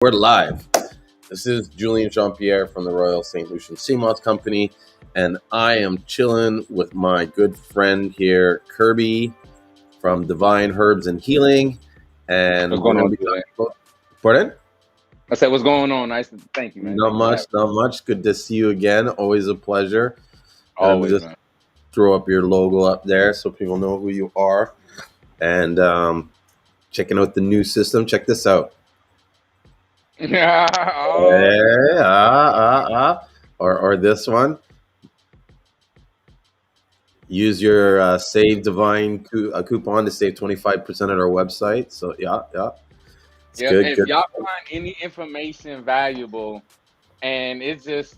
We're live. This is Julian Jean-Pierre from the Royal St.Lucian Seamoss Company, and I am chilling with my good friend here, Kirby from Divine Herbs and Healing, and What's we're going going on, to be talking Julian? about. Pardon? I said, what's going on? Nice to thank you, man. Not Thank you for much, having not much. Good to see you again. Always a pleasure. me. And Always, just man. throw up your logo up there so people know who you are. And checking out the new system. Check this out. Oh, Yeah, or this one. Use your Save Divine coupon to save 25% at our website. So yeah, it's yep. good. If y'all find any information valuable, and it's just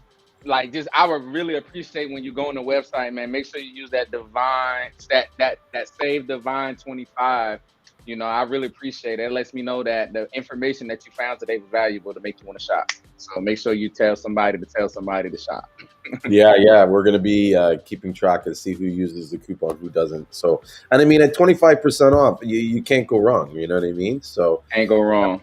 I would really appreciate when you go on the website, man. Make sure you use that divine that save divine 25. I really appreciate it. It lets me know that the information that you found today was valuable to make you want to shop. So make sure you tell somebody to shop. Yeah. We're gonna be keeping track and see who uses the coupon, who doesn't. So, and I mean, at 25% off, you can't go wrong. You know what I mean? So Ain't go wrong.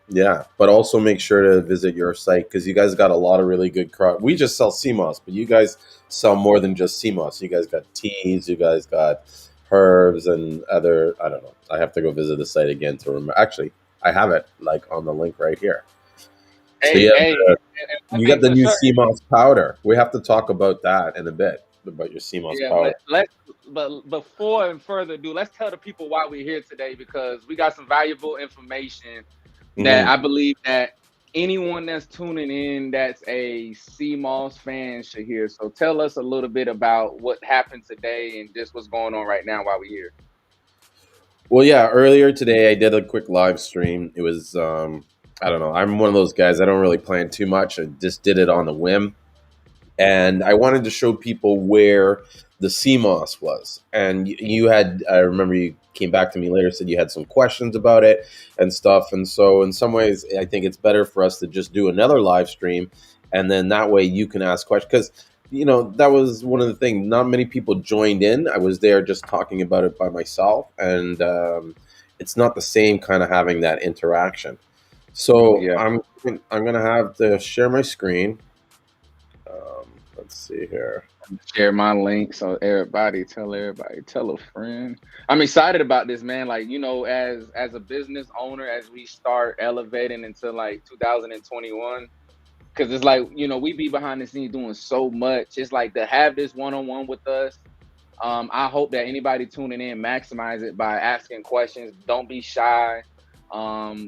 yeah, but also make sure to visit your site because you guys got a lot of really good We just sell Seamoss, but you guys sell more than just Seamoss. You guys got teas, you guys got herbs and other. I don't know. I have to go visit the site again to remember. Actually, I have it like on the link right here. So Hey, yeah, hey, and one you got thing the for new sure. Seamoss powder. We have to talk about that in a bit about your Seamoss Yeah, powder. but before and further ado, let's tell the people why we're here today because we got some valuable information that Hmm. I believe that anyone that's tuning in that's a CMOS fan should hear. So tell us a little bit about what happened today and just what's going on right now while we're here. Well, yeah, earlier today I did a quick live stream. It was I don't know. I'm one of those guys. I don't really plan too much. I just did it on a whim. And I wanted to show people where the CMOS was. And you had, I remember you came back to me later, said you had some questions about it and stuff. And so, in some ways, I think it's better for us to just do another live stream, and then that way you can ask questions. Because that was one of the things. Not many people joined in. I was there just talking about it by myself, and it's not the same kind of having that interaction. So Yeah. I'm gonna have to share my screen. Let's see here. Share my link so tell everybody, tell a friend. I'm excited about this, man. Like, as a business owner, as we start elevating into like 2021, because it's like, we be behind the scenes doing so much. It's like to have this one-on-one with us. I hope that anybody tuning in maximize it by asking questions. Don't be shy.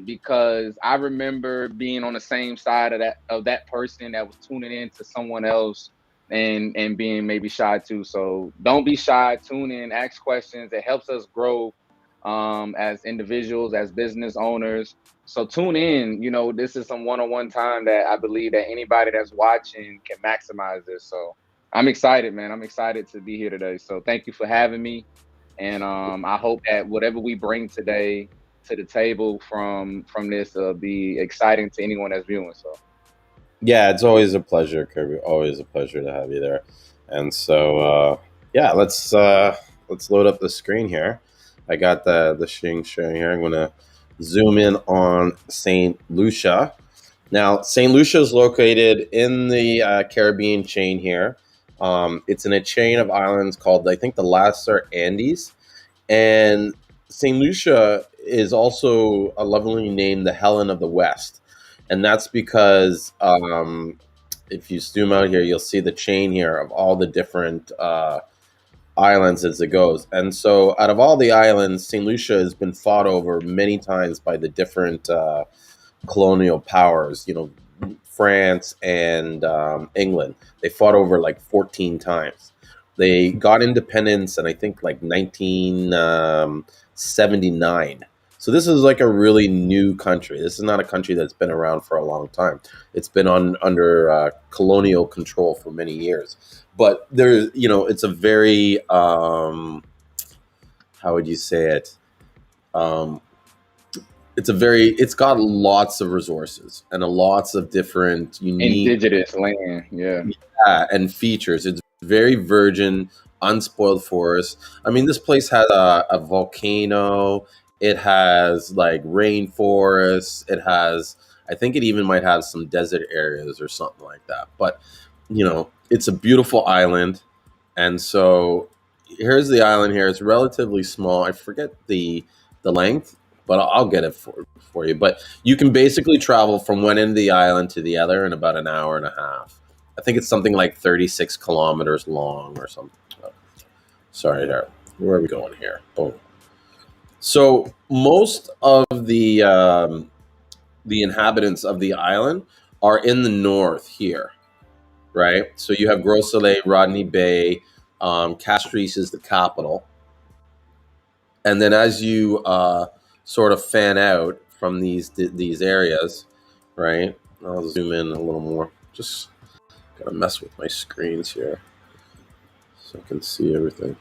Because I remember being on the same side of that person that was tuning in to someone else and being maybe shy too. So don't be shy. Tune in, ask questions. It helps us grow as individuals, as business owners. So tune in. This is some one-on-one time that I believe that anybody that's watching can maximize this. So I'm excited, man. I'm excited to be here today. So thank you for having me. And I hope that whatever we bring today to the table from this will be exciting to anyone that's viewing. So Yeah, it's always a pleasure, Kirby. Always a pleasure to have you there. And so, yeah, let's load up the screen here. I got the sharing here. I'm gonna zoom in on Saint Lucia. Now, Saint Lucia is located in the Caribbean chain here. It's in a chain of islands called, I think, the Lesser Andes, and Saint Lucia is also lovingly named the Helen of the West, and that's because if you zoom out here, you'll see the chain here of all the different islands as it goes. And so, out of all the islands, Saint Lucia has been fought over many times by the different colonial powers. France and England. They fought over like 14 times. They got independence in I think like 1979. So this is like a really new country. This is not a country that's been around for a long time. It's been under colonial control for many years. But it's a very how would you say it? Um, it's got lots of resources and lots of different unique indigenous land, yeah. and features. It's very virgin, unspoiled forest. I mean, this place has a volcano. It has like rainforests. It has I think it even might have some desert areas or something like that. But it's a beautiful island, and so here's the island here. It's relatively small. I forget the length, but I'll get it for you. But you can basically travel from one end of the island to the other in about an hour and a half. I think it's something like 36 kilometers long or something. Oh, sorry, there. Where are we going here? Oh, so most of the inhabitants of the island are in the north here, right? So you have Gros Soleil, Rodney Bay, Castries is the capital, and then as you sort of fan out from these areas, right? I'll zoom in a little more. Just gotta mess with my screens here so I can see everything.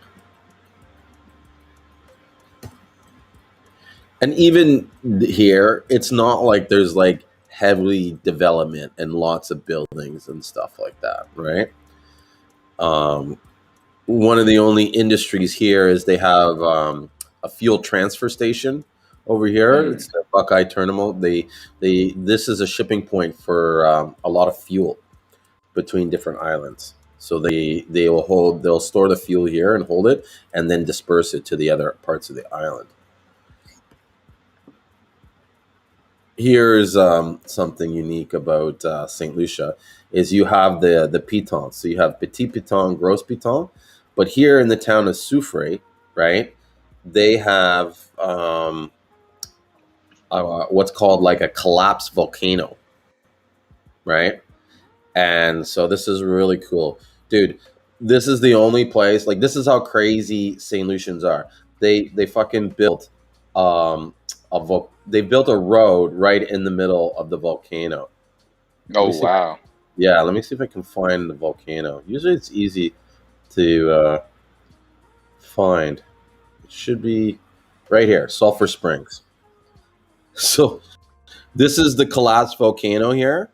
And even here, it's not like there's like heavily development and lots of buildings and stuff like that, right? One of the only industries here is they have a fuel transfer station over here. It's the Buckeye Terminal. This is a shipping point for a lot of fuel between different islands. So they'll store the fuel here and hold it, and then disperse it to the other parts of the island. Here's something unique about St. Lucia is you have the pitons. So you have Petit Piton, Gros Piton, but here in the town of Soufrière, right, they have what's called like a collapsed volcano, right? And so this is really cool, dude. This is the only place. Like, this is how crazy St. Lucians are. They fucking built they built a road right in the middle of the volcano. Oh wow! Yeah, let me see if I can find the volcano. Usually it's easy to find. It should be right here, Sulphur Springs. So this is the collapsed volcano here,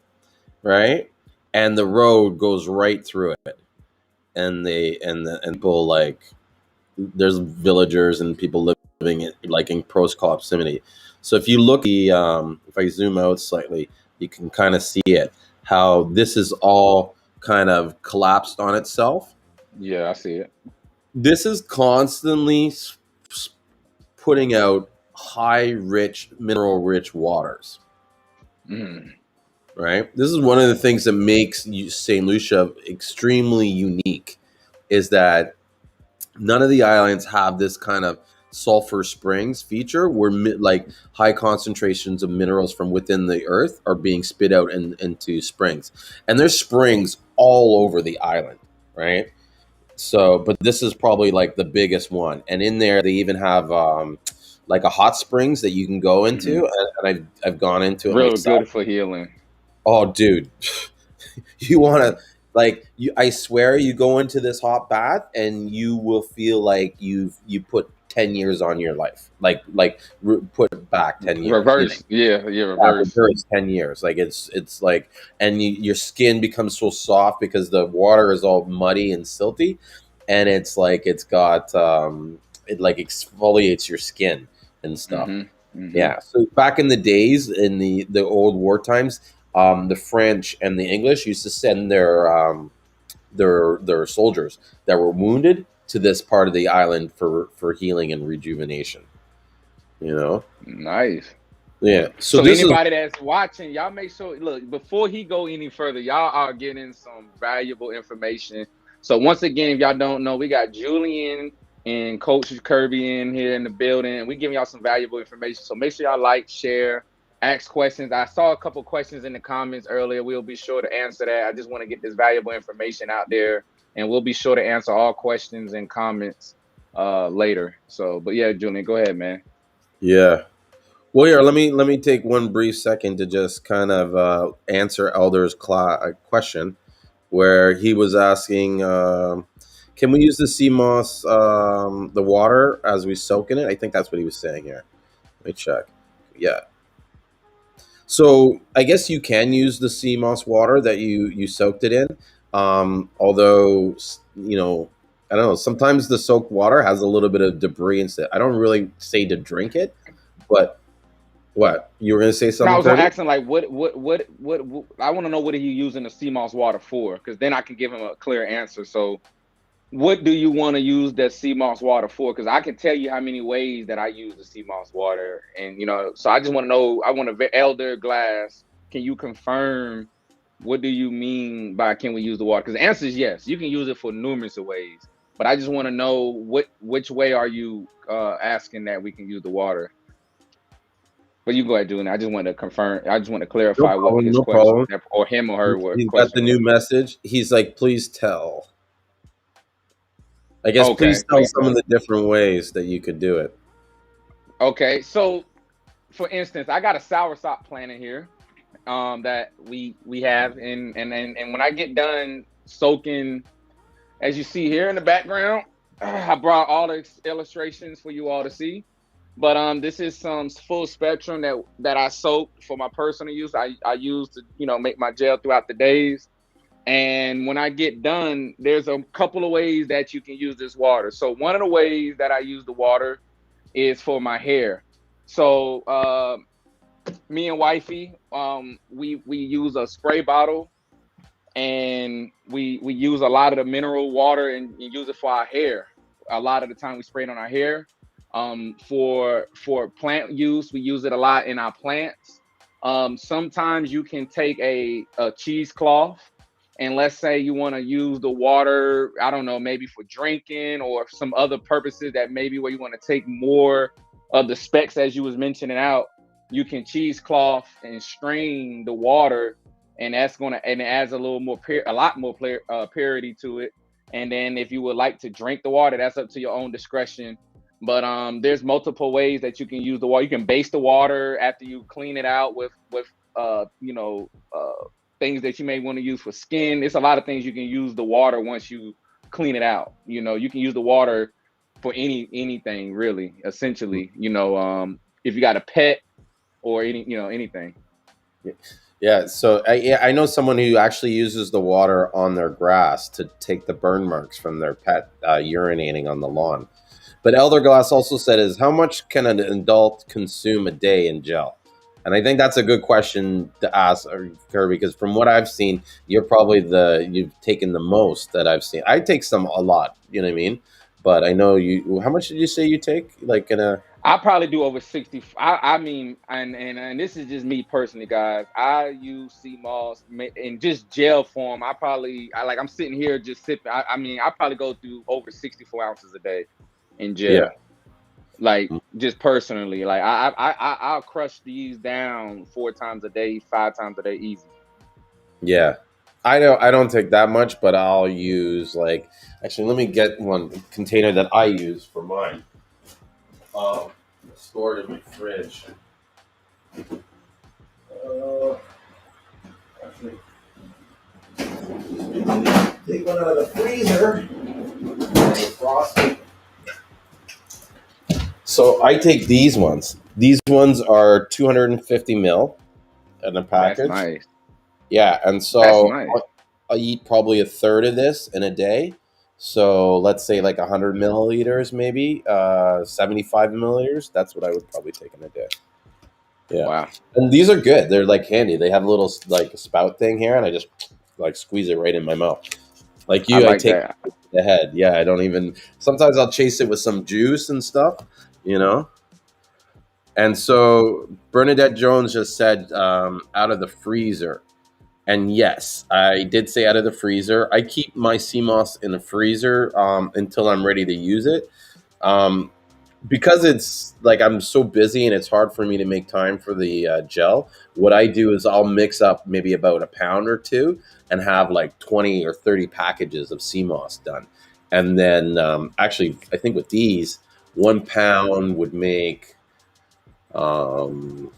right? And the road goes right through it. And people, like, there's villagers and people living in close proximity. So if you look, if I zoom out slightly, you can kind of see it, how this is all kind of collapsed on itself. Yeah, I see it. This is constantly putting out mineral rich waters. Right? This is one of the things that makes St. Lucia extremely unique, is that none of the islands have this kind of sulfur springs feature where like high concentrations of minerals from within the earth are being spit out into springs. And there's springs all over the island, right? So, but this is probably like the biggest one. And in there, they even have like a hot springs that you can go into. And I've gone into it real myself. Good for healing. Oh, dude, you want to, like, I swear, you go into this hot bath and you will feel like you put 10 years on your life, like put back 10 years. Reverse, reverse 10 years. Like, it's like, and your skin becomes so soft because the water is all muddy and silty, and it's like it's got it like exfoliates your skin and stuff. Yeah. So back in the days, in the old war times, the French and the English used to send their soldiers that were wounded to this part of the island for healing and rejuvenation. Nice. Yeah. So anybody that's watching, y'all make sure, look, before he go any further, y'all are getting some valuable information. So once again, if y'all don't know, we got Julian and Coach Kirby in here in the building. We giving y'all some valuable information. So make sure y'all like, share, ask questions. I saw a couple questions in the comments earlier. We'll be sure to answer that. I just want to get this valuable information out there, and we'll be sure to answer all questions and comments later. So, but yeah, Julian, go ahead, man. Yeah. Well, here, let me take one brief second to just kind of answer Elder's question, where he was asking, can we use the Seamoss, the water, as we soak in it? I think that's what he was saying here. Let me check. Yeah. So I guess you can use the Seamoss water that you soaked it in. Although, I don't know, sometimes the soaked water has a little bit of debris instead. I don't really say to drink it, but What you were gonna say No, I something, was gonna Kirby? ask him like, what I want to know what are you using the Seamoss water for? Because then I can give him a clear answer. So, what do you want to use that Seamoss water for? Because I can tell you how many ways that I use the Seamoss water, and so I just want to know. I want to Elder Glass. Can you confirm? What do you mean by can we use the water? Because the answer is yes. You can use it for numerous of ways, but I just want to know which way are you asking that we can use the water? But you go ahead, doing. I just want to confirm. I just want to No clarify what problem. his No question, problem. or him or her, what He's got the question was. new message. He's like, please tell. I guess Okay, please tell please some of tell. the different ways that you could do it. Okay, so for instance, I got a soursop plant in here, that we have, and when I get done soaking, as you see here in the background, I brought all the illustrations for you all to see. But this is some full spectrum that I soak for my personal use. I use to make my gel throughout the days. And when I get done, there's a couple of ways that you can use this water. So one of the ways that I use the water is for my hair. So me and wifey, we use a spray bottle, and we use a lot of the mineral water and use it for our hair. A lot of the time we spray it on our hair. For plant use, we use it a lot in our plants. Sometimes you can take a cheesecloth, and let's say you want to use the water, I don't know, maybe for drinking or some other purposes, that maybe where you want to take more of the specks as you was mentioning out. You can cheesecloth and strain the water, and it adds a little more a lot more purity to it. And then if you would like to drink the water, that's up to your own discretion. But there's multiple ways that you can use the water. You can base the water after you clean it out with uh you know uh things that you may want to use for skin. It's a lot of things you can use the water once you clean it out. You can use the water for anything really, essentially. If you got a pet or anything. Yeah, so I know someone who actually uses the water on their grass to take the burn marks from their pet urinating on the lawn. But Elder Glass also said, "Is how much can an adult consume a day in gel?" And I think that's a good question to ask, Kirby, because from what I've seen, you've taken the most that I've seen. I take some a lot, you know what I mean? But I know you. How much did you say you take? Like in a I probably do over 60. I mean, and this is just me personally, guys. I use Cmos in just gel form. I'm sitting here just sipping. I mean, I probably go through over 64 ounces a day in yeah. gel. Like, just personally, like I'll crush these down 4 times a day, 5 times a day, easy. Yeah. I don't take that much, but I'll use like actually let me get one container that I use for mine. Stored in my fridge. Uh, actually, take one out of the freezer. Frosty. So I take these ones. These ones are 250 mil in a That's package. nice. Yeah, and That's so nice. I eat probably a third of this in a day. So let's say like 100 milliliters, maybe 75 milliliters. That's what I would probably take in a day. Yeah, Wow. and these are good. They're like handy. They have a little like spout thing here, and I just like squeeze it right in my mouth. Like I you, I like take that. the head. Yeah, I don't even. Sometimes I'll chase it with some juice and stuff, you know. And so Bernadette Jones just said out of the freezer. And yes, I did say out of the freezer. I keep my CMOS in the freezer until I'm ready to use it. Um, because it's like I'm so busy and it's hard for me to make time for the gel. What I do is I'll mix up maybe about a pound or two and have like 20 or 30 packages of CMOS done. And then actually, I think with these, 1 pound would make um,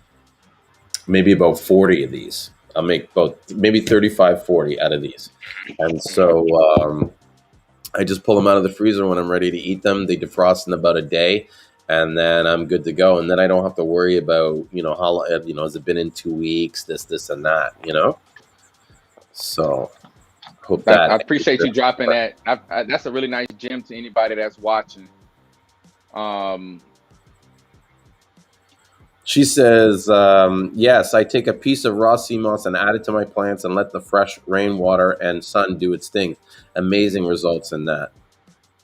maybe about 40 of these. I'll make about maybe 35, 40 out of these. And so I just pull them out of the freezer when I'm ready to eat them. They defrost in about a day, and then I'm good to go. And then I don't have to worry about, how, has it been in 2 weeks, this, and that, So hope I that. appreciate you dropping that. That's a really nice gem to anybody that's watching. Um, She says, yes, I take a piece of raw sea moss and add it to my plants and let the fresh rainwater and sun do its thing. Amazing results in that.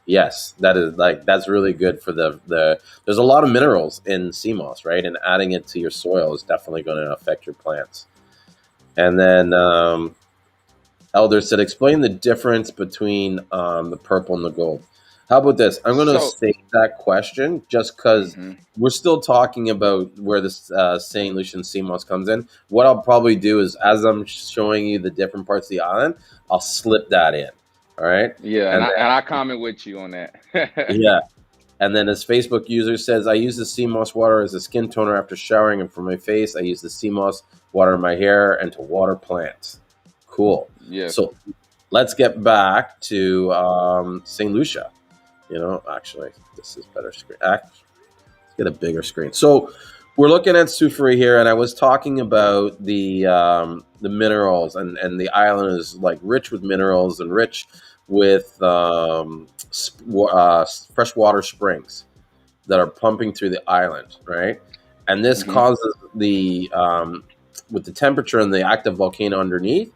Yes, that's really good for the. There's a lot of minerals in sea moss, right? And adding it to your soil is definitely going to affect your plants. And then Elder said, explain the difference between the purple and the gold. How about this? I'm going to So, state that question just because mhm. we're still talking about where this St. Lucian Seamoss comes in. What I'll probably do is, as I'm showing you the different parts of the island, I'll slip that in. All right. Yeah, and And I comment with you on then, that. yeah. And then his Facebook user says, I use the Seamoss water as a skin toner after showering, and for my face, I use the Seamoss water in my hair and to water plants. Cool. Yes. So let's get back to St. Lucia. Actually, this is better screen. Let's get a bigger screen. So we're looking at Sufri here, and I was talking about the minerals, and the island is like rich with minerals and rich with freshwater springs that are pumping through the island, right? And this Hmm. causes with the temperature and the active volcano underneath,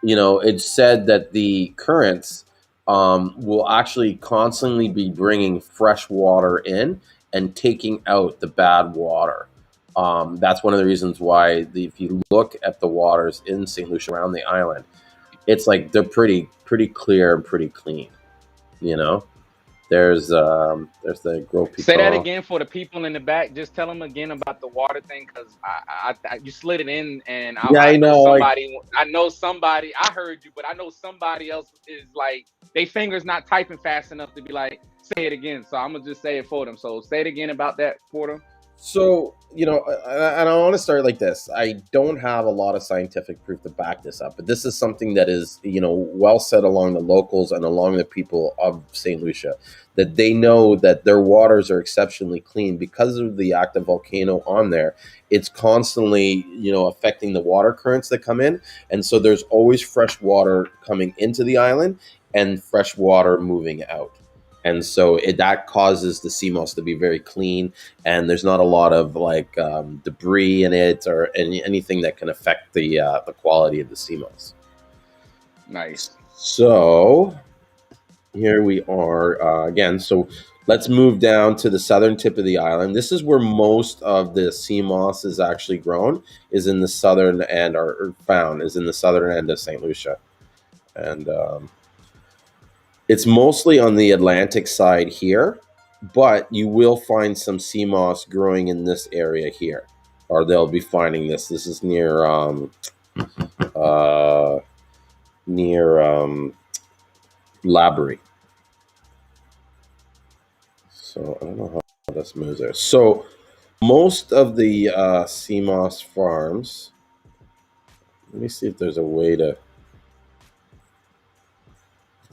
it's said that the currents will actually constantly be bringing fresh water in and taking out the bad water. That's one of the reasons why if you look at the waters in St. Lucia around the island, it's like they're pretty clear and pretty clean. You know, there's the Gros Say that Piton. again for the people in the back. Just tell them again about the water thing, because you slid it in, and Yeah, I I know know. Like, somebody. I know somebody. I heard you, but I know somebody else is like they fingers not typing fast enough to be like say it again. So I'm gonna just say it for them. So say it again about that for them. so, and I want to start like this. I don't have a lot of scientific proof to back this up, but this is something that is, well said along the locals and along the people of St. Lucia, that they know that their waters are exceptionally clean because of the active volcano on there. It's constantly, affecting the water currents that come in. And so there's always fresh water coming into the island and fresh water moving out. And so that causes the CMOS to be very clean, and there's not a lot of like debris in it or anything that can affect the quality of the CMOS. Nice. So here we are again. So let's move down to the southern tip of the island. This is where most of the CMOS is actually grown. Is in the southern end, or found is in the southern end of St. Lucia, and it's mostly on the Atlantic side here, but you will find some sea moss growing in this area here, or they'll be finding this. This is uh, near Labrie. So I don't know how this moves there. So most of the sea moss farms. Let me see if there's a way to.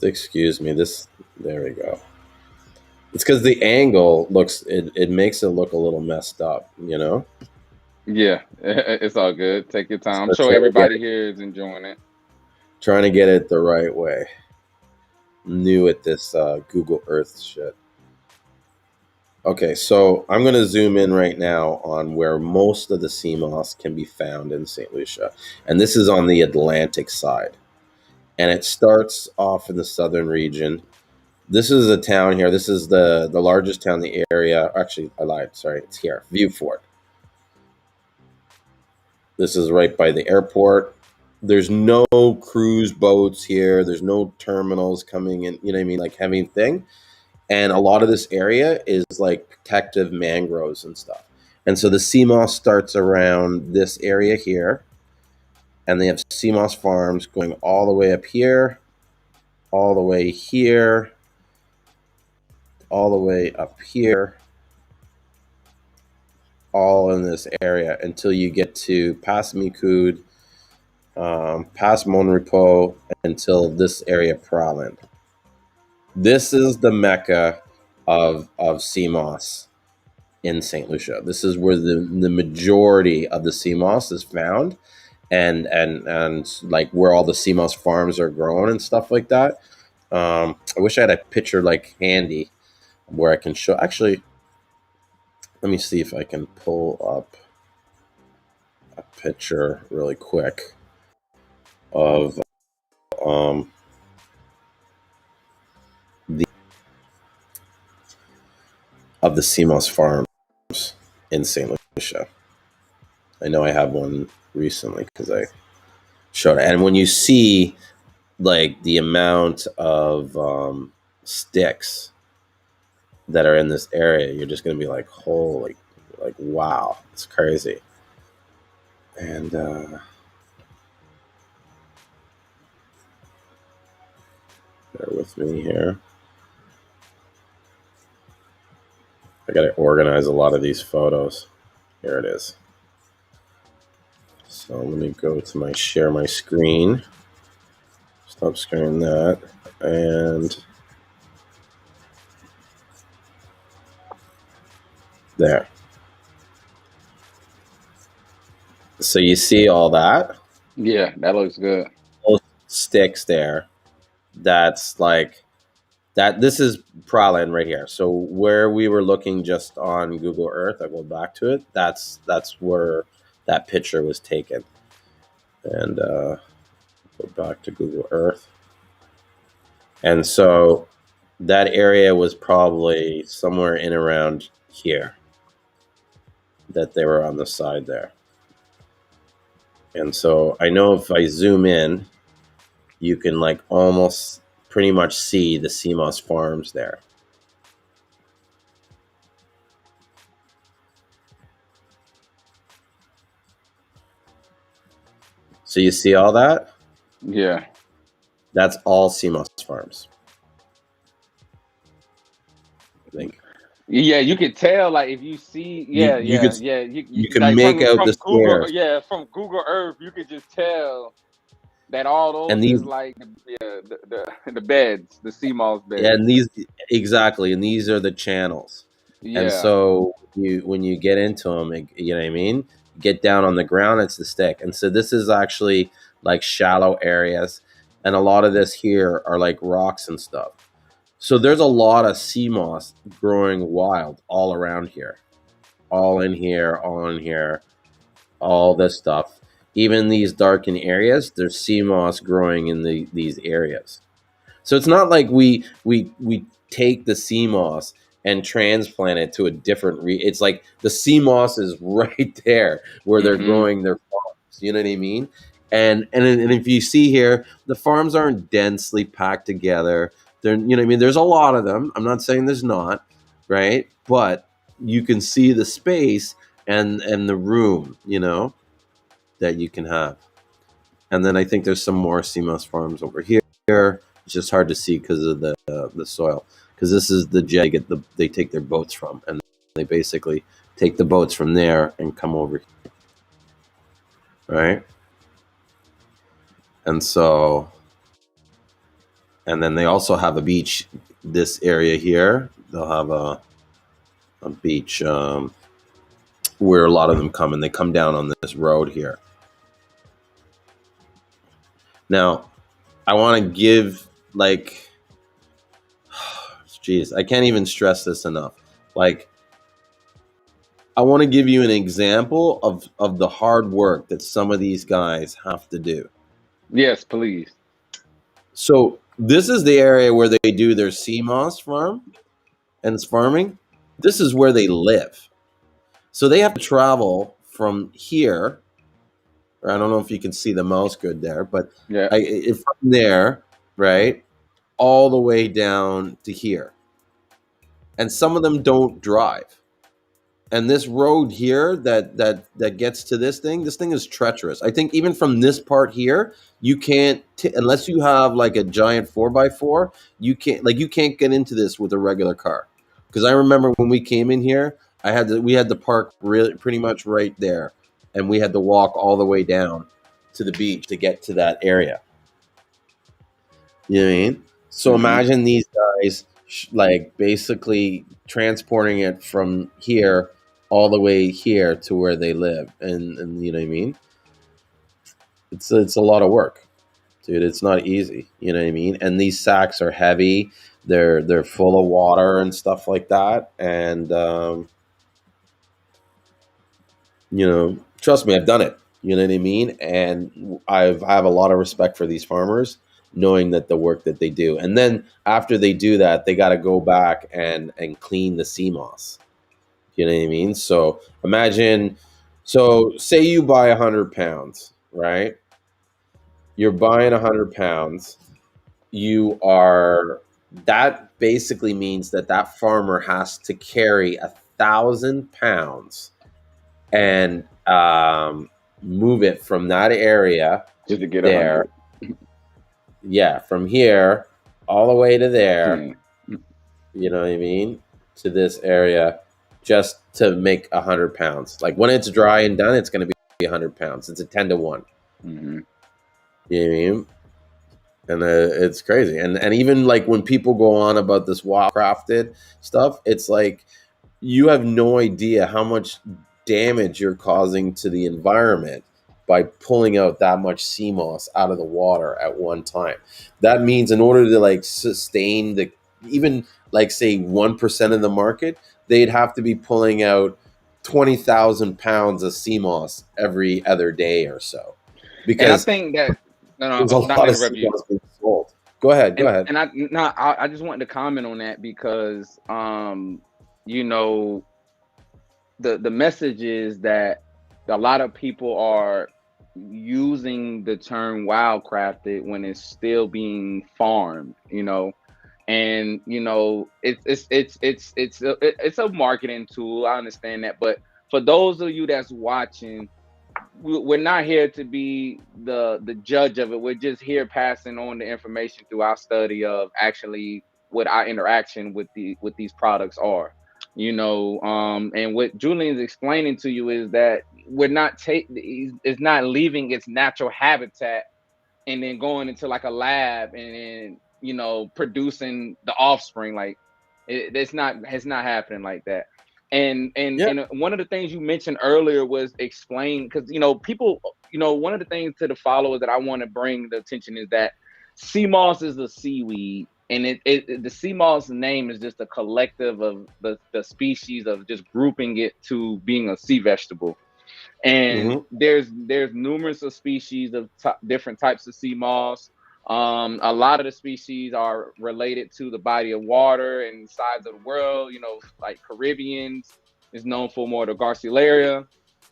Excuse me. This. There we go. It's because the angle looks. It makes it look a little messed up. Yeah, it's all good. Take your time. I'm So sure everybody here is enjoying it. trying to get it the right way. New at this Google Earth shit. Okay, so I'm going to zoom in right now on where most of the sea moss can be found in St. Lucia. And this is on the Atlantic side. And it starts off in the southern region. This is a town here. This is the largest town in the area. Actually, I lied. Sorry, it's here. Viewfort. This is right by the airport. There's no cruise boats here. There's no terminals coming in, you know what I mean, like heavy thing. And a lot of this area is like protective mangroves and stuff. And so the sea moss starts around this area here, and they have sea moss farms going all the way up here, all the way here, all the way up here, all in this area until you get to past Mikud, past Mon Repos, until this area Praland. This is the mecca of sea moss in St. Lucia. This is where the majority of the sea moss is found, and like where all the sea moss farms are grown and stuff like that. I wish I had a picture like handy where I can show. Actually, let me see if I can pull up. a picture really quick of um, the Seamoss farms in St. Lucia. I know I have one recently because I showed it. And when you see like the amount of sticks that are in this area, you're just going to be like, holy, like, wow, it's crazy. And bear with me here. I got to organize a lot of these photos. Here it is. So let me go to share my screen. Stop sharing that. And there. So you see all that? Yeah, that looks good. Those sticks there. That's like that. This is praline right here. So where we were looking just on Google Earth, I go back to it. That's where that picture was taken. And go back to Google Earth. And so that area was probably somewhere in around here that they were on the side there. And so I know if I zoom in, you can like almost pretty much see the Seamoss farms there. So you see all that? Yeah. That's all Seamoss farms, I think. Yeah, you can tell like if you see, You you can like make out the from Google, stairs. yeah, from Google Earth, you could just tell that all And those these is like the beds, the Seamoss beds. and these exactly, and these are the channels. And Yeah. so when you get into them, you know what I mean? Get down on the ground, it's the stick. And so this is actually like shallow areas. And a lot of this here are like rocks and stuff. So there's a lot of sea moss growing wild all around here. All in here, all in here, all this stuff. Even these darkened areas, there's sea moss growing in these areas. So it's not like we take the sea moss and transplant it to a different it's like the sea moss is right there where they're Mm-hmm. growing their farms. You know what I mean? And if you see here, the farms aren't densely packed together. They're, you know what I mean? There's a lot of them. I'm not saying there's not, right? But you can see the space and the room, you know, that you can have. And then I think there's some more Seamoss farms over here. It's just hard to see because of the soil. Because this is the jet they take their boats from, and they basically take the boats from there and come over here, right? And so, and then they also have a beach. This area here, they'll have a beach where a lot of them come, and they come down on this road here. Now, I want to give like, geez, I can't even stress this enough. Like, I want to give you an example of the hard work that some of these guys have to do. Yes, please. So this is the area where they do their Seamoss farm and farming. This is where they live. So they have to travel from here. Or I don't know if you can see the mouse good there, but Yeah. from there, right, all the way down to here. And some of them don't drive. And this road here that gets to this thing is treacherous. I think even from this part here, you can't unless you have like a giant 4x4, you can't get into this with a regular car. Because I remember when we came in here, we had to park really pretty much right there, and we had to walk all the way down to the beach to get to that area. You know what I mean? So imagine these guys like basically transporting it from here all the way here to where they live, and you know what I mean? It's a lot of work, dude. It's not easy. You know what I mean? And these sacks are heavy. They're full of water and stuff like that. And you know, trust me, I've done it. You know what I mean? And I have a lot of respect for these farmers, knowing that the work that they do. And then after they do that, they got to go back and clean the Seamoss. You know what I mean? So imagine, so say you buy 100 pounds, right? You're buying 100 pounds. You are, that basically means that that farmer has to carry 1,000 pounds and move it from that area just to get a there, 100. yeah, from here all the way to there, Dang. you know what I mean, to this area, just to make 100 pounds. Like when it's dry and done, it's going to be 100 pounds. It's a 10 to 1. Mm-hmm. You know what I mean? And it's crazy. And even like when people go on about this wild crafted stuff, it's like you have no idea how much damage you're causing to the environment by pulling out that much sea moss out of the water at one time. That means in order to like sustain the, even like say 1% of the market, they'd have to be pulling out 20,000 pounds of sea moss every other day or so, And I because think that there's a not to lot of sea interrupt you. moss being sold. Go ahead. Go ahead. And I just wanted to comment on that because you know, the message is that a lot of people are using the term wildcrafted when it's still being farmed, you know. And you know, it's a marketing tool. I understand that, but for those of you that's watching, we're not here to be the judge of it. We're just here passing on the information through our study of actually what our interaction with these products are. You know, and what Julian's explaining to you is that we're not it's not leaving its natural habitat and then going into like a lab and then, you know, producing the offspring. Like it's not happening like that. Yeah. And one of the things you mentioned earlier was explain, because you know people, you know, one of the things to the followers that I want to bring the attention is that sea moss is a seaweed, and the sea moss name is just a collective of the species of just grouping it to being a sea vegetable. And Hmm. there's numerous of species of different types of sea moss. A lot of the species are related to the body of water and sides of the world. You know, like Caribbeans is known for more of the Garcialaria.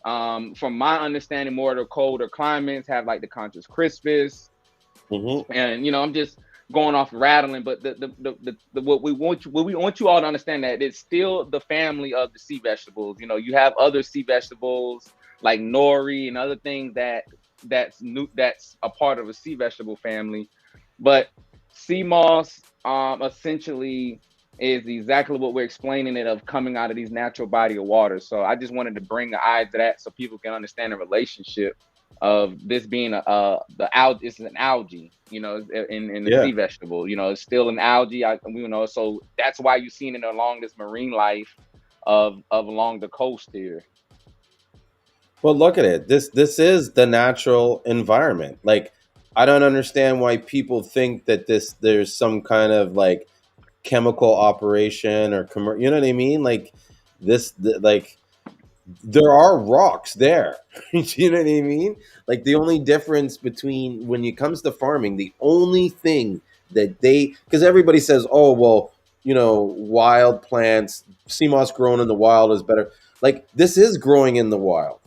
From my understanding, more of the colder climates have like the Conchus crispus. Hmm. And you know, I'm just going off rattling, but what we want you all to understand that it's still the family of the sea vegetables. You know, you have other sea vegetables like nori and other things that's a part of a sea vegetable family, but sea moss essentially is exactly what we're explaining it of coming out of these natural body of water. So I just wanted to bring the eye to that so people can understand the relationship of this being the algae. It's an algae, you know, in the Yeah. sea vegetable. You know, it's still an algae. You know, so that's why you've seen it along this marine life of along the coast here. Well, look at it. This is the natural environment. Like, I don't understand why people think that there's some kind of like chemical operation or you know what I mean? Like like there are rocks there. You know what I mean? Like the only difference between when it comes to farming, the only thing that they, because everybody says, oh well, you know, wild plants, sea moss grown in the wild is better. Like this is growing in the wild,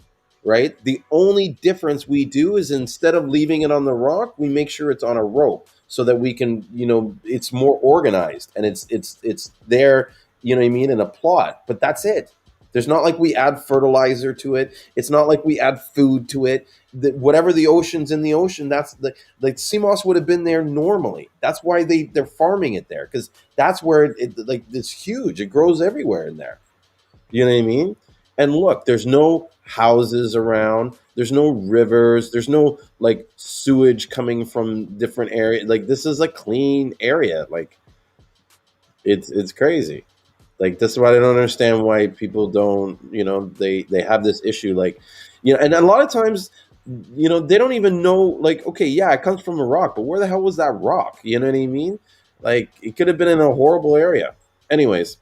right? The only difference we do is instead of leaving it on the rock, we make sure it's on a rope so that we can, you know, it's more organized and it's there, you know what I mean, in a plot. But that's it. There's not like we add fertilizer to it. It's not like we add food to it. Whatever the ocean's in the ocean, that's the like CMOS would have been there normally. That's why they're farming it there, because that's where like it's huge. It grows everywhere in there. You know what I mean? And look, there's no houses around. There's no rivers. There's no like sewage coming from different areas. Like this is a clean area. Like it's crazy. Like this is why I don't understand why people don't, you know, they have this issue. Like, you know, and a lot of times, you know, they don't even know. Like, okay, yeah, it comes from a rock, but where the hell was that rock? You know what I mean? Like, it could have been in a horrible area. Anyways,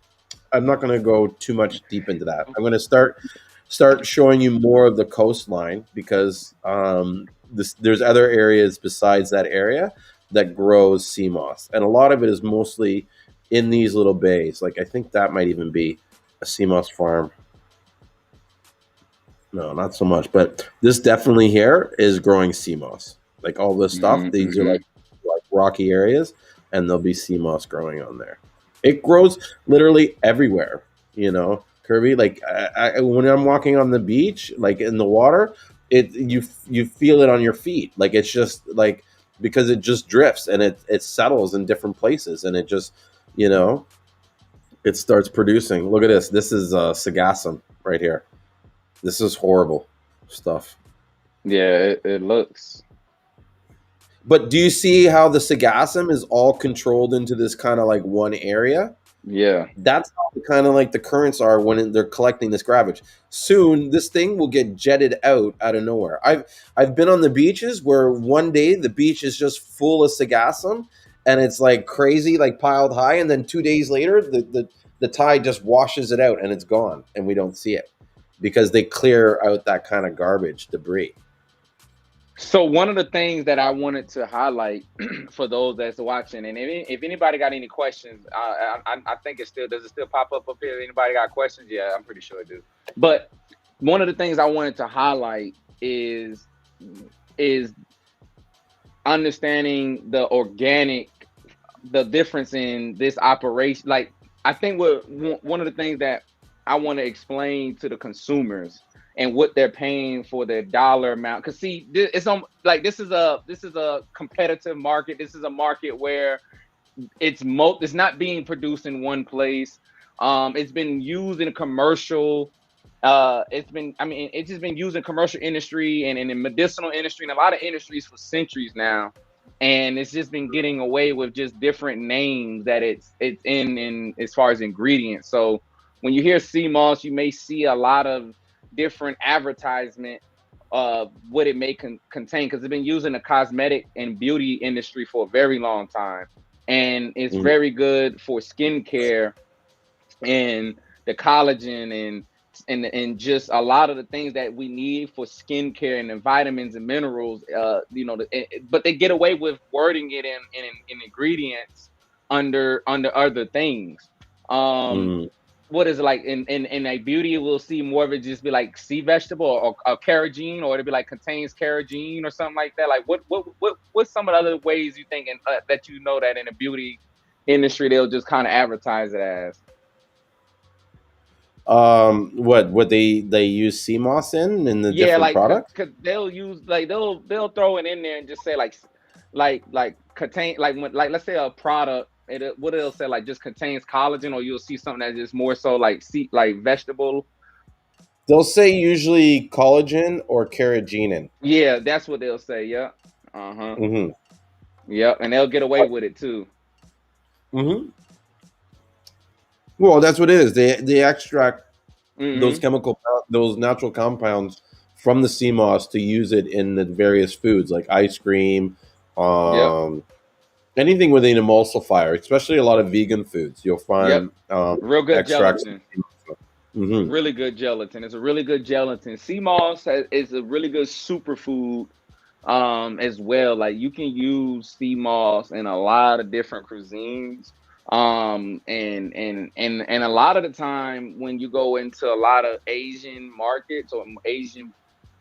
I'm not going to go too much deep into that. I'm going to start. start showing you more of the coastline because there's other areas besides that area that grows sea moss, and a lot of it is mostly in these little bays. Like I think that might even be a sea moss farm. No, not so much, but this definitely here is growing sea moss. Like all this stuff, these are Mm-hmm. like rocky areas, and there'll be sea moss growing on there. It grows literally everywhere, Kirby. Like when I'm walking on the beach, like in the water, you feel it on your feet. Like it's just like because it just drifts and it settles in different places, and it just you know it starts producing. Look at this. This is sagassum right here. This is horrible stuff. Yeah, it looks. But do you see how the sagassum is all controlled into this kind of like one area? Yeah. That's how kind of like the currents are when they're collecting this garbage. Soon, this thing will get jetted out of nowhere. I've been on the beaches where one day the beach is just full of sagassum, and it's like crazy, like piled high, and then 2 days later, the tide just washes it out and it's gone, and we don't see it because they clear out that kind of garbage debris. So one of the things that I wanted to highlight for those that's watching, and if anybody got any questions, I think it still does it still pop up here. Anybody got questions? Yeah, I'm pretty sure it do. But one of the things I wanted to highlight is understanding the difference in this operation. Like I think one of the things that I want to explain to the consumers and what they're paying for their dollar amount. Because see, it's on like this is a competitive market. This is a market where it's not being produced in one place. It's been used in a commercial. It's just been used in commercial industry and in the medicinal industry and a lot of industries for centuries now. And it's just been getting away with just different names that it's in as far as ingredients. So when you hear Seamoss, you may see a lot of different advertisement of what it may contain because it's been used in the cosmetic and beauty industry for a very long time, and it's very good for skincare and the collagen and just a lot of the things that we need for skincare and the vitamins and minerals. But they get away with wording it in ingredients under other things. What is it like in a beauty? We'll see more of it just be like sea vegetable or carrageen, or it'll be like contains carrageen or something like that. Like what's some of the other ways you think that that in the beauty industry they'll just kind of advertise it as? What they use Seamoss in the different Like products? cause they'll use like they'll throw it in there and just say like contain like let's say a product. What it'll say like just contains collagen, or you'll see something that is more so like vegetable. They'll say usually collagen or carrageenan. Yeah, that's what they'll say. Yeah. Uh-huh. Mm-hmm. Yep, and they'll get away with it too. Mm-hmm. Well, that's what it is. They extract those those natural compounds from the sea moss to use it in the various foods like ice cream, Yep. anything with an emulsifier, especially a lot of vegan foods. You'll find Real good extracts. gelatin. Mm-hmm. Really good gelatin. It's a really good gelatin. Seamoss is a really good superfood as well. Like you can use Seamoss in a lot of different cuisines. And a lot of the time when you go into a lot of Asian markets or Asian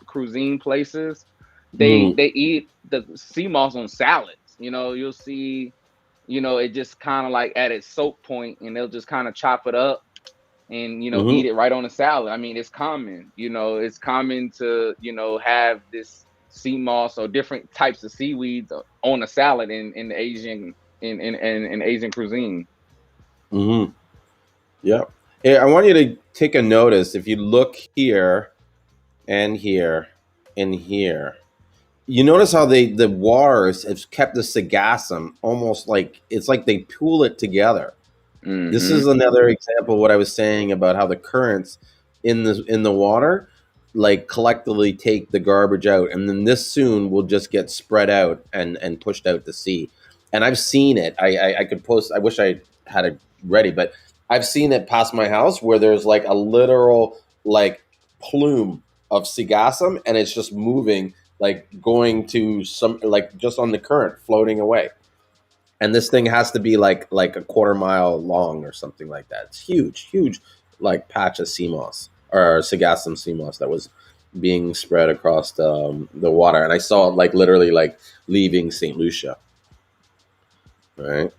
cuisine places, they eat the sea moss on salads. You'll see, it just kind of like at its soak point, and they'll just kind of chop it up and eat it right on a salad. I mean, it's common. It's common to have this sea moss or different types of seaweeds on a salad in the Asian in Asian cuisine. Mm-hmm. Yeah. Hey, I want you to take a notice. If you look here and here and here, you notice how the waters have kept the sagassum almost like it's like they pool it together. This is another example of what I was saying about how the currents in the water like collectively take the garbage out, and then this soon will just get spread out and pushed out to sea. And I've seen it. I could post. I wish I had it ready, but I've seen it past my house where there's like a literal like plume of Seagasm, and it's just moving, like going to some, like just on the current, floating away. And this thing has to be like a quarter mile long or something like that. It's huge, like patch of Seamoss or Seagasm Seamoss that was being spread across the water, and I saw it like literally like leaving St. Lucia. Right.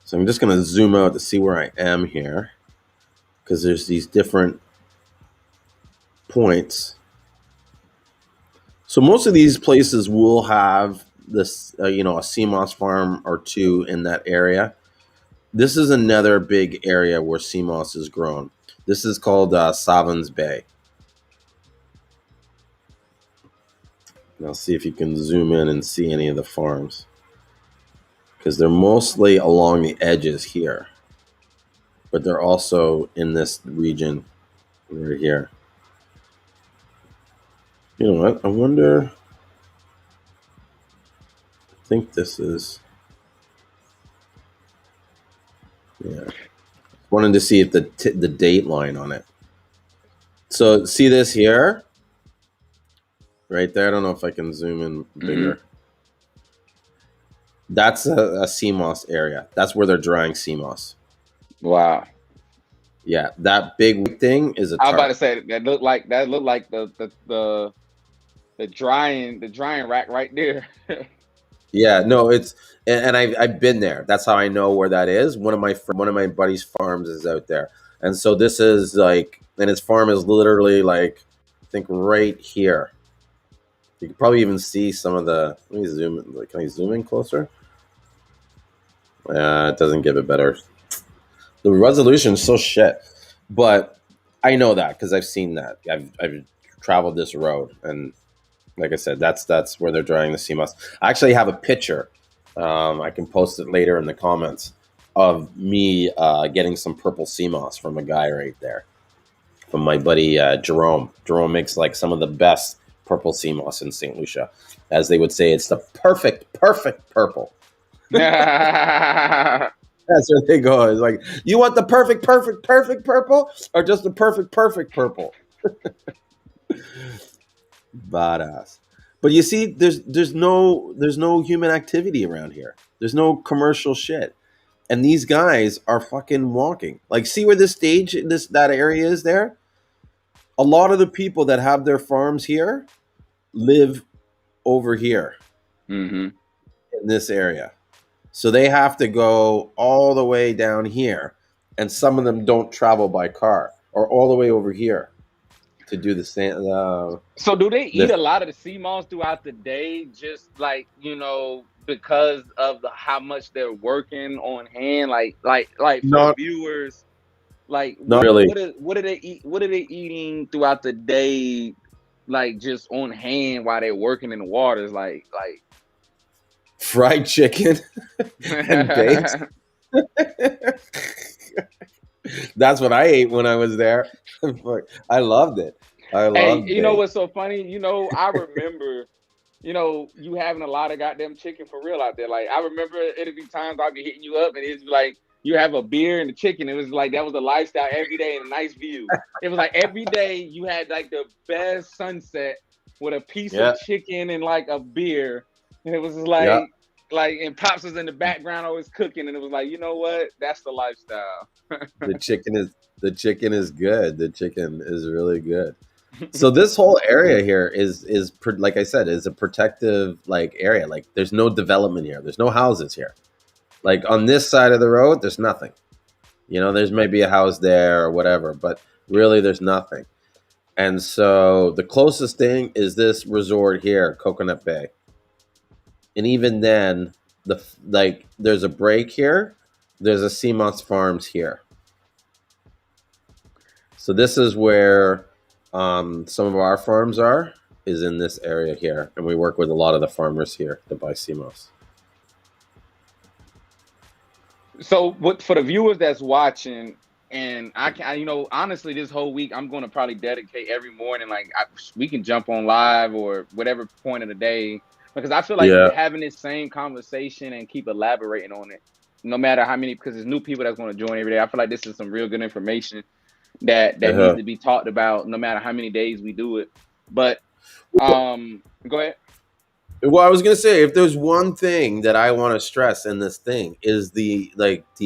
So I'm just gonna zoom out to see where I am here, because there's these different points. So most of these places will have this, a Seamoss farm or two in that area. This is another big area where Seamoss is grown. This is called Savins Bay. Now see if you can zoom in and see any of the farms, because they're mostly along the edges here, but they're also in this region right here. You know what? I wonder. I think this is. Yeah. Wanted to see if the date line on it. So see this here, right there. I don't know if I can zoom in bigger. Mm-hmm. That's a Seamoss area. That's where they're drying Seamoss. Wow. Yeah, that big thing is a. I was about to say that looked like the drying rack right there. Yeah, no, it's, and I've been there. That's how I know where that is. One of my buddy's farms is out there, and so this is like, and his farm is literally like, I think right here. You can probably even see some of the. Let me zoom in. Like, can I zoom in closer? It doesn't give it better. The resolution is so shit, but I know that because I've seen that. I've traveled this road, and like I said, that's where they're drying the Seamoss. I actually have a picture. I can post it later in the comments of me getting some purple Seamoss from a guy right there, from my buddy Jerome. Jerome makes like some of the best purple Seamoss in St. Lucia. As they would say, it's the perfect purple. That's where they go. It's like, you want the perfect purple, or just the perfect purple? Badass. But you see, there's no human activity around here. There's no commercial shit, and these guys are fucking walking. Like, see where this stage, that area is there. A lot of the people that have their farms here live over here, mm-hmm. in this area. So they have to go all the way down here, and some of them don't travel by car, or all the way over here to do the same. So do they eat a lot of the Seamoss throughout the day, just like, because of how much they're working on hand? Like for the viewers, like not really. What are they eat? What are they eating throughout the day, like just on hand while they're working in the waters? Like fried chicken and baked. That's what I ate when I was there. I loved it. Hey, you know what's so funny? I remember, you having a lot of goddamn chicken for real out there. Like, I remember it'd be times I'd be hitting you up, and it's like you have a beer and a chicken. It was like that was the lifestyle every day and a nice view. It was like every day you had like the best sunset with a piece of chicken and like a beer. And it was just like, and Pops was in the background always cooking, and it was like, you know what? That's the lifestyle. The chicken is good. The chicken is really good. So this whole area here is like I said, is a protective like area. Like, there's no development here. There's no houses here. Like, on this side of the road, there's nothing. There's maybe a house there or whatever, but really there's nothing. And so the closest thing is this resort here, Coconut Bay. And even then, there's a break here. There's a Seamoss Farms here. So this is where some of our farms is in this area here. And we work with a lot of the farmers here to buy Seamoss. So what, for the viewers that's watching, and honestly, this whole week, I'm going to probably dedicate every morning. Like, we can jump on live or whatever point of the day. Because I feel like having this same conversation and keep elaborating on it, no matter how many, because there's new people that's going to join every day. I feel like this is some real good information. that needs Uh-huh. to be talked about no matter how many days we do it. But go ahead. Well, I was gonna say, if there's one thing that I want to stress in this thing is the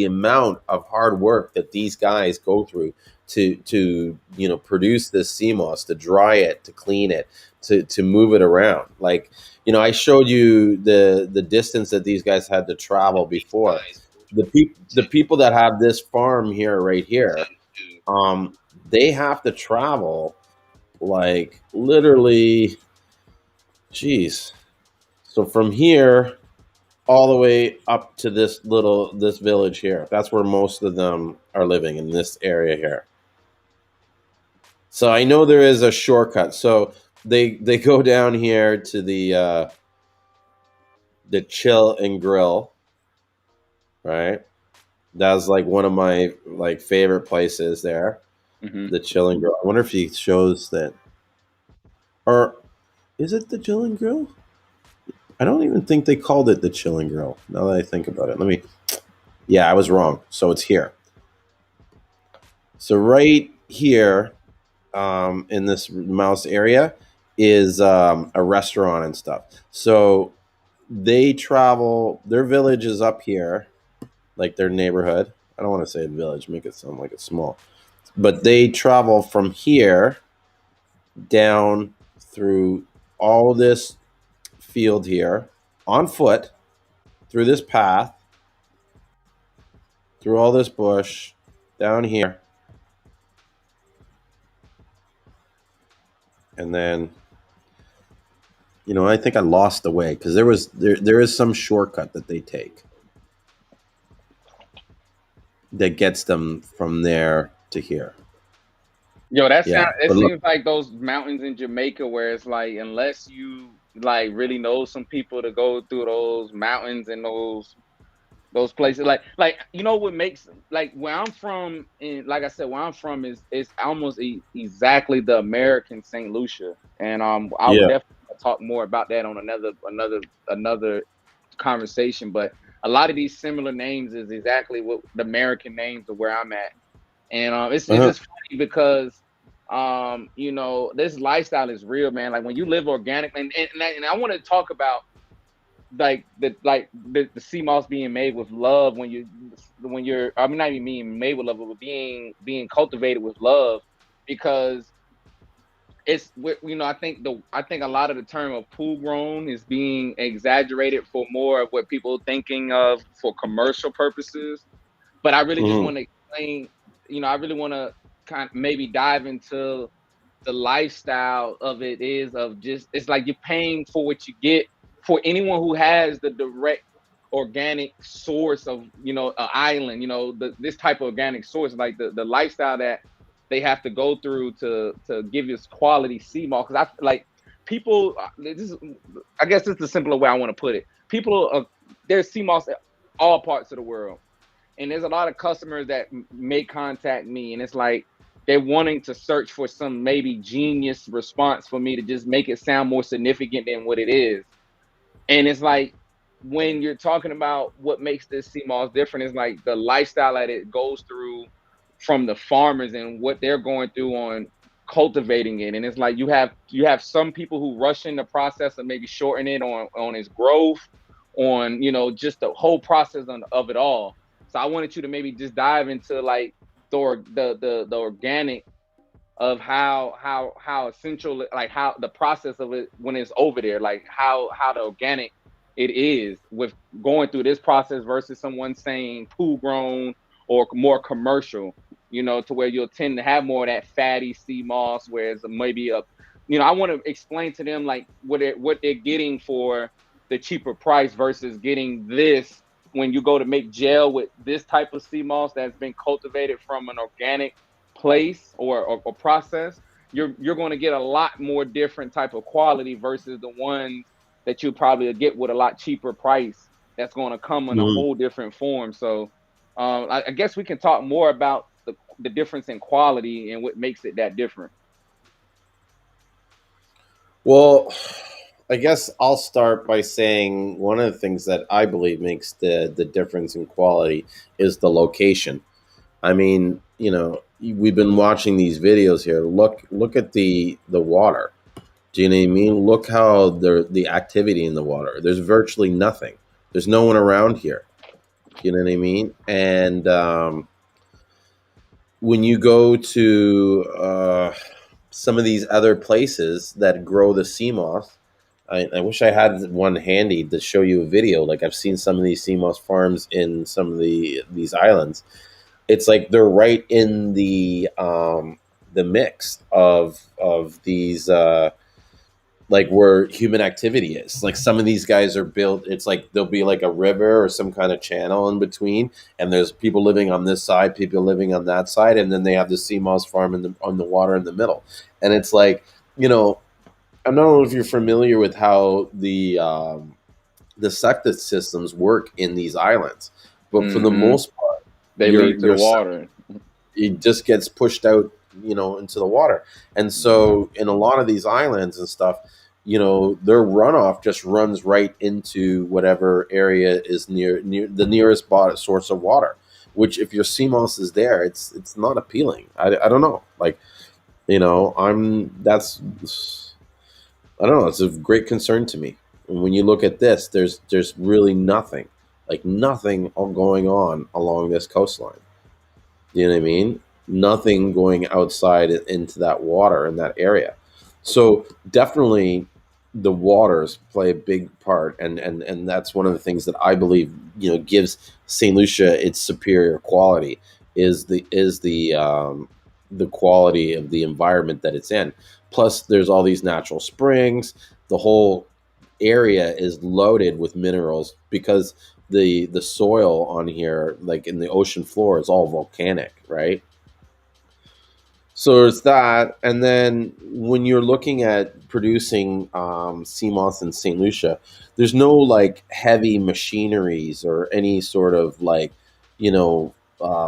amount of hard work that these guys go through to produce this CMOS, to dry it, to clean it, to move it around. Like, I showed you the distance that these guys had to travel before. The people that have this farm here, right here, um, they have to travel like literally, geez. So from here all the way up to this village here. That's where most of them are living, in this area here. So I know there is a shortcut. So they go down here to the chill and grill, right? That's like one of my like favorite places there. Hmm. The chill and grill. I wonder if he shows that, or is it the chill and grill? I don't even think they called it the chill and grill. Now that I think about it, let me. Yeah, I was wrong. So it's here. So right here, in this mouse area, is a restaurant and stuff. So they travel. Their village is up here, like their neighborhood. I don't want to say village, make it sound like it's small. But they travel from here down through all this field here on foot, through this path, through all this bush, down here, and then I think I lost the way because there is some shortcut that they take that gets them from there to here. Yo, that sound. Yeah, It but look, seems like those mountains in Jamaica, where it's like, unless you like really know some people to go through those mountains and those places, like what makes, like, where I'm from, and like I said, where I'm from is almost exactly the American St. Lucia, and I would yeah, definitely talk more about that on another conversation. But a lot of these similar names is exactly what the American names of where I'm at. And it's uh-huh, just funny because this lifestyle is real, man. Like when you live organic, and I want to talk about the sea moss being made with love, when you're, I mean, not even being made with love, but being cultivated with love, because I think a lot of the term of pool grown is being exaggerated for more of what people thinking of for commercial purposes. But I really just hmm want to explain, I really want to kind of maybe dive into the lifestyle of it, is of just, it's like you're paying for what you get. For anyone who has the direct organic source of, an island, this type of organic source, like the lifestyle that they have to go through to give this quality sea moss. Because I like people, I guess this is the simpler way I want to put it. People are There's sea moss at all parts of the world, and there's a lot of customers that may contact me, and it's like they're wanting to search for some maybe genius response for me to just make it sound more significant than what it is. And it's like, when you're talking about what makes this sea moss different, is like the lifestyle that it goes through from the farmers and what they're going through on cultivating it. And it's like you have some people who rush in the process of maybe shorten it on its growth, on just the whole process of it all. So I wanted you to maybe just dive into like the organic of how essential, like how the process of it when it's over there, like how the organic it is with going through this process versus someone saying pool grown or more commercial, to where you'll tend to have more of that fatty sea moss, whereas maybe I want to explain to them like what they're getting for the cheaper price versus getting this when you go to make gel with this type of sea moss that's been cultivated from an organic place or process. You're going to get a lot more different type of quality versus the ones that you probably get with a lot cheaper price, that's going to come in a hmm whole different form. So I guess we can talk more about the difference in quality and what makes it that different. Well, I guess I'll start by saying one of the things that I believe makes the difference in quality is the location. I mean, we've been watching these videos here. Look at the water. Do you know what I mean? Look how the activity in the water. There's virtually nothing. There's no one around here. You know what I mean? And when you go to some of these other places that grow the Seamoss, I wish I had one handy to show you a video. Like I've seen some of these Seamoss farms in some of these islands. It's like they're right in the mix of these like where human activity is. Like some of these guys are built. It's like there'll be like a river or some kind of channel in between, and there's people living on this side, people living on that side, and then they have the Seamoss farm on the water in the middle. And it's like, you know, I don't know if you're familiar with how the septic systems work in these islands, but for the Mm-hmm. most part, They lead to the your water. it just gets pushed out, you know, into the water. And so in a lot of these islands and stuff, you know, their runoff just runs right into whatever area is near the nearest source of water. Which, if your CMOS is there, it's not appealing. I don't know, like, you know, I don't know. It's a great concern to me. And when you look at this, there's really nothing, like nothing going on along this coastline. You know what I mean? Nothing going outside into that water in that area. So definitely the waters play a big part, and that's one of the things that I believe, you know, gives St. Lucia its superior quality is the quality of the environment that it's in. Plus there's all these natural springs. The whole area is loaded with minerals because the soil on here, like in the ocean floor, is all volcanic, right? So it's that, and then when you're looking at producing CMOS in St. Lucia, there's no like heavy machineries or any sort of like, you know,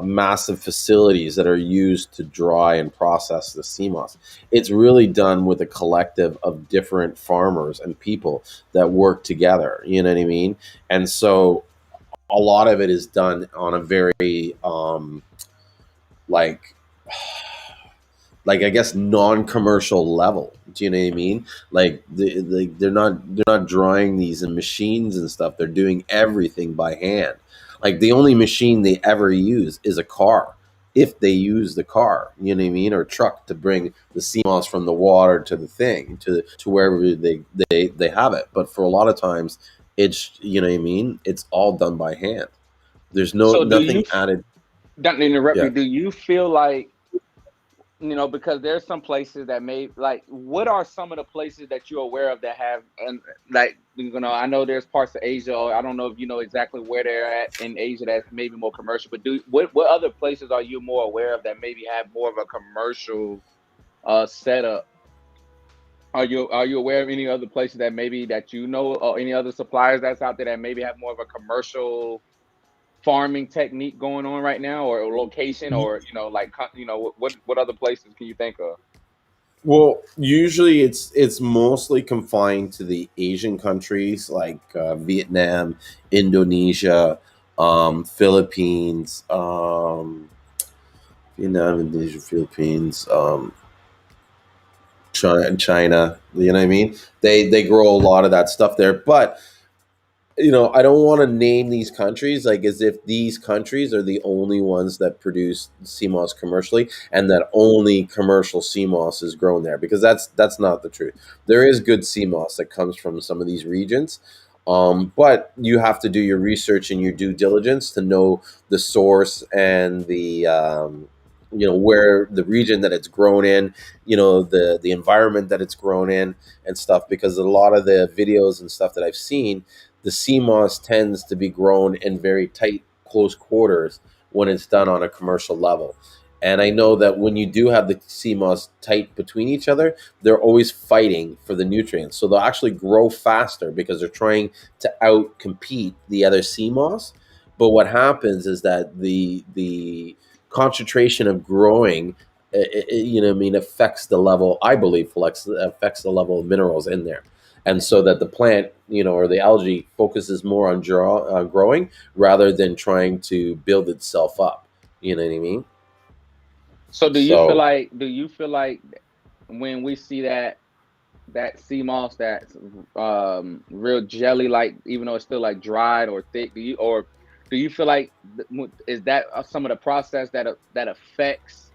massive facilities that are used to dry and process the CMOS. It's really done with a collective of different farmers and people that work together. You know what I mean? And so a lot of it is done on a very like like I guess non-commercial level. Do you know what I mean? Like they're not drying these in machines and stuff. They're doing everything by hand. Like the only machine they ever use is a car, if they use the car. You know what I mean? Or truck to bring the CMOS from the water to the thing to wherever they have it. But for a lot of times, it's, you know what I mean. It's all done by hand. There's So do nothing you, added. not to interrupt Yeah. you, do you feel like, you know, because there's some places that may, like, what are some of the places that you're aware of that have, and like, you know, I know there's parts of Asia, or I don't know if you know exactly where they're at in Asia that's maybe more commercial, but what other places are you more aware of that maybe have more of a commercial setup? Are you aware of any other places that maybe that you know, or any other suppliers that's out there that maybe have more of a commercial farming technique going on right now, or location, or you know, like, you know, what other places can you think of? Well, usually it's mostly confined to the Asian countries like Vietnam, Indonesia, Philippines, Vietnam, Indonesia, Philippines, China. You know what I mean? They grow a lot of that stuff there, but you know, I don't want to name these countries like as if these countries are the only ones that produce CMOS commercially and that only commercial CMOS is grown there, because that's not the truth. There is good CMOS that comes from some of these regions. But you have to do your research and your due diligence to know the source and the you know, where the region that it's grown in, you know, the environment that it's grown in and stuff, because a lot of the videos and stuff that I've seen, the CMOS tends to be grown in very tight, close quarters when it's done on a commercial level. And I know that when you do have the CMOS tight between each other, they're always fighting for the nutrients. So they'll actually grow faster because they're trying to out compete the other CMOS. But what happens is that the concentration of growing, you know what I mean, affects the level, I believe, affects the level of minerals in there, and so that the plant, you know, or the algae focuses more on growing rather than trying to build itself up. You know what I mean? So So do you feel like when we see that Seamoss that's real jelly like, even though it's still like dried or thick, do you feel like is that some of the process that affects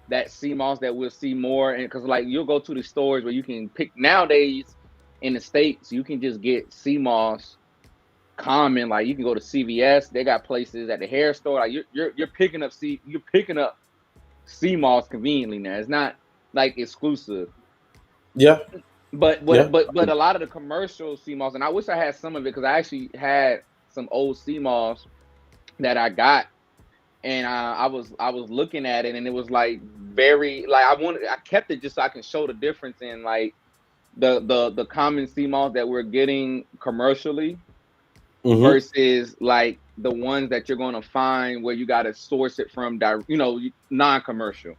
that Seamoss that we'll see more? And because like you'll go to the stores where you can pick nowadays in the States, you can just get Seamoss common. Like you can go to CVS, they got places at the hair store. Like you're picking up Seamoss conveniently now. It's not like exclusive. yeah, yeah. But a lot of the commercial Seamoss, and I wish I had some of it because I actually had some old Seamoss that I got, and I was looking at it, and it was like very like I kept it just so I can show the difference in like the common Seamoss that we're getting commercially Hmm. versus like the ones that you're gonna find where you got to source it from, non-commercial.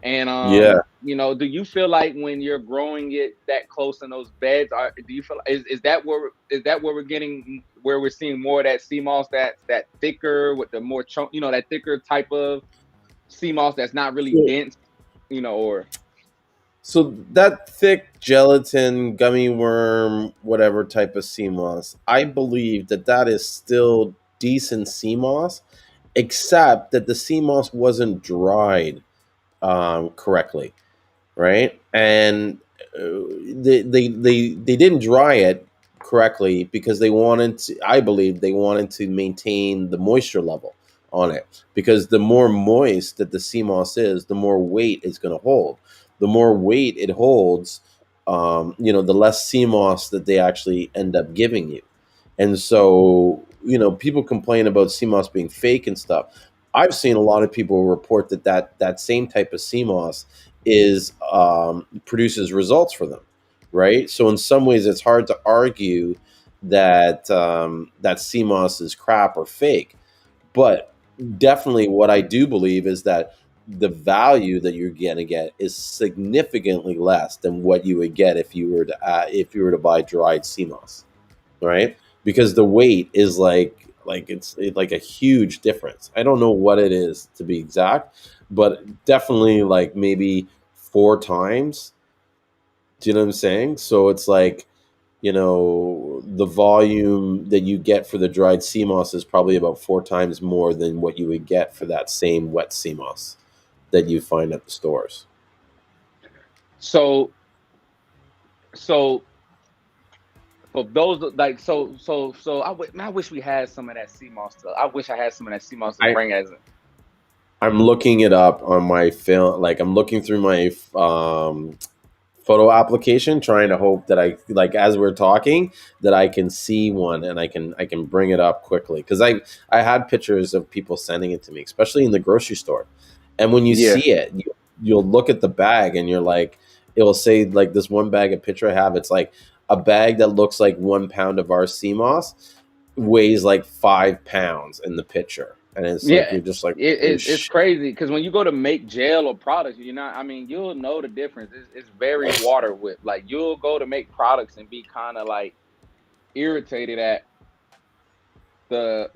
And Yeah. do you feel like when you're growing it that close in those beds, do you feel is that where we're getting where we're seeing more of that sea moss that thicker with the more chunk, that thicker type of sea moss that's not really So, dense, or so that thick gelatin, gummy worm, whatever type of sea moss, I believe that that is still decent sea moss, except that the sea moss wasn't dried correctly, right? And they didn't dry it correctly because they wanted to. I believe they wanted to maintain the moisture level on it, because the more moist that the sea moss is, the more weight it's going to hold. The more weight it holds, the less sea moss that they actually end up giving you. And so, people complain about sea moss being fake and stuff. I've seen a lot of people report that same type of sea moss is produces results for them, right? So in some ways, it's hard to argue that CMOS is crap or fake, but definitely what I do believe is that the value that you're going to get is significantly less than what you would get if you were to buy dried CMOS, right? Because the weight is it's like a huge difference. I don't know what it is to be exact, but definitely like maybe 4 times. Do you know what I'm saying? So it's like, the volume that you get for the dried sea moss is probably about 4 times more than what you would get for that same wet sea moss that you find at the stores. so so for those like I wish we had some of that sea moss stuff. I wish I had some of that sea moss to I bring as I'm looking it up on my film. Like I'm looking through my photo application, trying to hope that I like as we're talking that I can see one and I can bring it up quickly, because I had pictures of people sending it to me, especially in the grocery store, and when you yeah. see it, you'll look at the bag and you're like, it will say like this one bag of picture I have. It's like a bag that looks like 1 pound of our sea moss weighs like 5 pounds in the picture, and it's like Yeah, you're just like, oh it's shit. crazy because when you go to make gel or products, I mean, you'll know the difference. It's very water whip. Like you'll go to make products and be kind of like irritated at the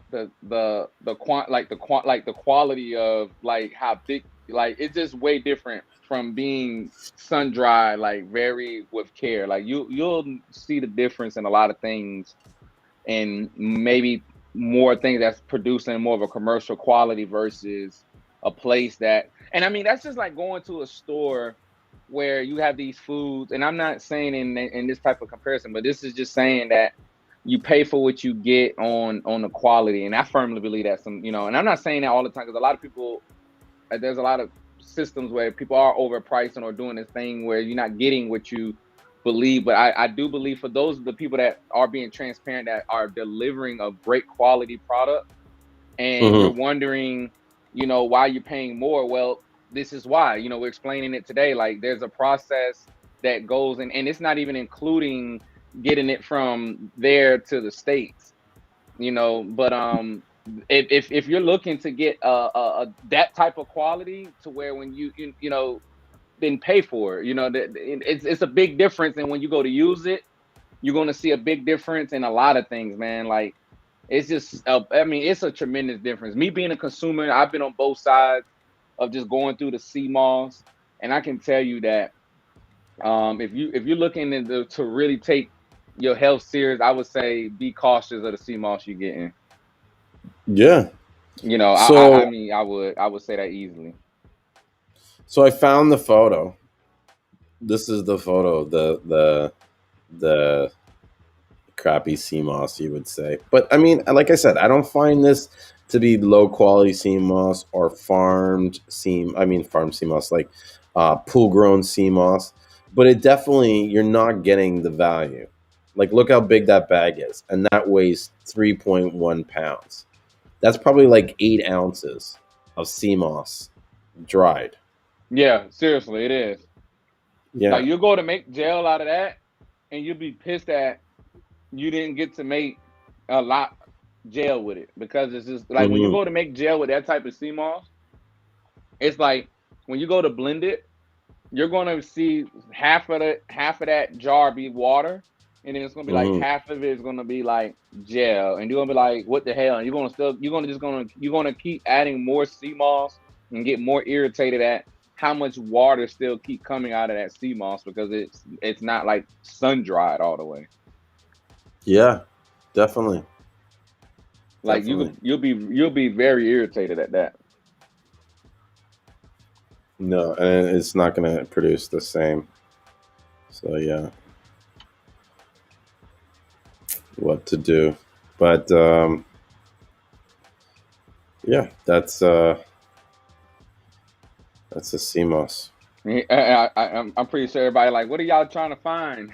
quality of like how thick, like it's just way different from being sun dried, like very with care. Like you'll see the difference in a lot of things, and maybe more things that's producing more of a commercial quality versus a place that, and I mean that's just like going to a store where you have these foods, and I'm not saying in this type of comparison, but this is just saying that you pay for what you get on the quality, and I firmly believe that and I'm not saying that all the time because a lot of people, there's a lot of systems where people are overpricing or doing this thing where you're not getting what you believe. But I do believe for those of the people that are being transparent, that are delivering a great quality product, and you're Hmm. wondering, why you're paying more. Well, this is why, we're explaining it today. Like there's a process that goes in, and it's not even including getting it from there to the States, but if you're looking to get that type of quality to where when you then pay for it, it's a big difference. And when you go to use it, you're going to see a big difference in a lot of things, man. Like it's just I mean, it's a tremendous difference. Me being a consumer, I've been on both sides. of just going through the Cmos. And I can tell you that if you're looking to really take your health serious, I would say be cautious of the Cmos you're getting. Yeah. You know, I So mean, I would say that easily. so I found the photo. This is the photo, the crappy CMOS, you would say. But I mean, like I said, I don't find this to be low quality CMOS or farm CMOS, like pool grown CMOS. But it definitely, you're not getting the value. Like, look how big that bag is, and that weighs 3.1 pounds. That's probably like 8 ounces of CMOS dried. Yeah, seriously, it is. Like Yeah. you go to make gel out of that, and you'll be pissed that you didn't get to make a lot gel with it because it's just like when you Mhm. go to make gel with that type of CMOS, it's like when you go to blend it, you're gonna see half of that jar be water, and then it's gonna be like Mhm. half of it is gonna be like gel, and you're gonna be like, what the hell? And you're gonna keep adding more CMOS and get more irritated at how much water still keep coming out of that CMOS because it's not like sun dried all the way. Yeah, definitely. Like Definitely. you'll be very irritated at that. No, and it's not going to produce the same. So yeah, what to do? But yeah, that's a CMOS. I'm pretty sure everybody like, what are y'all trying to find?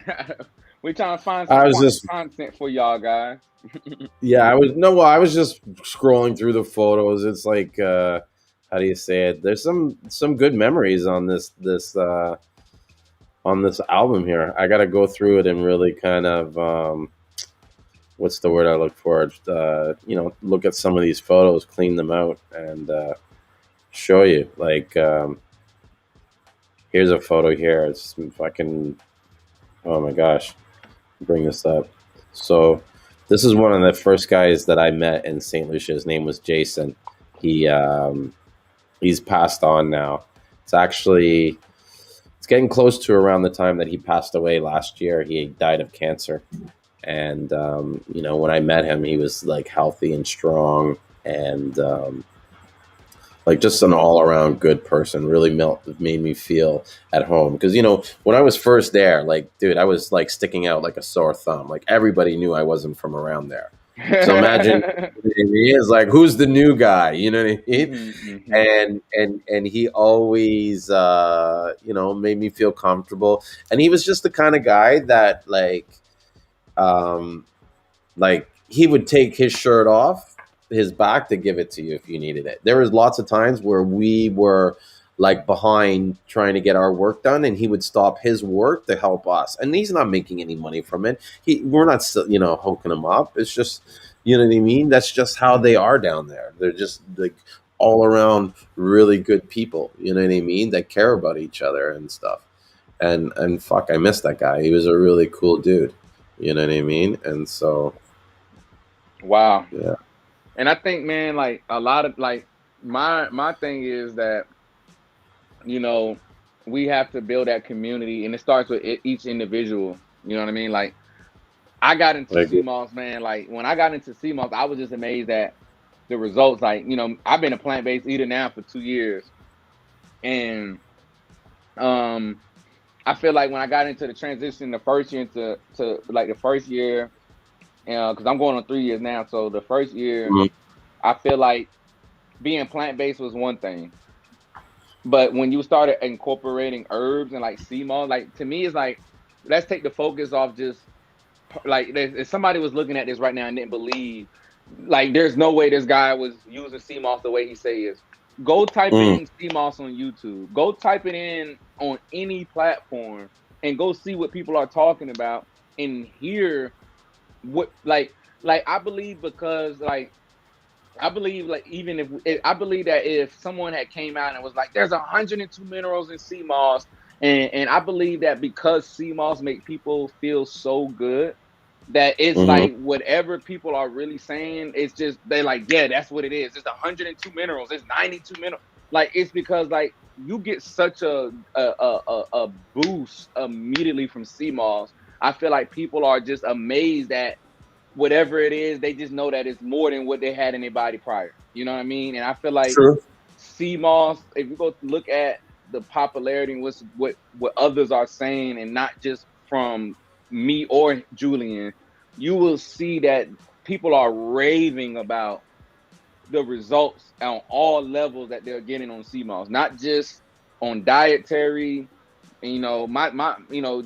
We trying to find some I was just content for y'all guys. yeah, I was no, well, I was just scrolling through the photos. It's like how do you say it? There's some good memories on this album here. I got to go through it and really kind of what's the word I look for? Look at some of these photos, clean them out, and show you. Like, here's a photo here. It's fucking. Oh my gosh, bring this up. So, this is one of the first guys that I met in St. Lucia. His name was Jason. He he's passed on now. It's actually it's getting close to around the time that he passed away last year. He died of cancer. And when I met him, he was like healthy and strong, and like just an all around good person. Really made me feel at home because when I was first there, like dude, I was like sticking out like a sore thumb. Like everybody knew I wasn't from around there. So imagine he is like, who's the new guy? You know what I mean? Hmm. And he always made me feel comfortable. And he was just the kind of guy that um, like he would take his shirt off his back to give it to you if you needed it. There was lots of times where we were like behind trying to get our work done, and he would stop his work to help us. And he's not making any money from it. We're not hooking him up. It's just what I mean. That's just how they are down there. They're just like all around really good people. You know what I mean? That care about each other and stuff. And fuck, I miss that guy. He was a really cool dude. You know what I mean? And so Wow. yeah. And I think, man, like a lot of like my thing is that you know we have to build that community, and it starts with each individual. You know what I mean? Like I got into I agree. CMOS, man. Like when I got into CMOS, I was just amazed at the results. Like I've been a plant based eater now for 2 years, and um, I feel like when I got into the transition, the first year to like the first year, because I'm going on 3 years now. So the first year, Mhm. I feel like being plant based was one thing, but when you started incorporating herbs and like CMOS, like to me, it's like let's take the focus off just like if somebody was looking at this right now and didn't believe, like there's no way this guy was using CMOS the way he say is. Go type Mm. in CMOS on YouTube. Go type it in on any platform and go see what people are talking about and hear what like I believe because like I believe like even if I believe that if someone had came out and was like, "There's 102 minerals in sea moss," and I believe that because sea moss make people feel so good that it's Mhm. like whatever people are really saying, it's just they're like, "Yeah, that's what it is. It's 102 minerals. It's 92 minerals." Like it's because like you get such a boost immediately from Seamoss. I feel like people are just amazed at whatever it is. They just know that it's more than what they had in their body prior. You know what I mean? And I feel like True. Seamoss, if you go look at the popularity and what others are saying, and not just from me or Julian, you will see that people are raving about the results on all levels that they're getting on Seamoss, not just on dietary. You know,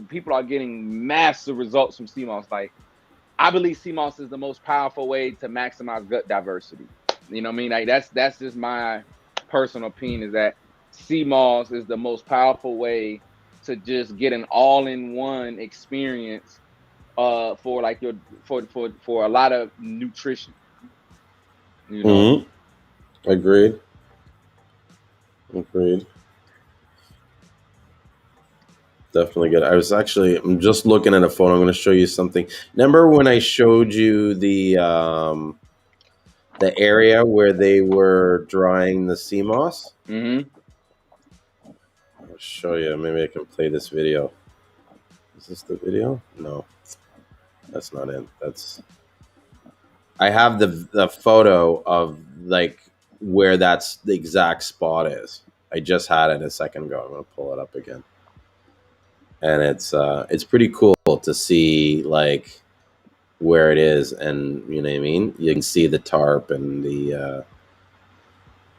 people are getting massive results from Seamoss. Like, I believe Seamoss is the most powerful way to maximize gut diversity. You know what I mean? Like that's just my personal opinion, is that Seamoss is the most powerful way to just get an all-in-one experience for like your for a lot of nutrition. You know? Mm-hmm. Agreed. Agreed. Definitely good. I'm just looking at a photo. I'm going to show you something. Remember when I showed you the area where they were drying the sea moss? Mm-hmm. I'll show you. Maybe I can play this video. Is this the video? No, that's not it. I have the photo of like where that's the exact spot is. I just had it a second ago. I'm going to pull it up again. And it's pretty cool to see like where it is, and you know what I mean. You can see the tarp and the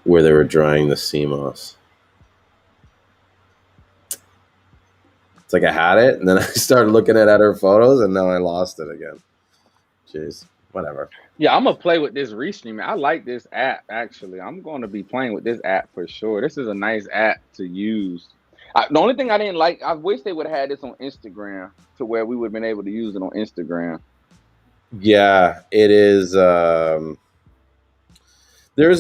where they were drying the sea moss. It's like I had it, and then I started looking at other photos, and now I lost it again. Jeez, whatever. Yeah, I'm gonna play with this restream. I like this app actually. I'm going to be playing with this app for sure. This is a nice app to use. The only thing I didn't like, I wish they would have had this on Instagram, to where we would have been able to use it on Instagram. Yeah, it is. There's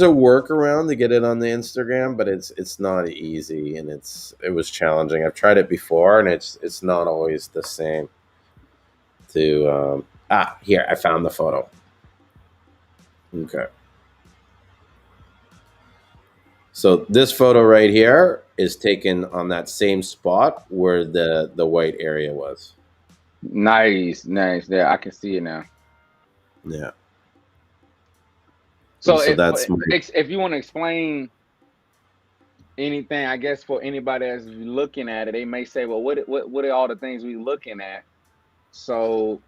a workaround to get it on the Instagram, but it's not easy, and it was challenging. I've tried it before, and it's not always the same. Here, I found the photo. Okay. So this photo right here is taken on that same spot where the white area was. Nice. Yeah, I can see it now. Yeah. So if you want to explain anything, I guess for anybody that's looking at it, they may say, well, what are all the things we looking at? So,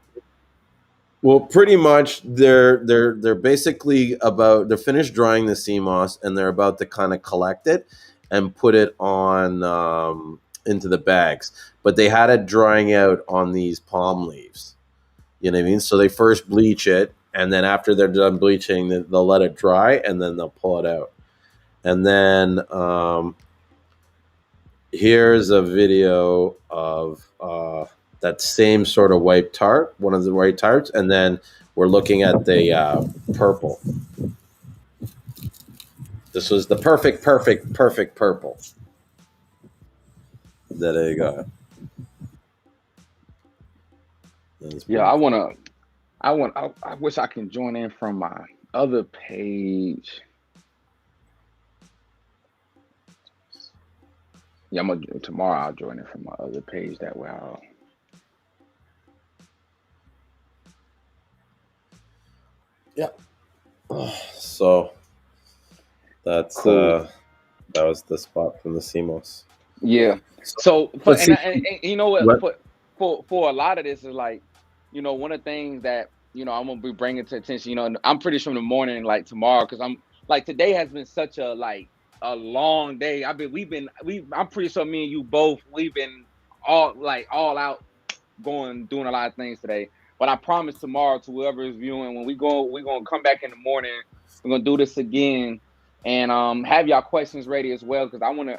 well, pretty much they're basically they're finished drying the sea moss, and they're about to kind of collect it and put it on into the bags. But they had it drying out on these palm leaves. You know what I mean? So they first bleach it, and then after they're done bleaching, they'll let it dry, and then they'll pull it out. And then here's a video of that same sort of white tart, one of the white tarts, and then we're looking at the purple. This was the perfect purple that I got. Yeah, I wish I can join in from my other page. Yeah, tomorrow I'll join in from my other page. That way Yeah. So that's cool. That was the spot from the Seamoss. Yeah. So and you know what? For a lot of this is like, you know, one of the things that, you know, I'm gonna be bringing to attention. You know, I'm pretty sure in the morning, like tomorrow, because I'm like, today has been such a long day. I'm pretty sure me and you both, we've been all out doing a lot of things today. But I promise tomorrow to whoever is viewing, when we're gonna come back in the morning, we're gonna do this again, and have y'all questions ready as well, because I wanna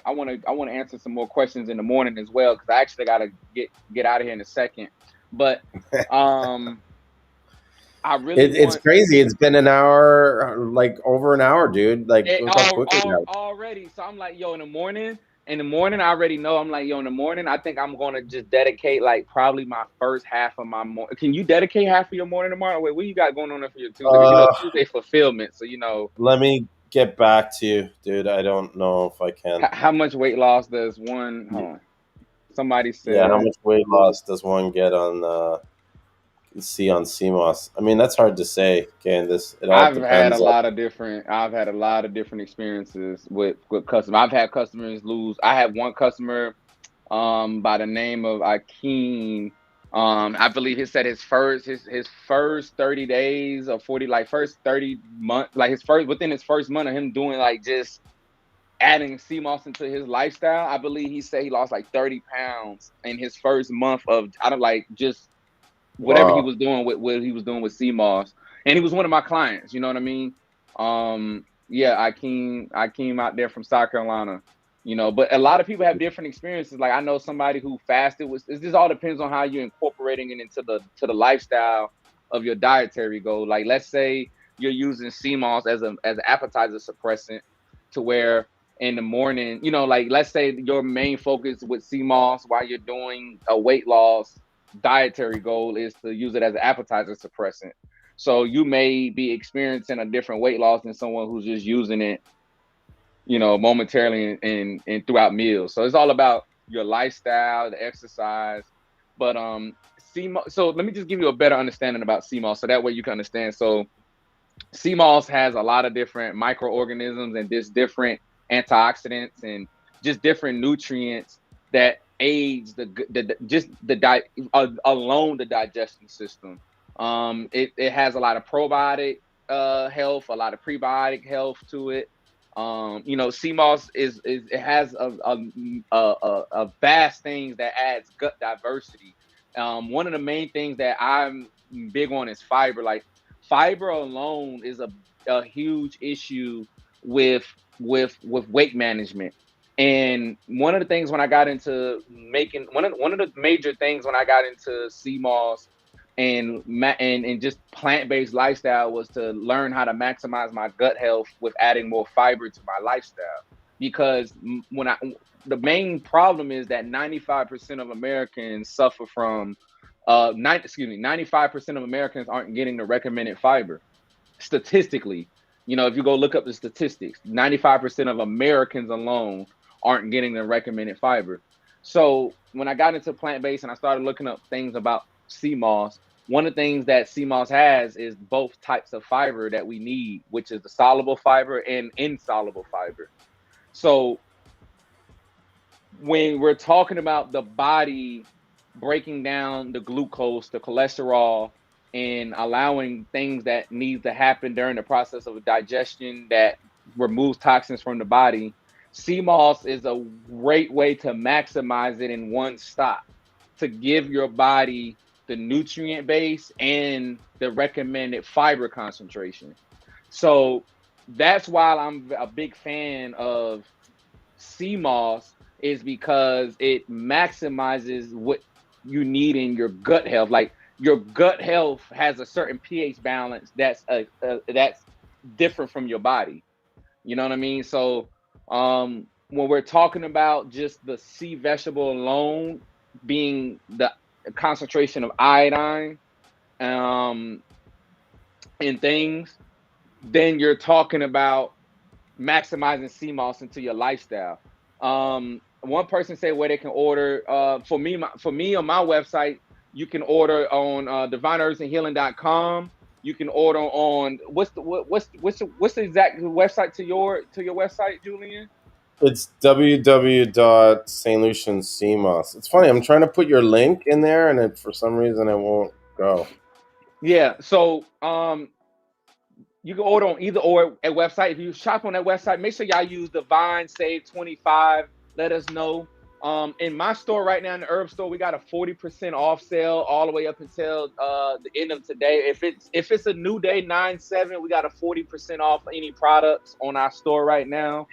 answer some more questions in the morning as well, because I actually gotta get out of here in a second. But I really it's crazy. It's been an hour, like over an hour, dude. Like already. So I'm like, yo, in the morning, I already know. I'm like, yo, in the morning, I think I'm gonna just dedicate like probably my first half of my morning. Can you dedicate half of your morning tomorrow? Wait, what you got going on there for your Tuesday? Because you know Tuesday fulfillment. So you know. Let me get back to you, dude. I don't know if I can. How much weight loss does one? Hold on. Somebody Yeah, how said much weight loss does one get on on Seamoss? I mean, that's hard to say. Okay, and this it all depends on. I've had a lot of different experiences with customers. I've had customers lose. I had one customer by the name of Akeem. I believe he said his first 30 days or 40, like first 30 months, like within his first month of him doing like just adding Seamoss into his lifestyle. I believe he said he lost like 30 pounds in his first month of I don't like just whatever he Wow. was doing with what he was doing with Seamoss. And he was one of my clients, you know what I mean? Yeah, I came out there from South Carolina, but a lot of people have different experiences. Like I know somebody who fasted it just all depends on how you're incorporating it into the lifestyle of your dietary goal. Like let's say you're using Seamoss as an appetizer suppressant to where in the morning, like let's say your main focus with Seamoss while you're doing a weight loss dietary goal is to use it as an appetizer suppressant. So you may be experiencing a different weight loss than someone who's just using it, momentarily and throughout meals. So it's all about your lifestyle, the exercise. But CMOS, so let me just give you a better understanding about CMOS so that way you can understand. So CMOS has a lot of different microorganisms and just different antioxidants and just different nutrients that aids alone the digestion system. It has a lot of probiotic health, a lot of prebiotic health to it. CMOS is it has a vast things that adds gut diversity. One of the main things that I'm big on is fiber. Like fiber alone is a huge issue with weight management. And one of the things when I got into making one of the major things when I got into CMOS and just plant-based lifestyle was to learn how to maximize my gut health with adding more fiber to my lifestyle. Because the main problem is that 95% of Americans suffer from 95% of Americans aren't getting the recommended fiber. Statistically, if you go look up the statistics, 95% of Americans alone aren't getting the recommended fiber. So when I got into plant-based and I started looking up things about CMOS, one of the things that CMOS has is both types of fiber that we need, which is the soluble fiber and insoluble fiber. So when we're talking about the body breaking down the glucose, the cholesterol, and allowing things that need to happen during the process of digestion that removes toxins from the body, CMOS is a great way to maximize it in one stop to give your body the nutrient base and the recommended fiber concentration. So that's why I'm a big fan of CMOS is because it maximizes what you need in your gut health. Like your gut health has a certain pH balance that's different from your body. You know what I mean? So when we're talking about just the sea vegetable alone being the concentration of iodine um, in things, then you're talking about maximizing CMOS into your lifestyle. One person said where they can order. For me on my website, you can order on divineherbsandhealing.com. You can order on what's the exact website to your website, Julian? It's www.St.Lucian Cmos. It's funny. I'm trying to put your link in there, and for some reason it won't go. Yeah. So you can order on either or a website. If you shop on that website, make sure y'all use Divine Save 25. Let us know. In my store right now, in the herb store, we got a 40% off sale all the way up until the end of today. If it's a new day, 9/7, we got a 40% off any products on our store right now,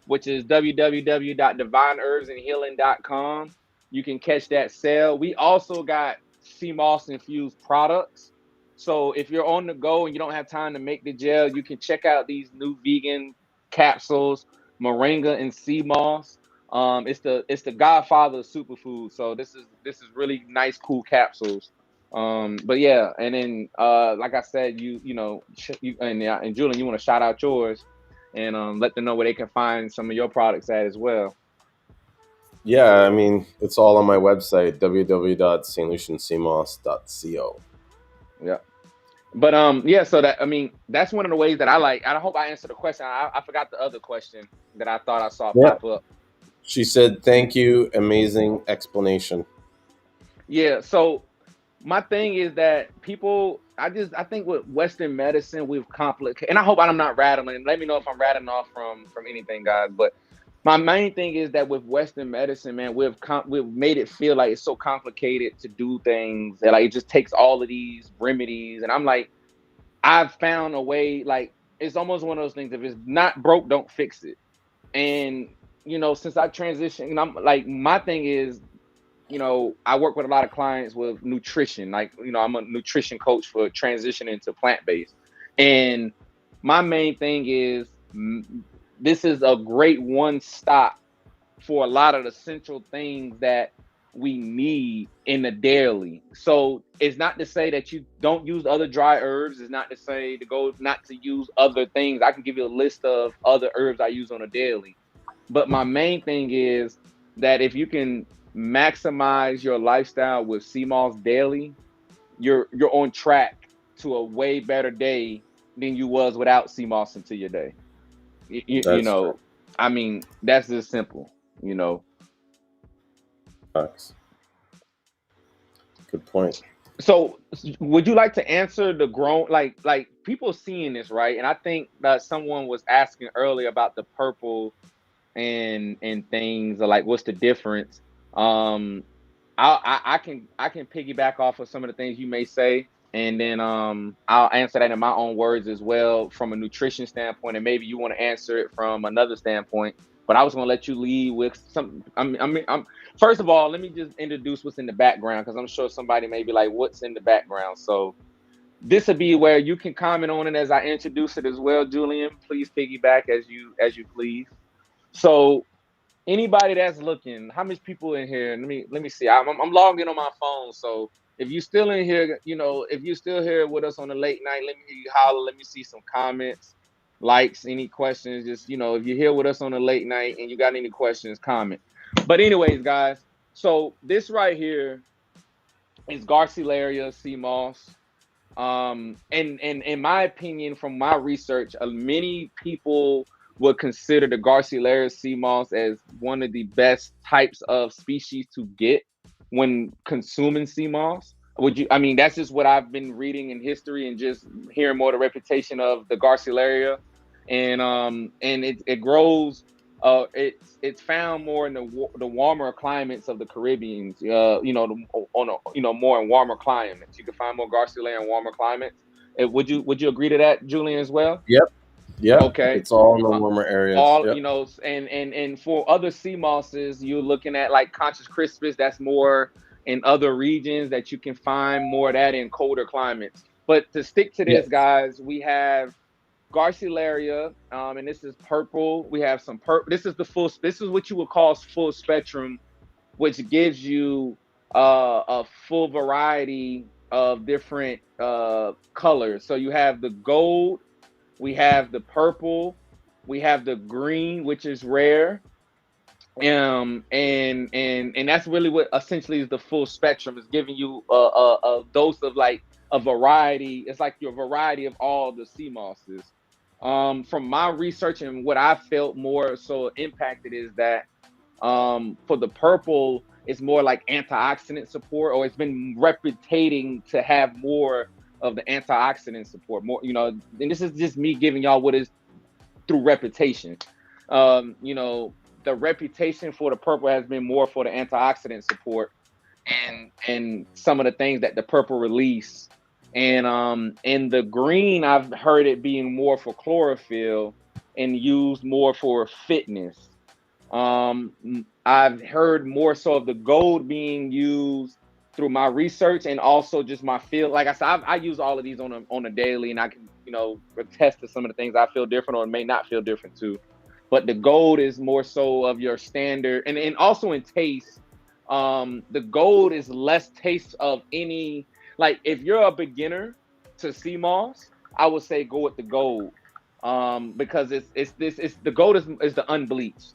which is www.divineherbsandhealing.com. You can catch that sale. We also got CMOS infused products. So if you're on the go and you don't have time to make the gel, you can check out these new vegan capsules, moringa and sea moss. It's the godfather of superfood. So this is really nice, cool capsules. But yeah, and then like I said, and Julian, you want to shout out yours. and let them know where they can find some of your products at as well. Yeah, I mean, it's all on my website, www.stluciancmos.co. Yeah. But yeah, so that, I mean, that's one of the ways that I like. I hope I answered the question. I forgot the other question that I thought I saw Yeah. pop up. She said, "Thank you, amazing explanation." Yeah, so my thing is that people, I think with Western medicine we've complicated, and I hope I'm not rattling. Let me know if I'm rattling off from anything, guys. But my main thing is that with Western medicine, man, we've made it feel like it's so complicated to do things, and like it just takes all of these remedies. And I'm like, I've found a way. Like it's almost one of those things. If it's not broke, don't fix it. And since I transitioned, and I'm like, my thing is, I work with a lot of clients with nutrition. Like, I'm a nutrition coach for transitioning to plant-based. And my main thing is this is a great one stop for a lot of the essential things that we need in the daily. So it's not to say that you don't use other dry herbs. It's not to say to go not to use other things. I can give you a list of other herbs I use on a daily. But my main thing is that if you can maximize your lifestyle with Seamoss daily, you're on track to a way better day than you was without Seamoss into your day. You That's true. know, I mean, that's just simple. Facts. Good point. So would you like to answer the grown, like people seeing this, right? And I think that someone was asking earlier about the purple and things, or like what's the difference. I can piggyback off of some of the things you may say, and then I'll answer that in my own words as well from a nutrition standpoint, and maybe you want to answer it from another standpoint. But I was gonna let you lead with some. I'm first of all, let me just introduce what's in the background, because I'm sure somebody may be like, "What's in the background?" So this would be where you can comment on it as I introduce it as well, Julian. Please piggyback as you please. So anybody that's looking, how much people in here? Let me see. I'm logged in on my phone, so if you still in here, if you still here with us on the late night, let me hear you holler. Let me see some comments, likes, any questions. Just if you're here with us on the late night and you got any questions, comment. But anyways, guys, so this right here is Garcialaria Seamoss. And in my opinion, from my research, many people would consider the Garcialaria sea moss as one of the best types of species to get when consuming sea moss. Would you? I mean, that's just what I've been reading in history and just hearing more the reputation of the Garcialaria, and it grows. It's found more in the warmer climates of the Caribbean. More in warmer climates. You can find more Garcilaria in warmer climates. Would you agree to that, Julian, as well? Yep. Yeah. Okay. It's all in the Uh, warmer areas. all Yep. and for other sea mosses, you're looking at like Conscious Crispus. That's more in other regions that you can find more of that in colder climates. But to stick to this, Yes. guys, we have Garcilaria, and this is purple. We have some purple. This is the full. This is what you would call full spectrum, which gives you a full variety of different colors. So you have the gold, we have the purple, we have the green, which is rare, and that's really what essentially is the full spectrum. Is giving you a dose of like a variety. It's like your variety of all the sea mosses. From my research and what I felt more so impacted is that for the purple, it's more like antioxidant support, or it's been reputating to have more of the antioxidant support. More, and this is just me giving y'all what is through reputation. Um, you know, the reputation for the purple has been more for the antioxidant support and some of the things that the purple release. And in the green, I've heard it being more for chlorophyll and used more for fitness. I've heard more so of the gold being used through my research and also just my feel. Like I said, I use all of these on a daily, and I can attest to some of the things I feel different or may not feel different too. But the gold is more so of your standard, and also in taste. The gold is less taste of any. Like if you're a beginner to sea moss, I would say go with the gold. because it's the gold is the unbleached.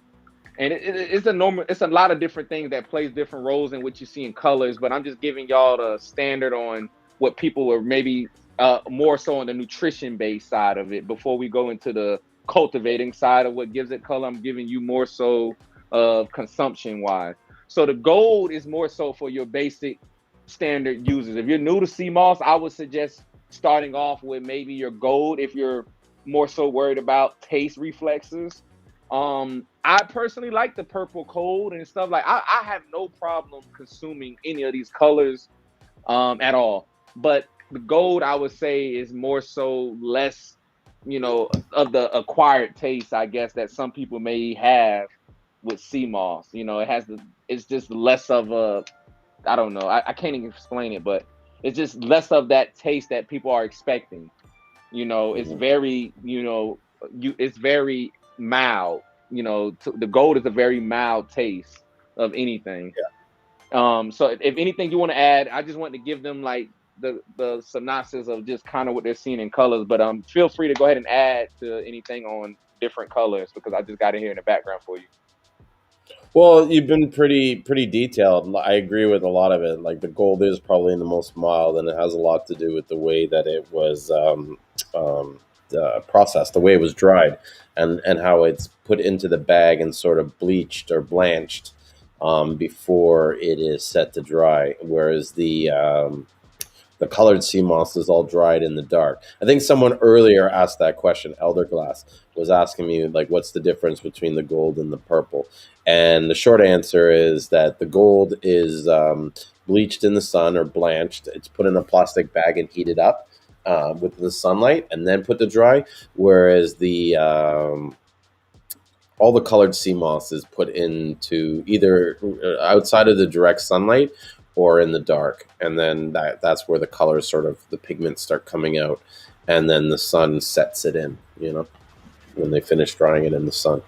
And it's a normal. It's a lot of different things that plays different roles in what you see in colors. But I'm just giving y'all the standard on what people are maybe more so on the nutrition based side of it. Before we go into the cultivating side of what gives it color, I'm giving you more so of consumption wise. So the gold is more so for your basic standard users. If you're new to Cmos, I would suggest starting off with maybe your gold if you're more so worried about taste reflexes. I personally like the purple cold and stuff. Like I have no problem consuming any of these colors at all. But the gold I would say is more so less, of the acquired taste, I guess, that some people may have with Seamoss. It's just less of a, I don't know. I can't even explain it, but it's just less of that taste that people are expecting. It's very, it's very mild. The gold is a very mild taste of anything. Yeah. So if anything you want to add, I just want to give them like the synopsis of just kind of what they're seeing in colors. But feel free to go ahead and add to anything on different colors because I just got it here in the background for you. Well, you've been pretty detailed. I agree with a lot of it. Like the gold is probably the most mild, and it has a lot to do with the way that it was processed, the way it was dried, and how it's put into the bag and sort of bleached or blanched before it is set to dry. Whereas the colored sea moss is all dried in the dark. I think someone earlier asked that question. Elder Glass was asking me like, what's the difference between the gold and the purple? And the short answer is that the gold is bleached in the sun or blanched. It's put in a plastic bag and heated up with the sunlight and then put to dry. Whereas the all the colored sea moss is put into either outside of the direct sunlight or in the dark, and then that's where the colors sort of the pigments start coming out, and then the sun sets it in. When they finish drying it in the sun,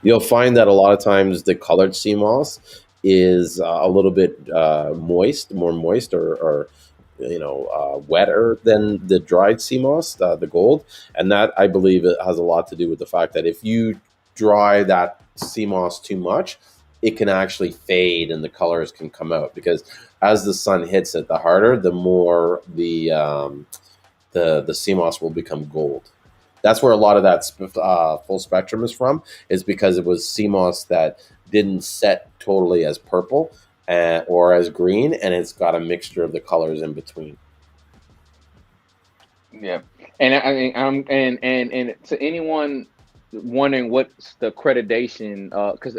you'll find that a lot of times the colored sea moss is a little bit more moist, or wetter than the dried sea moss, the gold, and that I believe it has a lot to do with the fact that if you dry that sea moss too much, it can actually fade and the colors can come out because as the sun hits it, the harder, the more the Seamoss will become gold. That's where a lot of that full spectrum is from, is because it was Seamoss that didn't set totally as purple or as green, and it's got a mixture of the colors in between. Yeah, and and to anyone wondering what's the accreditation, because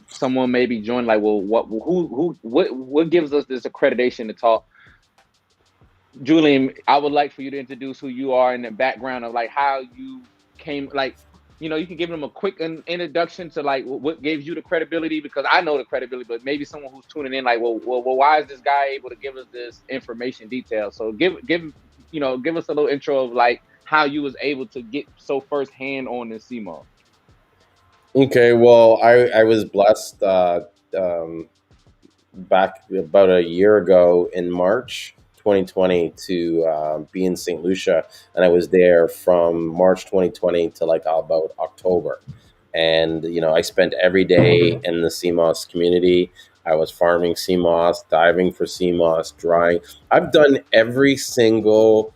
someone may be joining like, well, what gives us this accreditation to talk? Julian, I would like for you to introduce who you are in the background of like how you came, like, you can give them a quick introduction to like what gives you the credibility, because I know the credibility, but maybe someone who's tuning in like, well, why is this guy able to give us this information detail? So give us a little intro of like how you was able to get so firsthand on the Cmos. Okay, well, I was blessed back about a year ago in March 2020 to be in St. Lucia, and I was there from March 2020 to like about October. And I spent every day in the Seamoss community. I was farming Seamoss, diving for Seamoss, drying. I've done every single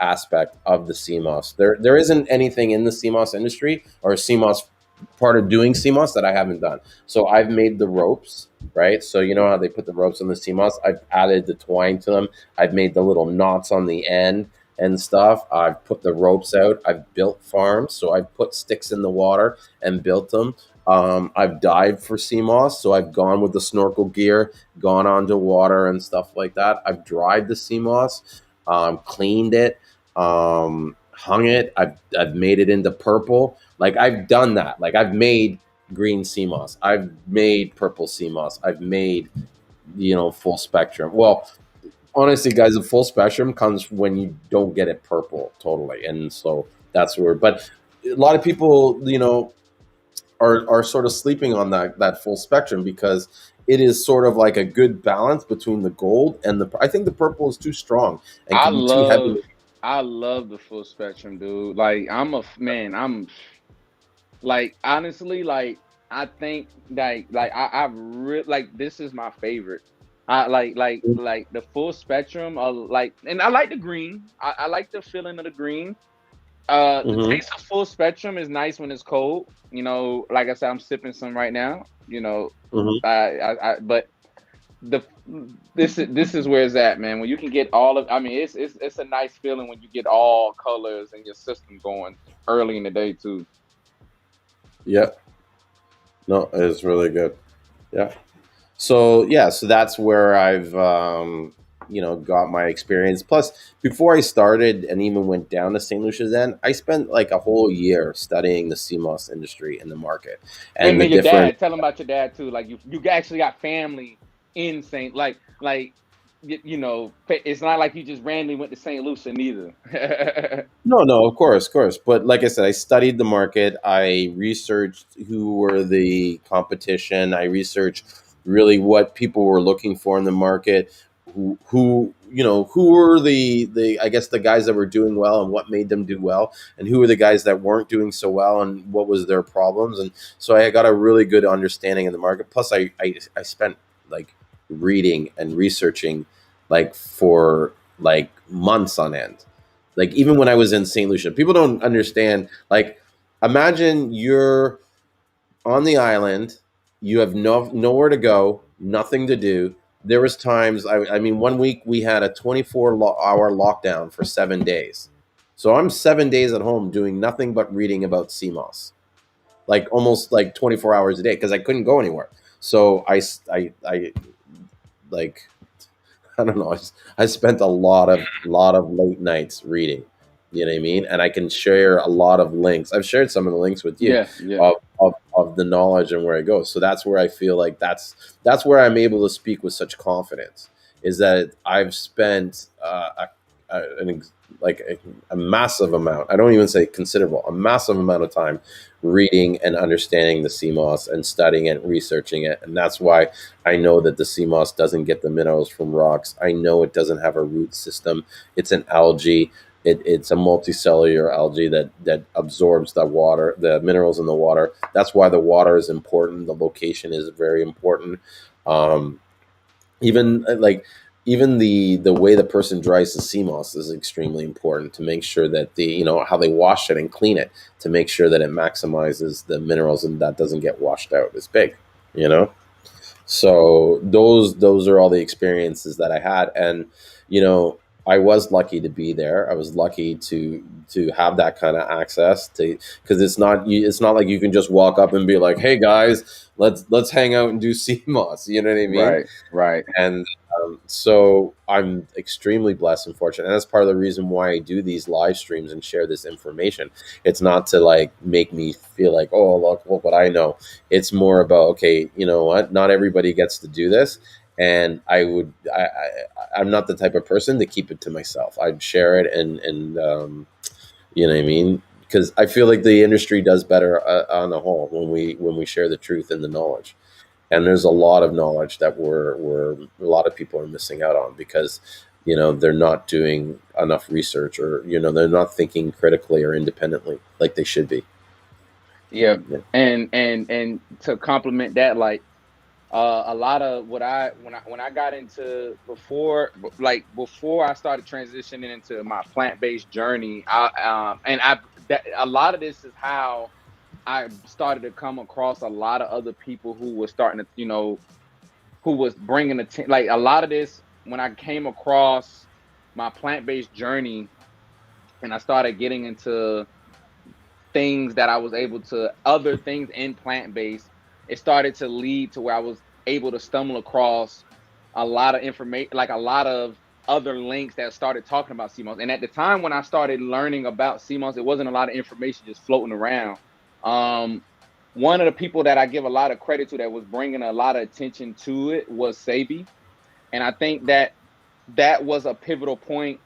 aspect of the Seamoss. There isn't anything in the Seamoss industry or Seamoss part of doing Seamoss that I haven't done. So I've made the ropes, right? So you know how they put the ropes on the Seamoss? I've added the twine to them. I've made the little knots on the end and stuff. I've put the ropes out. I've built farms. So I've put sticks in the water and built them. I've dived for Seamoss. So I've gone with the snorkel gear, gone onto water and stuff like that. I've dried the Seamoss, cleaned it, hung it. I've made it into purple. Like I've done that. Like I've made green Seamoss. I've made purple Seamoss. I've made, full spectrum. Well, honestly, guys, the full spectrum comes when you don't get it purple totally, and so that's where. But a lot of people, are sort of sleeping on that full spectrum because it is sort of like a good balance between the gold and I think the purple is too strong and I can be too love heavy. I love the full spectrum, dude. Like I'm a man. I'm like honestly, like I think like I really like this is my favorite. I like the full spectrum. Like, and I like the green. I like the feeling of the green. The Mm-hmm. taste of full spectrum is nice when it's cold. You know, like I said, I'm sipping some right now. You know, Mm-hmm. but the this is where it's at, man. When you can get all of, I mean, it's a nice feeling when you get all colors in your system going early in the day too. Yeah. No, it's really good. Yeah. So yeah, so that's where I've got my experience. Plus, before I started and even went down to St. Lucia, then I spent like a whole year studying the Cmos industry in the market and And the then your different. dad, tell them about your dad too. Like you actually got family in Saint, like you know, it's not like you just randomly went to St. Lucian either. No, no, of course. But like I said, I studied the market. I researched who were the competition. I researched really what people were looking for in the market. Who were the I guess the guys that were doing well and what made them do well, and who were the guys that weren't doing so well and what was their problems. And so I got a really good understanding of the market. Plus, I spent like reading and researching like for like months on end, like even when I was in St. Lucia, people don't understand. Like, imagine you're on the island, you have nowhere to go, nothing to do. There was times, I mean, one week we had a 24-hour lockdown for 7 days. So I'm 7 days at home doing nothing but reading about Seamoss, like almost like 24 hours a day because I couldn't go anywhere. So I like I don't know. I spent a lot of late nights reading. You know what I mean? And I can share a lot of links. I've shared some of the links with you Yeah, yeah, of the knowledge and where I go. So that's where I feel like that's where I'm able to speak with such confidence. Is that I've spent like a massive amount. I don't even say considerable, a massive amount of time reading and understanding the CMOS and studying it, researching it, and that's why I know that the sea moss doesn't get the minerals from rocks. I know it doesn't have a root system. It's an algae. It's a multicellular algae that absorbs the water, the minerals in the water. That's why the water is important. The location is very important. Um, even like even the way the person dries the sea moss is extremely important to make sure that how they wash it and clean it to make sure that it maximizes the minerals and that doesn't get washed out. It's big, you know. So those are all the experiences that I had, and you know, I was lucky to be there. I was lucky to have that kind of access to, because it's not like you can just walk up and be like, "Hey guys, let's hang out and do CMOS." You know what I mean? right, right. And so I'm extremely blessed and fortunate, and that's part of the reason why I do these live streams and share this information. It's not to like make me feel like, oh, look what I know. It's more about, okay, you know what? Not everybody gets to do this, and I'm not the type of person to keep it to myself. I'd share it, and you know what I mean. Because I feel like the industry does better on the whole when we share the truth and the knowledge, and there's a lot of knowledge that we're a lot of people are missing out on because they're not doing enough research, or they're not thinking critically or independently like they should be. Yeah, Yeah. and to complement that, like a lot of what I got into before I started transitioning into my plant-based journey, a lot of this is how I started to come across a lot of other people who were starting to, who was bringing like a lot of this when I came across my plant-based journey and I started getting into things that I was able to other things in plant-based, it started to lead to where I was able to stumble across a lot of information, like a lot of other links that started talking about CMOS. And at the time when I started learning about CMOS, it wasn't a lot of information just floating around. Um, One of the people that I give a lot of credit to that was bringing a lot of attention to it was Sebi, and I think that that was a pivotal point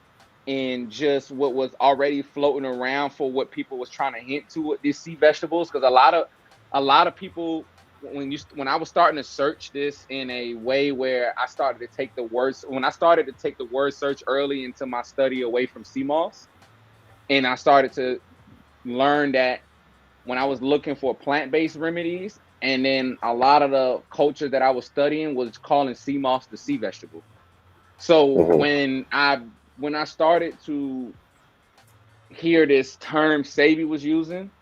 in just what was already floating around for what people was trying to hint to with these sea vegetables, because a lot of people when I was starting to search this in a way where I started to take the words when I started to take the word search early into my study away from Seamoss, and I started to learn that when I was looking for plant-based remedies, and then a lot of the culture that I was studying was calling Seamoss the sea vegetable. So Mm-hmm. when I started to hear this term Sebi was using,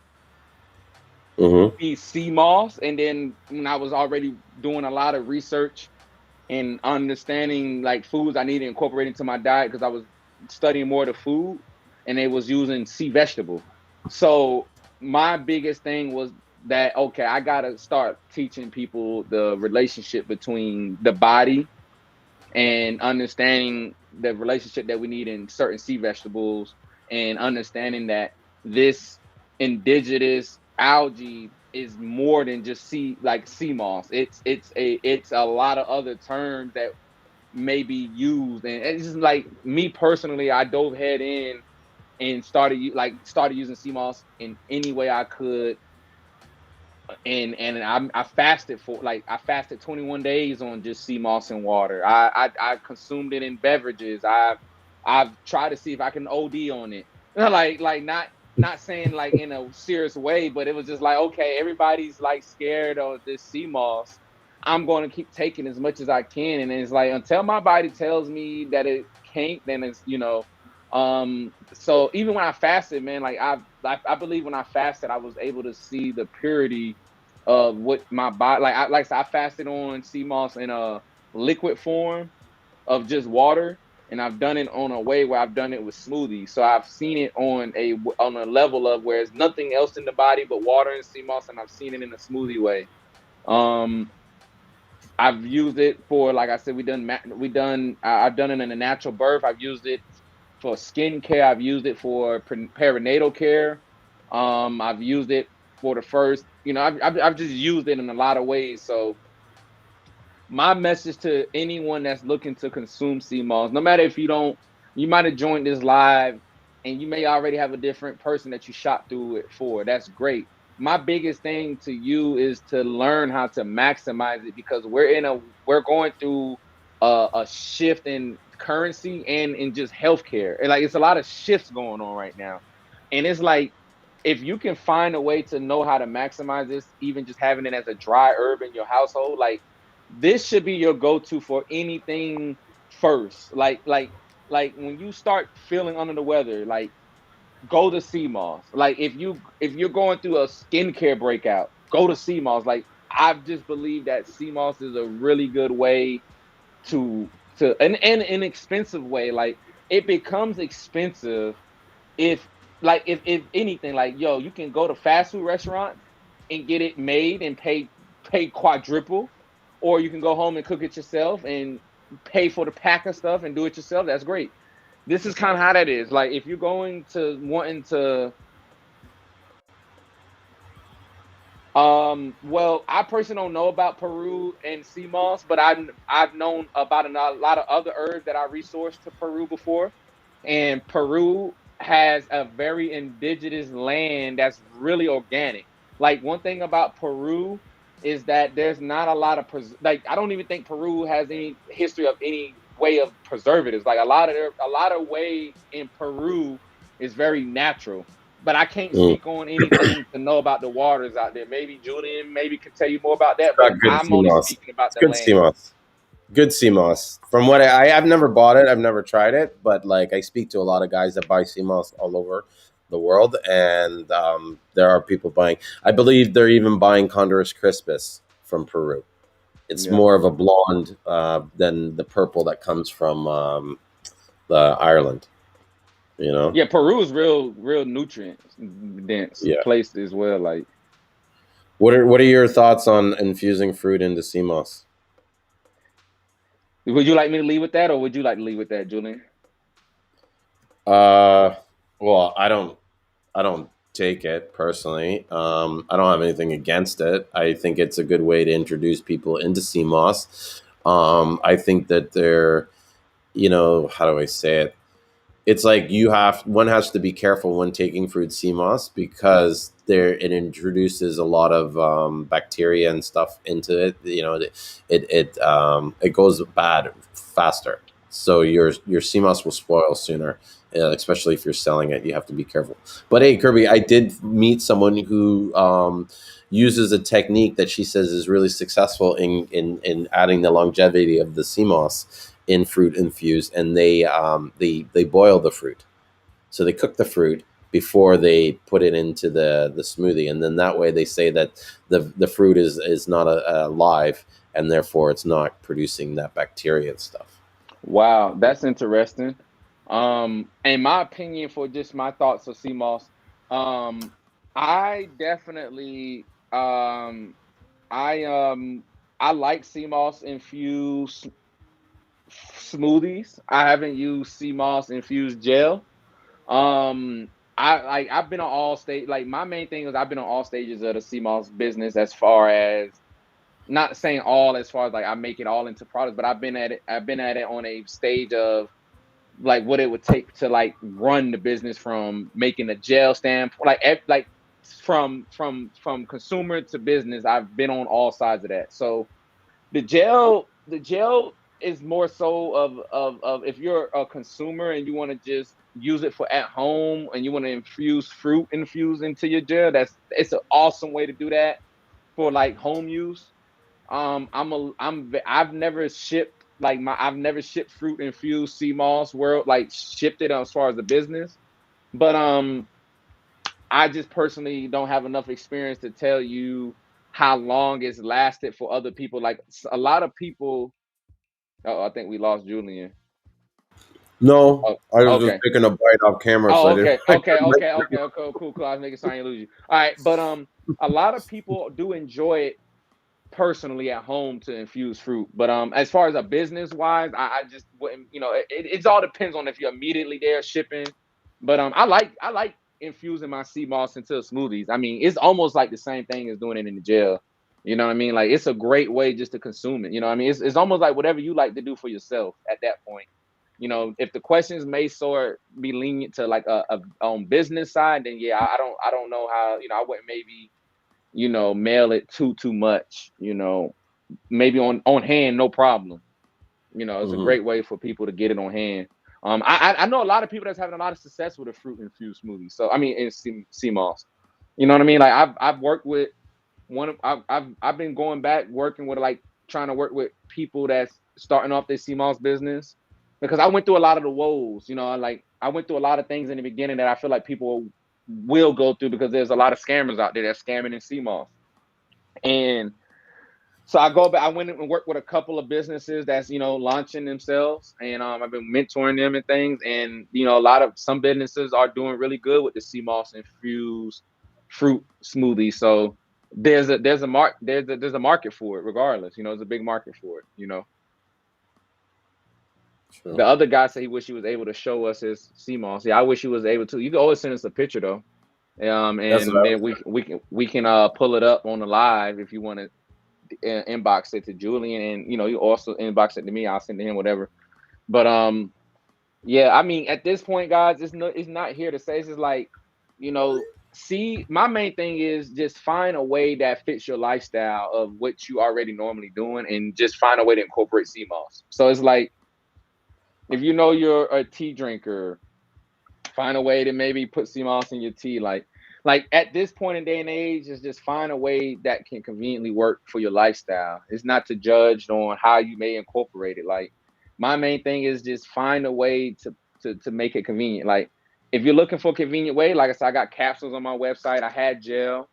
Mm-hmm. be Seamoss, and then when I was already doing a lot of research and understanding like foods I needed to incorporate into my diet because I was studying more of the food, and they was using sea vegetable. So my biggest thing was that okay, I gotta start teaching people the relationship between the body and understanding the relationship that we need in certain sea vegetables, and understanding that this indigenous algae is more than just sea moss. It's a lot of other terms that may be used, and it's just like me personally, I dove head in and started using sea moss in any way I could, I fasted for I fasted 21 days on just sea moss and water. I consumed it in beverages. I've tried to see if I can OD on it. Not saying like in a serious way, but it was just like okay, everybody's like scared of this sea moss. I'm going to keep taking as much as I can, and it's like until my body tells me that it can't, then it's so even when I fasted, man, I believe when I fasted, I was able to see the purity of what my body like I said, I fasted on sea moss in a liquid form of just water, and I've done it on a way where I've done it with smoothies. So I've seen it on a level of where there's nothing else in the body but water and sea moss, and I've seen it in a smoothie way. Um, I've used it for like I said, I've done it in a natural birth. I've used it for skincare. I've used it for perinatal care. I've used it for the first, I've just used it in a lot of ways. So my message to anyone that's looking to consume sea moss, no matter if you might have joined this live and you may already have a different person that you shot through it for. That's great. My biggest thing to you is to learn how to maximize it, because we're going through a shift in currency and in just healthcare. And like it's a lot of shifts going on right now. And it's like if you can find a way to know how to maximize this, even just having it as a dry herb in your household, like this should be your go-to for anything first. Like when you start feeling under the weather, like go to Cmos. Like if you're going through a skincare breakout, go to Cmos. Like I've just believed that Cmos is a really good way to an inexpensive way. Like it becomes expensive if if anything, like yo, you can go to fast food restaurants and get it made and pay quadruple, or you can go home and cook it yourself and pay for the pack of stuff and do it yourself. That's great. This is kind of how that is. Like if you're going to wanting to well, I personally don't know about Peru and sea moss, but I've known about a lot of other herbs that I resourced to Peru before. And Peru has a very indigenous land that's really organic. Like one thing about Peru is that there's not a lot of like I don't even think Peru has any history of any way of preservatives. Like a lot of way in Peru is very natural. But I can't Mm. speak on anything to know about the waters out there. Maybe Julian maybe can tell you more about that, but Got good I'm only CMOS. speaking about It's the good land. CMOS. Good CMOS. From what I've never bought it, I've never tried it, but like I speak to a lot of guys that buy CMOS all over the world, and there are people buying. I believe they're even buying Condorus crispus from Peru. It's Yeah. more of a blonde than the purple that comes from the Ireland. You know. Yeah, Peru is real nutrients dense Yeah. place as well. Like, What are your thoughts on infusing fruit into CMOS? would you like me to leave with that, or would you like to leave with that, Julian? Uh, well, I don't take it personally. I don't have anything against it. I think it's a good way to introduce people into CMOS. I think that they're, how do I say it? It's like one has to be careful when taking fruit CMOS because it introduces a lot of bacteria and stuff into it. It goes bad faster. So your CMOS will spoil sooner, especially if you're selling it. You have to be careful. But hey, Kirby, I did meet someone who uses a technique that she says is really successful in adding the longevity of the CMOS in fruit infused, and they boil the fruit. So they cook the fruit before they put it into the smoothie, and then that way they say that the fruit is not alive, and therefore it's not producing that bacteria and stuff. Wow, that's interesting. In my opinion, for just my thoughts of CMOS, um, I definitely I I like CMOS infused smoothies. I haven't used CMOS infused gel. Um, I've been on all stage. Like my main thing is I've been on all stages of the CMOS business, as far as not saying all as far as like I make it all into products, but I've been at it. I've been at it on a stage of like what it would take to like run the business, from making a gel standpoint, like from consumer to business. I've been on all sides of that. So the gel is more so of if you're a consumer and you want to just use it for at home and you want to infuse into your gel. It's an awesome way to do that for like home use. I've never shipped I've never shipped fruit infused sea moss world, like shipped it as far as the business. But I just personally don't have enough experience to tell you how long it's lasted for other people. Like a lot of people. Oh, I think we lost Julian. No, Oh, I was just okay. taking a bite off camera, so Oh, I didn't. okay, okay, okay, okay, okay, cool, cool. I was making sure I didn't lose you. All right, but a lot of people do enjoy it personally at home to infuse fruit. But as far as a business wise, I just wouldn't. It all depends on if you're immediately there shipping. But I like infusing my sea moss into smoothies. I mean, it's almost like the same thing as doing it in the gel. You know what I mean? Like it's a great way just to consume it. You know what I mean? It's almost like whatever you like to do for yourself at that point. If the questions may sort be lenient to like a on business side, then yeah, I don't know how, I wouldn't maybe, mail it too much, maybe on hand, no problem. It's a Mhm. great way for people to get it on hand. I know a lot of people that's having a lot of success with a fruit infused smoothie. So I mean, in CMOS, you know what I mean? Like I've worked with one of I've been going back working with, like, trying to work with people that's starting off their CMOS business, because I went through a lot of the woes. Like I went through a lot of things in the beginning that I feel like people will go through, because there's a lot of scammers out there that's scamming in CMOS. And so I go back. I went and worked with a couple of businesses that's launching themselves, and I've been mentoring them and things. And some businesses are doing really good with the CMOS infused fruit smoothie. So there's a market for it, regardless. There's a big market for it. Sure. The other guy said he wish he was able to show us his CMOS. Yeah, I wish he was able to. You can always send us a picture though. That's what And I then was. we can pull it up on the live if you want to inbox it to Julian, and you also inbox it to me. I'll send to him whatever. But yeah, I mean, at this point, guys, it's not here to say. It's just like, you know, see, my main thing is just find a way that fits your lifestyle of what you already normally doing, and just find a way to incorporate CMOS. So it's like, if you're a tea drinker, find a way to maybe put CMOS in your tea. Like at this point in day and age, is just find a way that can conveniently work for your lifestyle. It's not to judge on how you may incorporate it. Like my main thing is just find a way to make it convenient. Like if you're looking for a convenient way, like I said, I got capsules on my website. I had gel.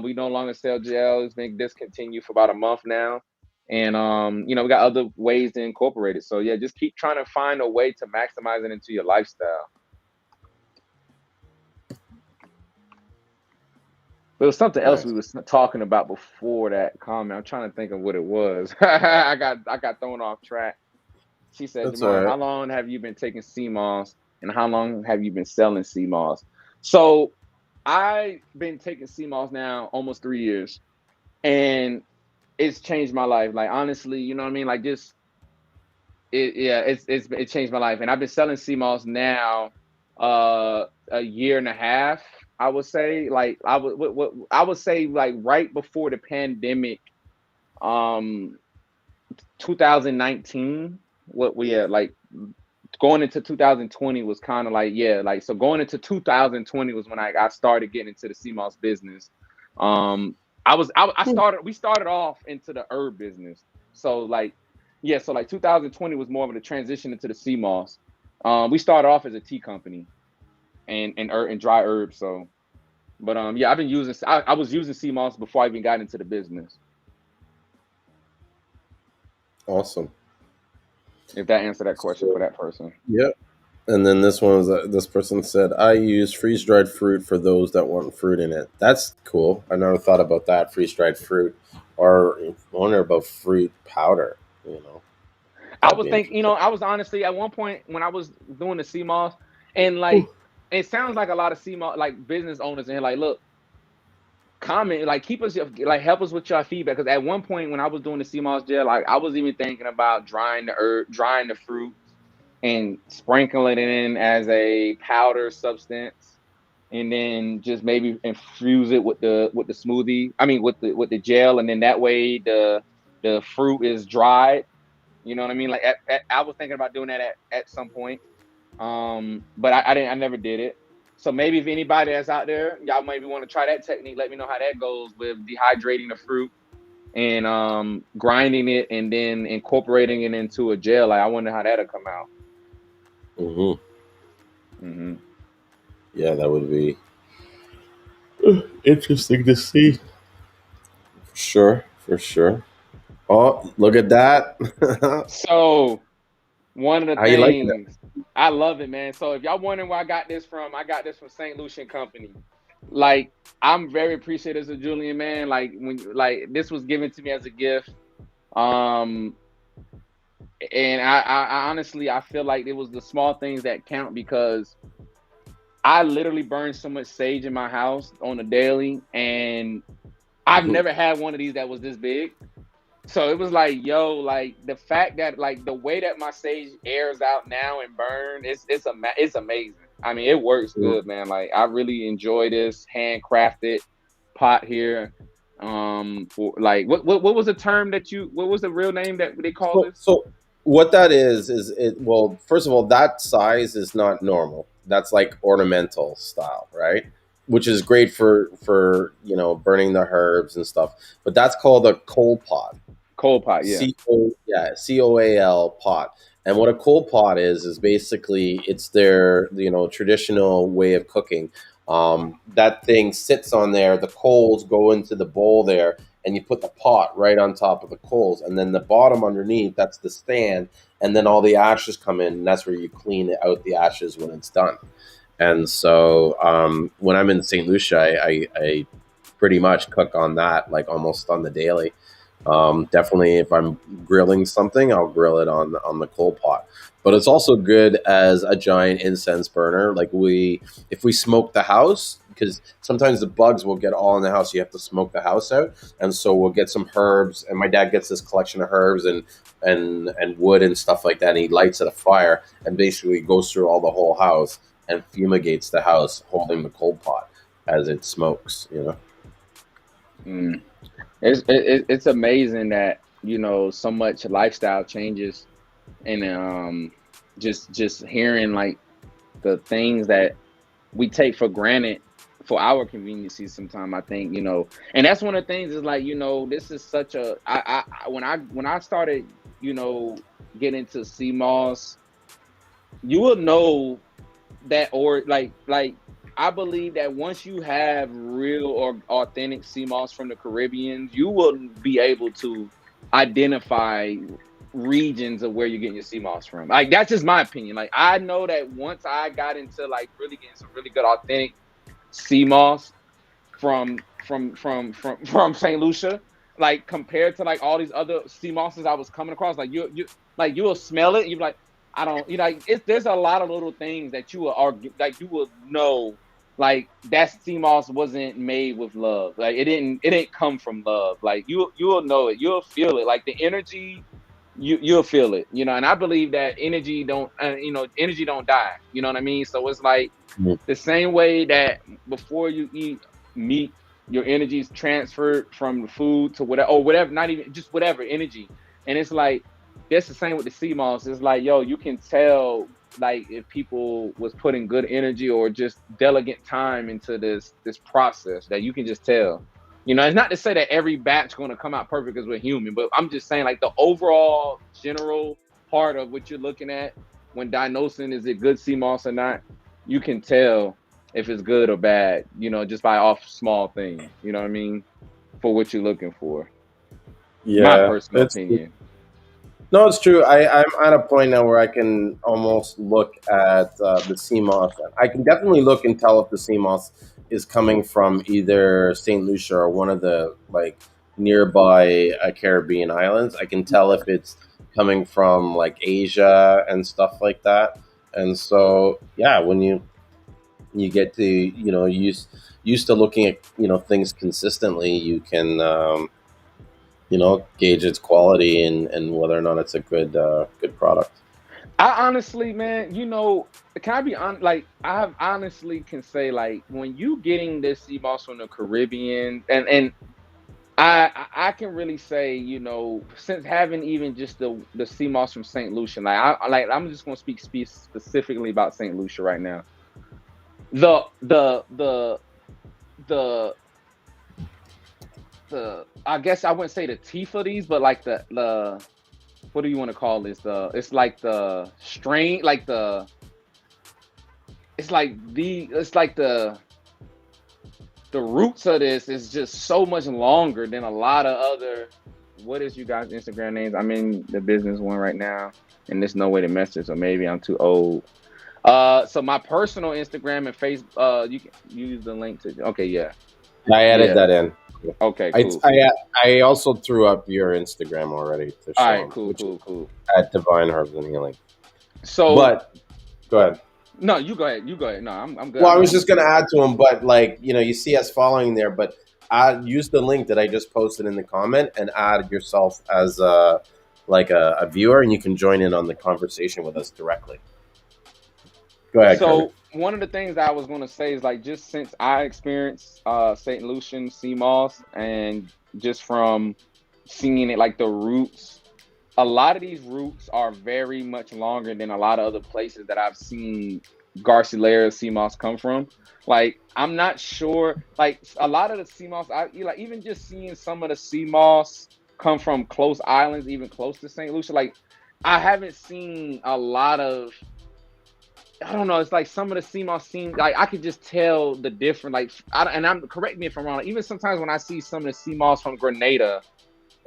We no longer sell gel. It's been discontinued for about a month now. And we got other ways to incorporate it. So yeah, just keep trying to find a way to maximize it into your lifestyle. There was something else we Nice. was talking about before that comment. I'm trying to think of what it was. I got thrown off track. She said, That's all Jamar, right. how long have you been taking CMOS, and how long have you been selling CMOS? So I've been taking CMOS now almost 3 years, and it's changed my life. Like honestly, you know what I mean? Like just yeah, it changed my life. And I've been selling CMOS now a year and a half. I would say like I would say like right before the pandemic, um 2019, what we had like going into 2020 was kind of like, yeah, like, so going into 2020 was when I started getting into the Seamoss business. I started, we started off into the herb business. So like, yeah, so like 2020 was more of a transition into the Seamoss. We started off as a tea company and dry herbs. So, but yeah, I was using Seamoss before I even got into the business. Awesome. If that answered that question for that person. Yep. And then this one was this person said, "I use freeze dried fruit for those that want fruit in it." That's cool. I never thought about that, freeze dried fruit, or I wonder about fruit powder. You know, I that'd was be thinking, interesting. I was honestly at one point when I was doing the CMOS, and like, it sounds like a lot of CMOS like business owners in here, like, look, comment, like, keep us, like, help us with your feedback. Because at one point when I was doing the CMOS gel, like, I was even thinking about drying the fruit and sprinkling it in as a powder substance, and then just maybe infuse it with the smoothie. I mean, with the gel, and then that way the fruit is dried. You know what I mean? Like I was thinking about doing that at some point. But I didn't. I never did it. So maybe if anybody that's out there, y'all maybe want to try that technique. Let me know how that goes with dehydrating the fruit and grinding it and then incorporating it into a gel. Like I wonder how that'll come out. Hmm. Mm-hmm. Yeah, that would be interesting to see. For sure, for sure. Oh, look at that! So one of the How you liking it? things, I love it, man. So if y'all wondering where I got this from St. Lucian Company. Like, I'm very appreciative of Julian, man. Like when like this was given to me as a gift. Um and I honestly I feel like it was the small things that count, because I literally burn so much sage in my house on a daily, and I've Mhm. never had one of these that was this big. So it was like, yo, like the fact that like the way that my sage airs out now and burn, it's amazing. I mean, it works good, man. Like I really enjoy this handcrafted pot here. For like what was the term that what was the real name that they call So, this? so what that is it? Well, first of all, that size is not normal. That's like ornamental style, right? Which is great for burning the herbs and stuff. But that's called a coal pot. Cold pot, yeah. Coal pot. And what a coal pot is basically it's their traditional way of cooking. That thing sits on there. The coals go into the bowl there, and you put the pot right on top of the coals, and then the bottom underneath, that's the stand, and then all the ashes come in, and that's where you clean out the ashes when it's done. And so when I'm in St. Lucia, I pretty much cook on that like almost on the daily. Definitely, if I'm grilling something, I'll grill it on the coal pot. But it's also good as a giant incense burner. Like if we smoke the house, because sometimes the bugs will get all in the house. You have to smoke the house out, and so we'll get some herbs. And my dad gets this collection of herbs and wood and stuff like that. And he lights it a fire and basically goes through all the whole house and fumigates the house, holding the coal pot as it smokes. Mm. It's amazing that so much lifestyle changes, and just hearing like the things that we take for granted for our conveniences sometimes. I think and that's one of the things is like this is such a when I started getting into CMOS, you will know that, or like I believe that once you have real or authentic sea moss from the Caribbean, you will be able to identify regions of where you're getting your sea moss from. Like that's just my opinion. Like I know that once I got into like really getting some really good authentic sea moss from St. Lucia, like compared to like all these other sea mosses I was coming across, like you will smell it, and you're like, I don't, like there's a lot of little things that you will argue, like you will know, like that sea moss wasn't made with love, like it didn't come from love, like you will know it, you'll feel it, like the energy you'll feel it, you know. And I believe that energy don't, energy don't die. You know what I mean? So it's like Mhm. the same way that before you eat meat, your energy is transferred from the food to whatever, or whatever, not even just whatever energy. And it's like that's the same with the CMOS. It's like, yo, you can tell like if people was putting good energy or just delegate time into this process, that you can just tell. You know, it's not to say that every batch going to come out perfect because we're human, but I'm just saying like the overall general part of what you're looking at when diagnosing is it good CMOS or not, you can tell if it's good or bad, just by off small things, you know what I mean? For what you're looking for. My Yeah, personal opinion. no, it's true. I'm at a point now where I can almost look at the CMOS. I can definitely look and tell if the CMOS is coming from either St. Lucia or one of the like nearby Caribbean islands. I can tell if it's coming from like Asia and stuff like that. And so, yeah, when you get to used to looking at things consistently, you can gauge its quality and whether or not it's a good product. I honestly, man, can I be on? Like, I honestly can say, like, when you getting this sea moss from the Caribbean, and I can really say, since having even just the sea moss from St. Lucian, I'm just gonna speak specifically about St. Lucia right now. The the the the the I guess I wouldn't say the teeth of these, but like the what do you want to call this? It's like the strain, like it's like the roots of this is just so much longer than a lot of other. What is you guys' Instagram names? I'm in the business one right now, and there's no way to message, or maybe I'm too old. So my personal Instagram and Facebook, you can use the link to. Okay, yeah, I added yeah. that in. Okay, I, cool. I I also threw up your Instagram already to All show right, him, cool, which is cool, cool. at Divine Herbs and Healing. So But go ahead. no, you go ahead. You go ahead. No, I'm good. Well, I was just going to add to him, but like you see us following there, but add use the link that I just posted in the comment and add yourself as a viewer, and you can join in on the conversation with us directly. Go ahead, Kirby. So one of the things I was going to say is like just since I experienced St. Lucian Seamoss, and just from seeing it, like the roots, a lot of these roots are very much longer than a lot of other places that I've seen Garcialaria sea moss come from. Like I'm not sure, like a lot of the sea moss, like even just seeing some of the sea moss come from close islands, even close to St. Lucia, like I haven't seen a lot of. I don't know. It's like some of the CMOS seem like I could just tell the different. Like, and I'm correct me if I'm wrong. Even sometimes when I see some of the CMOS from Grenada,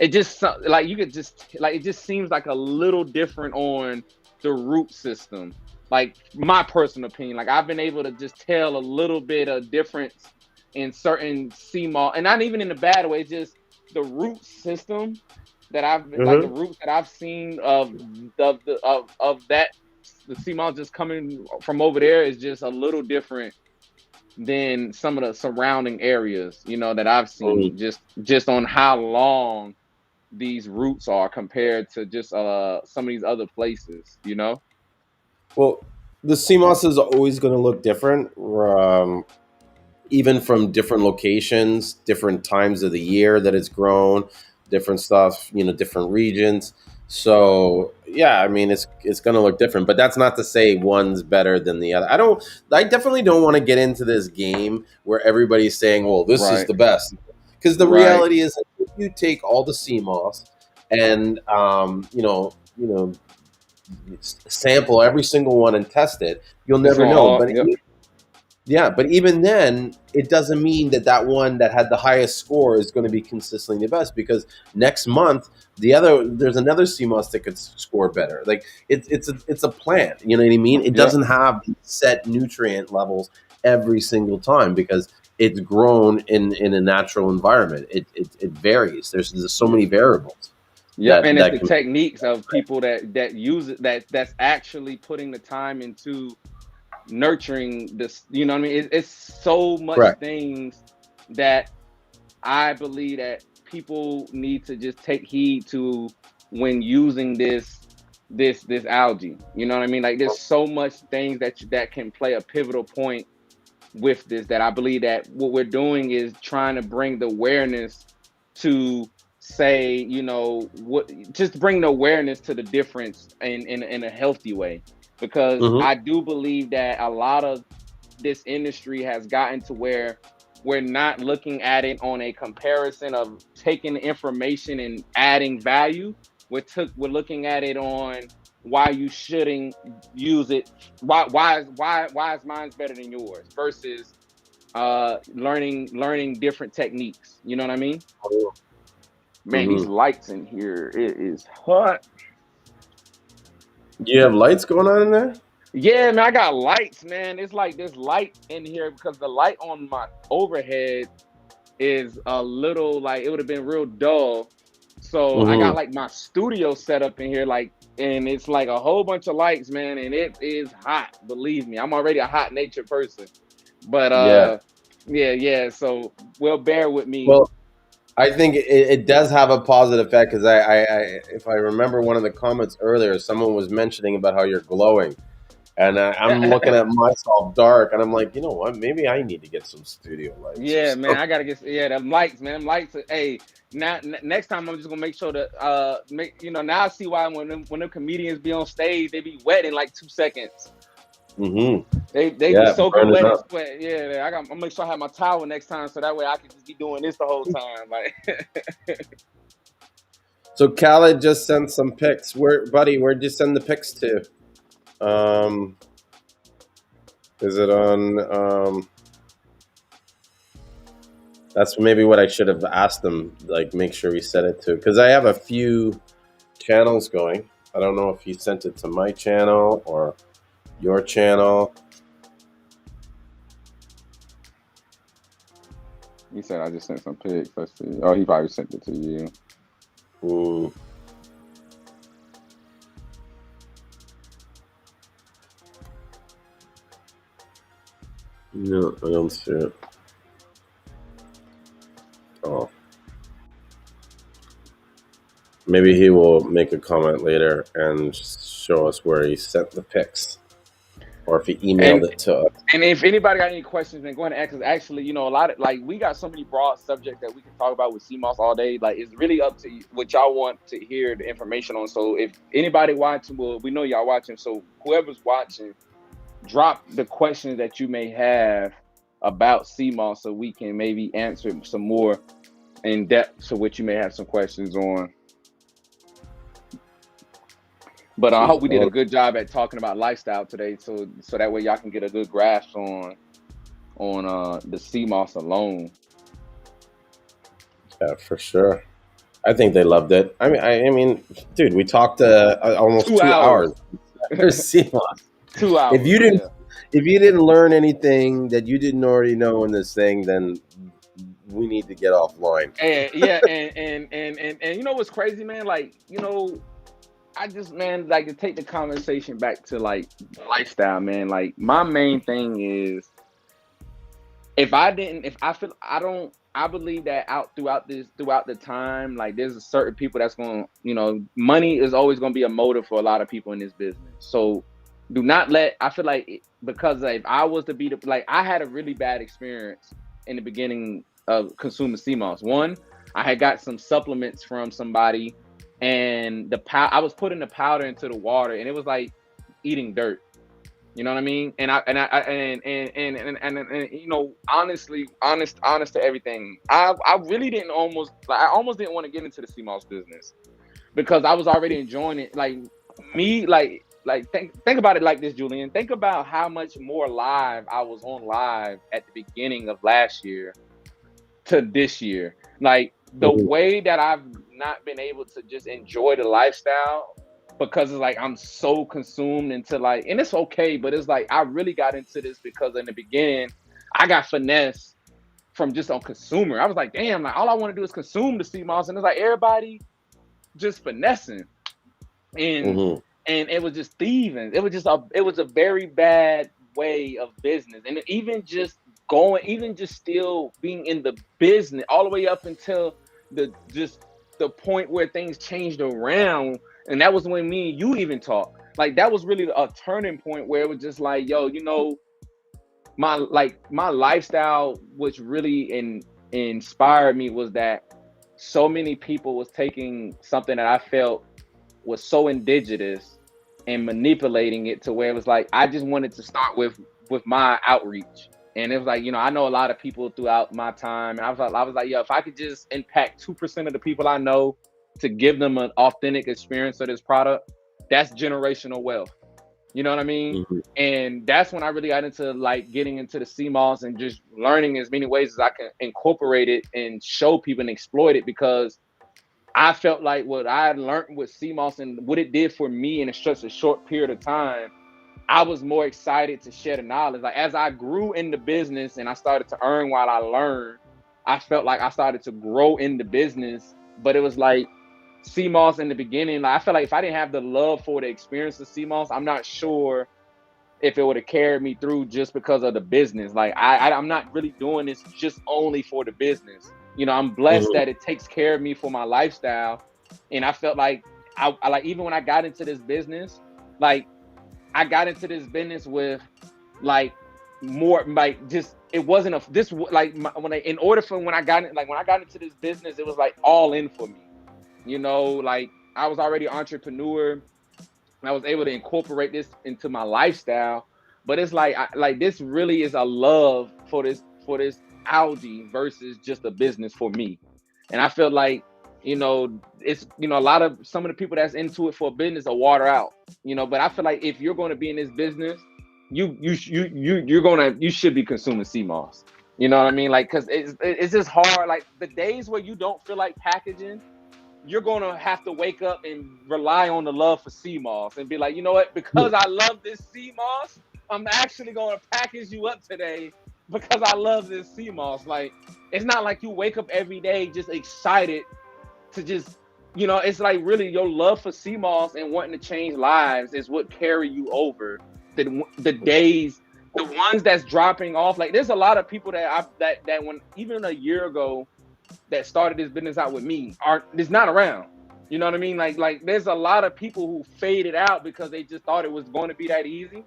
it just like you could just like it just seems like a little different on the root system. Like my personal opinion, like I've been able to just tell a little bit of difference in certain CMOS, and not even in a bad way. It's just the root system that I've like the Mm-hmm. roots that I've seen of that the CMOS just coming from over there is just a little different than some of the surrounding areas, that I've seen just on how long these roots are compared to just some of these other places. Well, the CMOS is always going to look different, even from different locations, different times of the year that it's grown, different stuff, different regions. So yeah, I mean it's going to look different, but that's not to say one's better than the other. I definitely don't want to get into this game where everybody's saying, well, this is Right, the best, because the right. reality is that if you take all the CMOS and sample every single one and test it, you'll It's never on know. all. But Yep. yeah, but even then, it doesn't mean that that one that had the highest score is going to be consistently the best, because next month there's another CMOS that could score better. Like it's a plant. You know what I mean? It Yep. doesn't have set nutrient levels every single time because it's grown in a natural environment. It varies. There's so many variables Yep. that And it's that the can. techniques of people that use it, that's actually putting the time into nurturing this. You know what I mean? It's so much Correct. things that I believe that people need to just take heed to when using this algae. You know what I mean? Like there's so much things that can play a pivotal point with this, that I believe that what we're doing is trying to bring the awareness to say, you know, what, just bring the awareness to the difference in a healthy way. Because Mm-hmm. I do believe that a lot of this industry has gotten to where we're not looking at it on a comparison of taking information and adding value. We're looking at it on why you shouldn't use it. Why is mine's better than yours versus learning different techniques. You know what I mean? Man, these Mm-hmm. lights in here, it is hot. Do you have lights going on in there? Yeah, man, I got lights, man. It's like this light in here because the light on my overhead is a little, like, it would have been real dull. So I got Mm-hmm. like my studio set up in here, like, and it's like a whole bunch of lights, man, and it is hot. Believe me, I'm already a hot natured person. But Yeah. yeah. So well, bear with me. Well, I think it does have a positive effect because if I remember one of the comments earlier, someone was mentioning about how you're glowing, and I'm looking at myself dark, and I'm like, you know what? Maybe I need to get some studio lights or Yeah, man, something. I gotta get, yeah, them lights, man. Them lights. Hey, now next time I'm just gonna make sure that make, you know, now I see why when them comedians be on stage, they be wet in like 2 seconds. Mm-hmm. They be Yeah, soaking burn it wet and up. sweat. Yeah, I'm make sure I have my towel next time so that way I can just be doing this the whole time. Like, So Khaled just sent some pics. Buddy, where'd you send the pics to? Um, is it on? That's maybe what I should have asked them. Like, make sure we sent it to, because I have a few channels going. I don't know if you sent it to my channel or your channel. he said I just sent some pics. Let's see. Oh, he probably sent it to you. Mm, no, I don't see it. Oh, maybe he will make a comment later and show us where he sent the pics, or if he emailed And it to us. And if anybody got any questions, then go ahead and ask us. Actually, you know, a lot of, like, we got so many broad subjects that we can talk about with Seamoss all day. Like, it's really up to you, what y'all want to hear the information on. So if anybody watching, well, we know y'all watching. So whoever's watching, drop the questions that you may have about Seamoss so we can maybe answer some more in depth to what you may have some questions on. But I hope we did a good job at talking about lifestyle today, so that way y'all can get a good grasp on the Seamoss alone. Yeah, for sure. I think they loved it. I mean, dude, we talked almost 2 2 hours. hours. Seamoss. 2 hours. If you didn't learn anything that you didn't already know in this thing, then we need to get offline. And yeah, and you know what's crazy, man? Like, you know, I just, man, like, to take the conversation back to like lifestyle, man. Like, my main thing is, I believe that throughout the time, like, there's certain people that's going to, you know, money is always going to be a motive for a lot of people in this business. So do not let, I feel like, because if I was to be like, I had a really bad experience in the beginning of consuming Cmos. One, I had got some supplements from somebody, and I was putting the powder into the water, and it was like eating dirt. You know what I mean? And you know, honest to everything, I really didn't I almost didn't want to get into the Seamoss business because I was already enjoying it. Like, me, think about it like this, Julian. Think about how much more live I was on live at the beginning of last year to this year. Like, the Mhm. way that I've not been able to just enjoy the lifestyle, because it's like I'm so consumed into, like, and it's okay, but it's like I really got into this because in the beginning I got finessed from just on consumer. I was like, damn, like, all I want to do is consume the Cmos, and it's like everybody just finessing, and Mhm. it was just thieving. It was a very bad way of business, and even just still being in the business all the way up until the just the point where things changed around, and that was when me and you even talked. Like that was really a turning point where it was just like, yo, you know, my lifestyle, which really inspired me, was that so many people was taking something that I felt was so indigenous and manipulating it to where it was like I just wanted to start with my outreach. And it was like, you know, I know a lot of people throughout my time, and I was like, yo, if I could just impact 2% of the people I know to give them an authentic experience of this product, that's generational wealth. You know what I mean? Mm-hmm. And that's when I really got into like getting into the Cmos and just learning as many ways as I can incorporate it and show people and exploit it, because I felt like what I had learned with Seamoss and what it did for me in such a short period of time, I was more excited to share the knowledge. Like as I grew in the business and I started to earn while I learned, I felt like I started to grow in the business. But it was like Seamoss in the beginning, like I felt like if I didn't have the love for the experience of Seamoss, I'm not sure if it would have carried me through just because of the business. Like I'm not really doing this just only for the business. You know, I'm blessed Mm-hmm. that it takes care of me for my lifestyle. And I felt like I like, even when I got into this business, like I got into this business with like more like just it wasn't a this like when I in order for when I got it, like when I got into this business, it was like all in for me. You know, like I was already an entrepreneur and I was able to incorporate this into my lifestyle. But it's like like this really is a love for this algae versus just a business for me. And I feel like, you know, it's, you know, a lot of some of the people that's into it for business are water out, you know. But I feel like if you're going to be in this business, you should be consuming sea moss. You know what I mean? Like, cause it's just hard. Like the days where you don't feel like packaging, you're gonna have to wake up and rely on the love for sea moss and be like, you know what? Because I love this sea moss, I'm actually gonna package you up today because I love this sea moss. Like, it's not like you wake up every day just excited to just, you know, it's like really your love for sea moss and wanting to change lives is what carry you over the days, the ones that's dropping off. Like, there's a lot of people that when even a year ago that started this business out with me are is not around. You know what I mean? Like there's a lot of people who faded out because they just thought it was going to be that easy.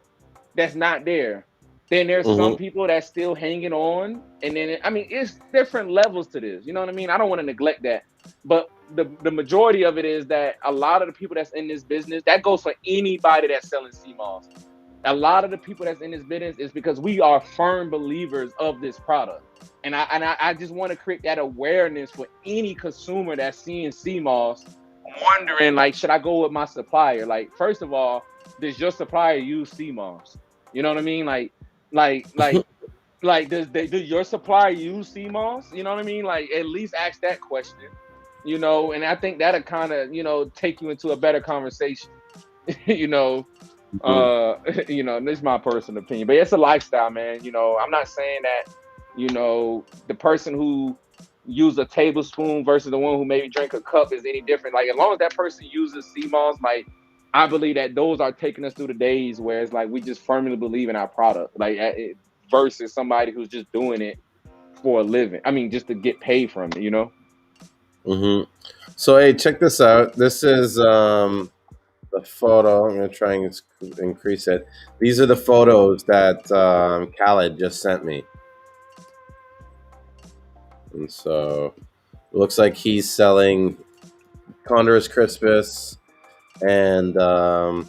That's not there. Then there's some Mm-hmm. people that's still hanging on, and then I mean it's different levels to this. You know what I mean? I don't want to neglect that, but the majority of it is that a lot of the people that's in this business, that goes for anybody that's selling CMOS. A lot of the people that's in this business is because we are firm believers of this product. And I just want to create that awareness for any consumer that's seeing CMOS, wondering like, should I go with my supplier? Like, first of all, does your supplier use CMOS? You know what I mean? Like, like, does your supplier use CMOS? You know what I mean? Like, at least ask that question. You know, and I think that'll kind of, you know, take you into a better conversation. you know, Mm-hmm. you know, this is my personal opinion, but it's a lifestyle, man. You know, I'm not saying that, you know, the person who use a tablespoon versus the one who maybe drink a cup is any different. Like, as long as that person uses CMOS, like, I believe that those are taking us through the days where it's like we just firmly believe in our product, like versus somebody who's just doing it for a living. I mean, just to get paid from it, you know. Mm-hmm. So hey, check this out. This is the photo. I'm gonna try and increase it. These are the photos that Khaled just sent me, and so it looks like he's selling Condor's Crispus, and I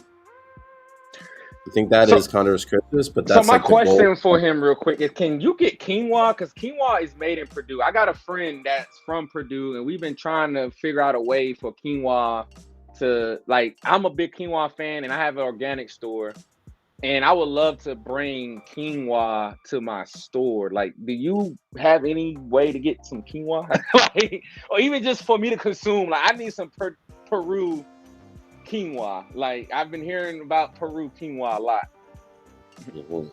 think that So, is Condor's Crispus, but so that's my like the gold. question for him, real quick, is: can you get quinoa? Because quinoa is made in Purdue. I got a friend that's from Purdue, and we've been trying to figure out a way for quinoa to like. I'm a big quinoa fan, and I have an organic store. And I would love to bring quinoa to my store. Like, do you have any way to get some quinoa? Like, or even just for me to consume? Like, I need some Peru quinoa. Like, I've been hearing about Peru quinoa a lot. Mhm.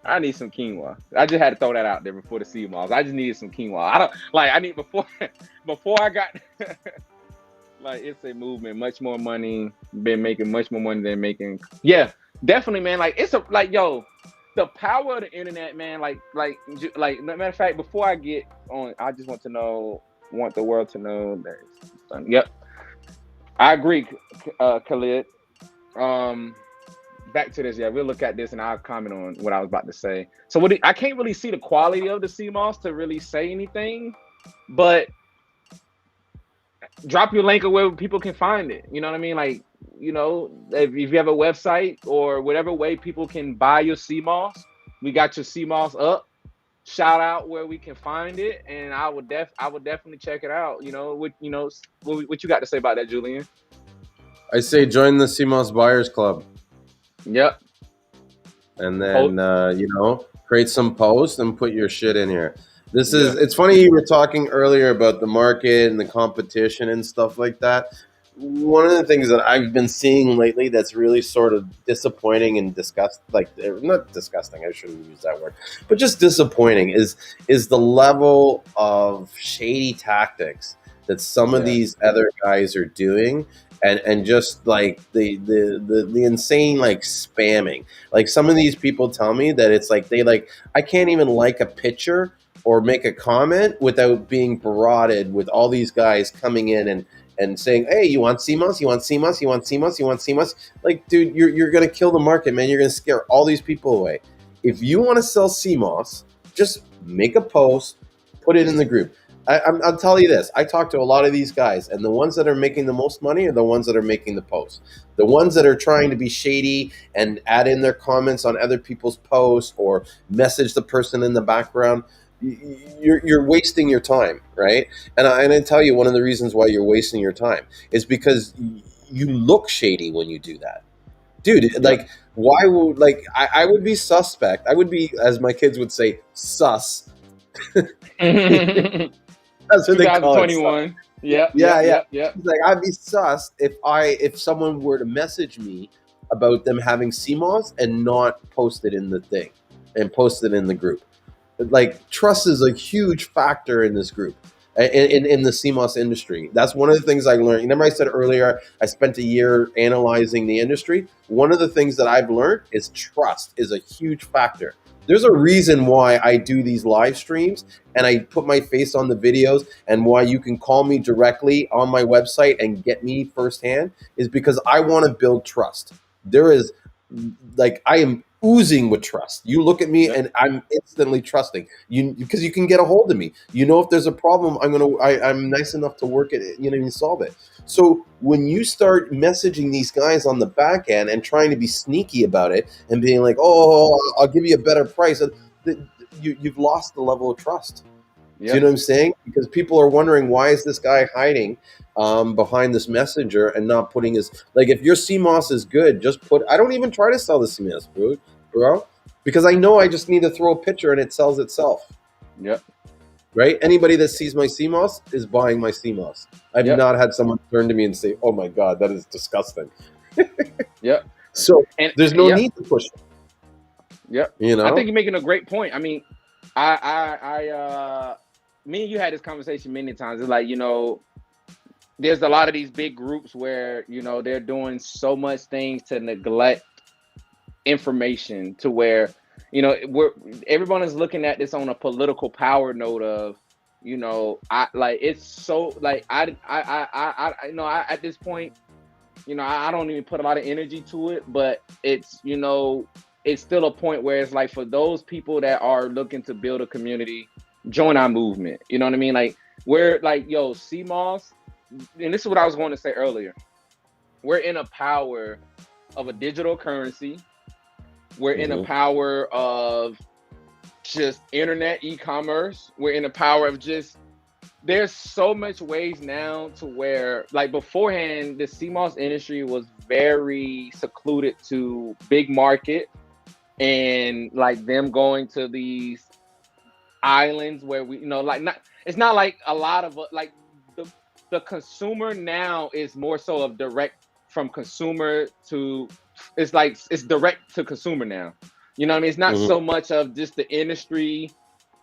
I need some quinoa. I just had to throw that out there before the sea malls. I just needed some quinoa. I don't like. I need before before I got like, it's a movement, much more money, been making much more money than making. Yeah, definitely, man. Like, it's a like, yo, the power of the internet, man. Like, matter of fact, before I get on, I just want to know. want the world to know that it's done. Yep, I agree, Khalid. Um, Back to this. Yeah, we'll look at this and I'll comment on what I was about to say. So I can't really see the quality of the Seamoss to really say anything, but drop your link of where people can find it. You know what I mean? Like, if you have a website or whatever way people can buy your Seamoss, we got your Seamoss up. Shout out where we can find it, and I would definitely check it out. What you got to say about that, Julian? I say join the Seamoss Buyers Club. Yep. And then create some posts and put your shit in here. It's funny you were talking earlier about the market and the competition and stuff like that. One of the things that I've been seeing lately that's really sort of disappointing and not disgusting, I shouldn't use that word, but just disappointing is the level of shady tactics that some of these other guys are doing. And just like the insane like spamming. Like some of these people tell me that it's like I can't even like a picture or make a comment without being barraged with all these guys coming in and saying, hey, you want Seamoss? You want Seamoss? You want Seamoss? You want Seamoss? Like, dude, you're gonna kill the market, man. You're gonna scare all these people away. If you want to sell Seamoss, just make a post, put it in the group. I'll tell you this. I talk to a lot of these guys, and the ones that are making the most money are the ones that are making the posts. The ones that are trying to be shady and add in their comments on other people's posts or message the person in the background, you're wasting your time, right? And I tell you, one of the reasons why you're wasting your time is because you look shady when you do that. Dude, like, why would, I would be suspect. I would be, as my kids would say, sus. That's what they call it. 2021. Yeah. Like, I'd be sus if someone were to message me about them having Seamoss and not post it in the thing and post it in the group. Like, trust is a huge factor in this group, in the Seamoss industry. That's one of the things I learned. Remember I said earlier, I spent a year analyzing the industry. One of the things that I've learned is trust is a huge factor. There's a reason why I do these live streams and I put my face on the videos, and why you can call me directly on my website and get me firsthand is because I want to build trust. There is, like, I am oozing with trust. You look at me and I'm instantly trusting you because you can get a hold of me. If there's a problem, I'm nice enough to work it, and solve it. So when you start messaging these guys on the back end and trying to be sneaky about it and being like, oh, I'll give you a better price, you've lost the level of trust. Do you know what I'm saying? Because people are wondering, why is this guy hiding behind this messenger and not putting his, like, if your Seamoss is good, just I don't even try to sell the Seamoss, bro, because I know I just need to throw a picture and it sells itself. Yep. Right? Anybody that sees my Seamoss is buying my Seamoss. I've not had someone turn to me and say, oh my God, that is disgusting. Yep. So there's no need to push it. Yep. I think you're making a great point. I mean, me and you had this conversation many times. It's like, there's a lot of these big groups where, they're doing so much things to neglect information, to where, everyone is looking at this on a political power note of, it's so like, at this point, I don't even put a lot of energy to it, but it's, it's still a point where it's like, for those people that are looking to build a community, join our movement. You know what I mean? Like, we're like, Seamoss, and this is what I was going to say earlier. We're in a power of a digital currency. We're in a power of just internet e-commerce. We're in a power of there's so much ways now to where, like, beforehand, the Seamoss industry was very secluded to big market and like them going to these islands where we, it's not like a lot of, like, the consumer now is more so of direct from consumer to, it's direct to consumer now. You know what I mean? It's not so much of just the industry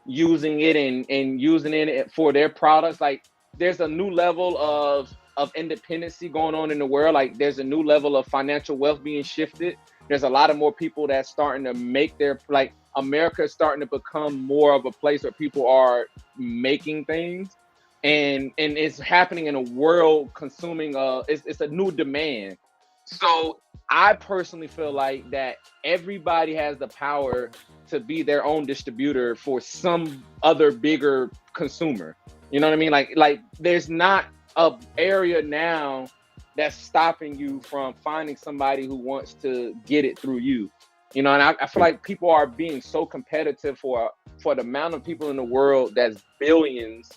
using it and using it for their products. Like, there's a new level of independency going on in the world. Like, there's a new level of financial wealth being shifted. There's a lot of more people that's starting to make their, like, America is starting to become more of a place where people are making things. and it's happening in a world consuming it's a new demand. So I personally feel like that everybody has the power to be their own distributor for some other bigger consumer. You know what I mean? Like there's not a area now that's stopping you from finding somebody who wants to get it through you. You know, and I feel like people are being so competitive for the amount of people in the world that's billions.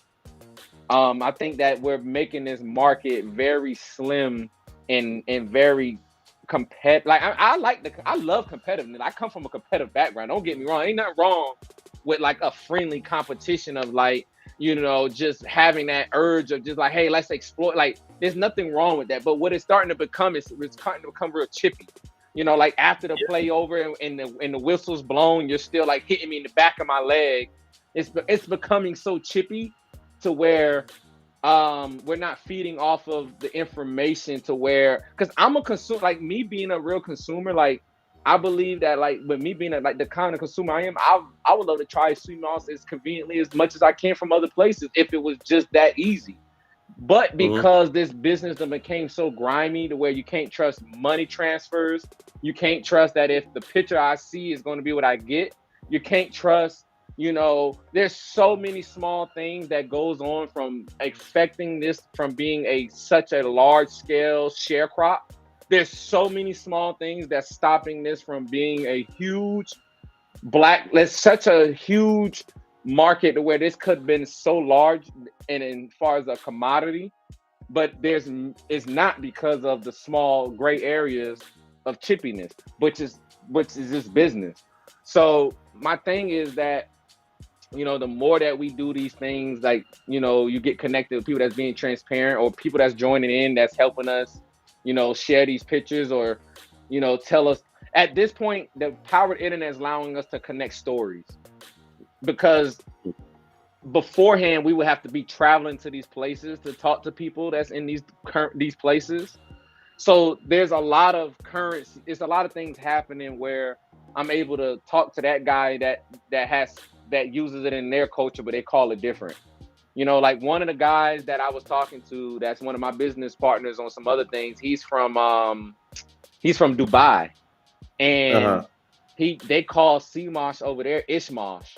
I think that we're making this market very slim and very competitive. Like I love competitiveness. I come from a competitive background. Don't get me wrong. Ain't nothing wrong with like a friendly competition of like, you know, just having that urge of just like, hey, let's explore. Like, there's nothing wrong with that. But what it's starting to become is it's starting to become real chippy. You know, like after the play over and the whistle's blown, you're still like hitting me in the back of my leg. It's becoming so chippy to where we're not feeding off of the information to where, because I'm a consumer, like me being a real consumer, like I believe that like with me being like the kind of consumer I am, I would love to try Seamoss as conveniently as much as I can from other places if it was just that easy. But because this business became so grimy to where you can't trust money transfers, you can't trust that if the picture I see is going to be what I get, you can't trust, you know, there's so many small things that goes on from expecting this from being such a large scale share crop. There's so many small things that's stopping this from being a huge such a huge market where this could have been so large and in far as a commodity, but it's not because of the small gray areas of chippiness, which is just business. So my thing is that, you know, the more that we do these things, like, you know, you get connected with people that's being transparent or people that's joining in, that's helping us, you know, share these pictures or, you know, tell us. At this point, the powered internet is allowing us to connect stories, because beforehand we would have to be traveling to these places to talk to people that's in these places. So there's a lot of currency. It's a lot of things happening where I'm able to talk to that guy that uses it in their culture, but they call it different. You know, like one of the guys that I was talking to, that's one of my business partners on some other things. He's from Dubai, and they call Seamoss over there Ishmosh.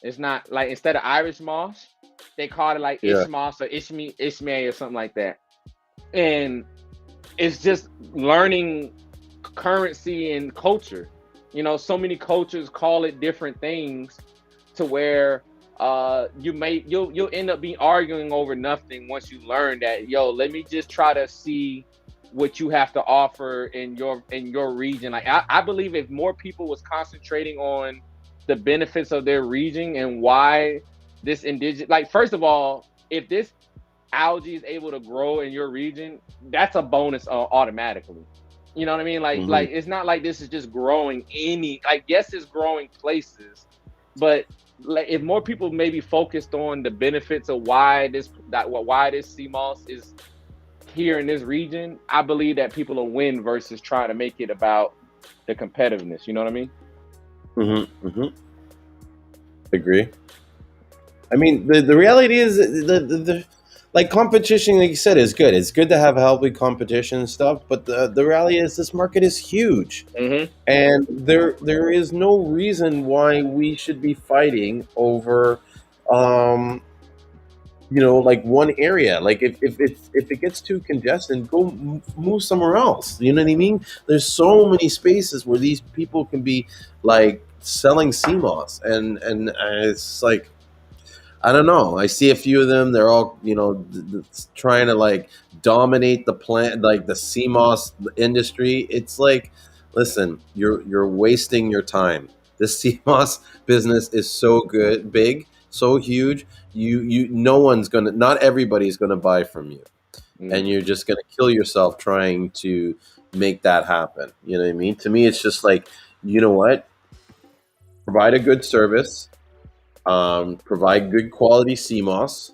It's not like, instead of Irish moss, they call it like Ishmoss or Ishmael or something like that. And it's just learning currency and culture. You know, so many cultures call it different things to where you'll end up being arguing over nothing once you learn that, yo, let me just try to see what you have to offer in your region. Like I believe if more people was concentrating on the benefits of their region and why this indigenous, like, first of all, if this algae is able to grow in your region, that's a bonus automatically. You know what I mean? Like it's not like this is just growing like, yes, it's growing places, but like if more people maybe focused on the benefits of why this Seamoss is here in this region, I believe that people will win versus trying to make it about the competitiveness. You know what I mean? Agree. I mean, the reality is the like competition, like you said, is good. It's good to have healthy competition and stuff, but the reality is this market is huge, and there is no reason why we should be fighting over, you know, like one area. Like if it gets too congested, go move somewhere else. You know what I mean? There's so many spaces where these people can be like selling CMOS, and it's like, I don't know. I see a few of them. They're all, you know, trying to like dominate the plant, like the CMOS industry. It's like, listen, you're wasting your time. This CMOS business is so good, big, so huge. Not everybody's gonna buy from you, and you're just gonna kill yourself trying to make that happen. You know what I mean? To me, it's just like, you know what? Provide a good service. Provide good quality CMOS,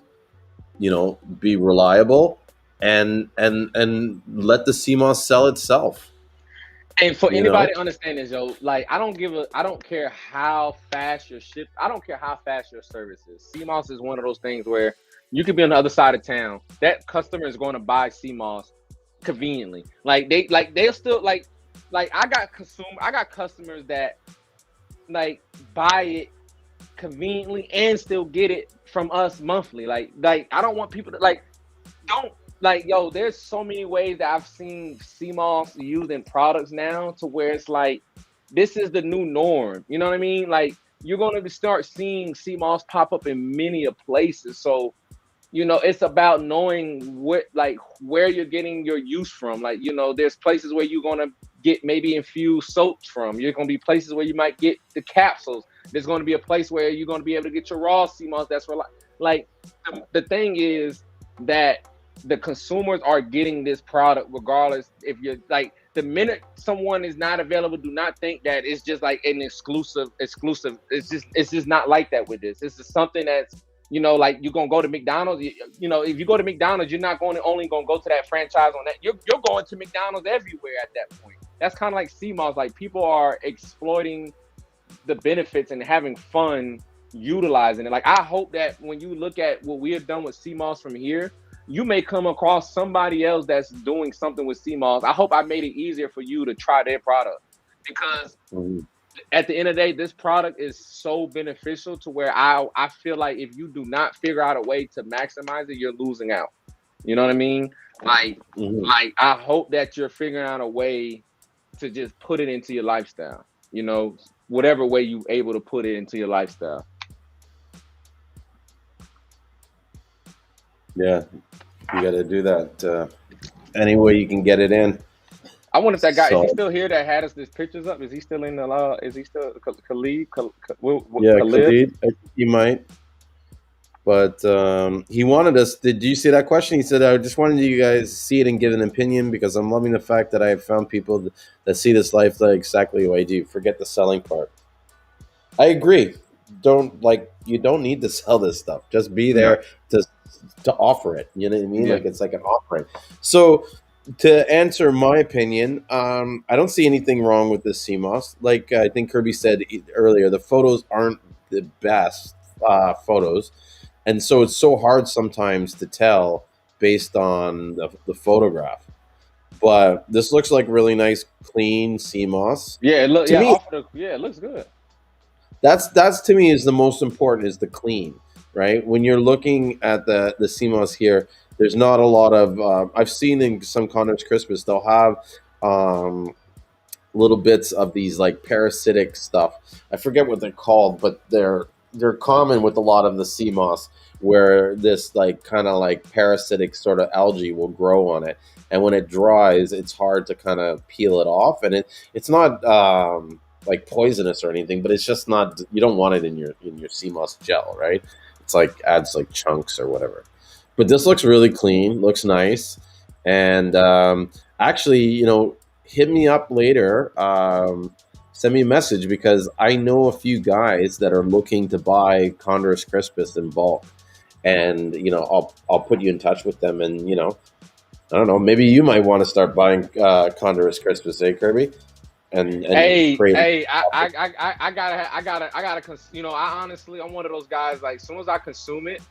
you know, be reliable, and let the CMOS sell itself. And for anybody to understand this, yo, like I don't care how fast your service is. CMOS is one of those things where You could be on the other side of town. That customer is going to buy Seamoss conveniently. Like they'll still like I got customers that like buy it conveniently and still get it from us monthly. Like I don't want people to don't yo, there's so many ways that I've seen Seamoss used in products now to where it's like this is the new norm. You know what I mean? Like you're going to start seeing Seamoss pop up in many places. So it's about knowing where you're getting your use from. Like, there's places where you're going to get maybe infused soaps from. You're going to be places where you might get the capsules. There's going to be a place where you're going to be able to get your raw Seamoss. That's for the thing is that the consumers are getting this product regardless. If you're the minute someone is not available, do not think that it's just like an exclusive. It's just not like that with this. This is something that's you're gonna go to McDonald's. If you go to McDonald's, you're not only gonna go to that franchise on that. You're going to McDonald's everywhere at that point. That's kind of like Seamoss. Like people are exploiting the benefits and having fun utilizing it. Like I hope that when you look at what we have done with Seamoss from here, you may come across somebody else that's doing something with Seamoss. I hope I made it easier for you to try their product because. At the end of the day, this product is so beneficial to where I feel like if you do not figure out a way to maximize it, you're losing out. You know what I mean? Like I hope that you're figuring out a way to just put it into your lifestyle. Whatever way you're able to put it into your lifestyle. Yeah, you got to do that any way you can get it in. I wonder if that guy is he still here that had us these pictures up? Is he still in the? Is he still Khalid? Yeah, Khalid. I think he might. But he wanted us. Did you see that question? He said, "I just wanted you guys to see it and give an opinion because I'm loving the fact that I have found people that see this life exactly the way I do. Forget the selling part." I agree. You don't need to sell this stuff. Just be there to offer it. You know what I mean? Yeah. Like it's like an offering. So. To answer my opinion, I don't see anything wrong with this Seamoss. Like I think Kirby said earlier, the photos aren't the best photos, and so it's so hard sometimes to tell based on the photograph. But this looks like really nice, clean Seamoss. Yeah, it looks. It looks good. That's to me is the most important is the clean, right? When you're looking at the Seamoss here. There's not a lot of. I've seen in some Condors Crispus they'll have little bits of these like parasitic stuff. I forget what they're called, but they're common with a lot of the Seamoss, where this like kind of like parasitic sort of algae will grow on it, and when it dries, it's hard to kind of peel it off, and it's not like poisonous or anything, but it's just not. You don't want it in your Seamoss gel, right? It's like adds like chunks or whatever. But this looks really clean, looks nice. And actually, hit me up later. Send me a message because I know a few guys that are looking to buy Condors Crispus in bulk. And, I'll put you in touch with them. And, I don't know, maybe you might want to start buying Condors Crispus, Kirby? And I honestly, I'm one of those guys, like, as soon as I consume it,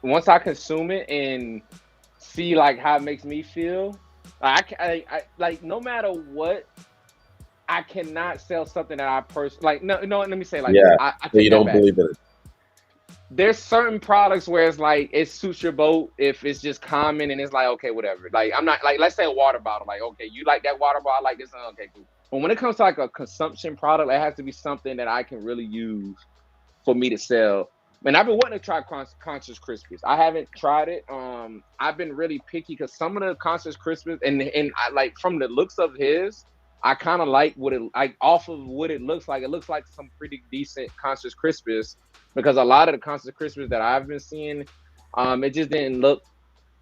once I consume it and see like how it makes me feel, I like no matter what, I cannot sell something that I personally like. No. Let me say like, yeah, I you don't believe in it. There's certain products where it's like it suits your boat if it's just common and it's like okay, whatever. Like I'm not like let's say a water bottle. Like okay, you like that water bottle, I like this. Okay, cool. But when it comes to like a consumption product, it has to be something that I can really use for me to sell. And I've been wanting to try Conscious Crispies. I haven't tried it. I've been really picky because some of the Conscious Crispies and I like from the looks of his, I kind of like what it like off of what it looks like. It looks like some pretty decent Conscious Crispies because a lot of the Conscious Crispies that I've been seeing, it just didn't look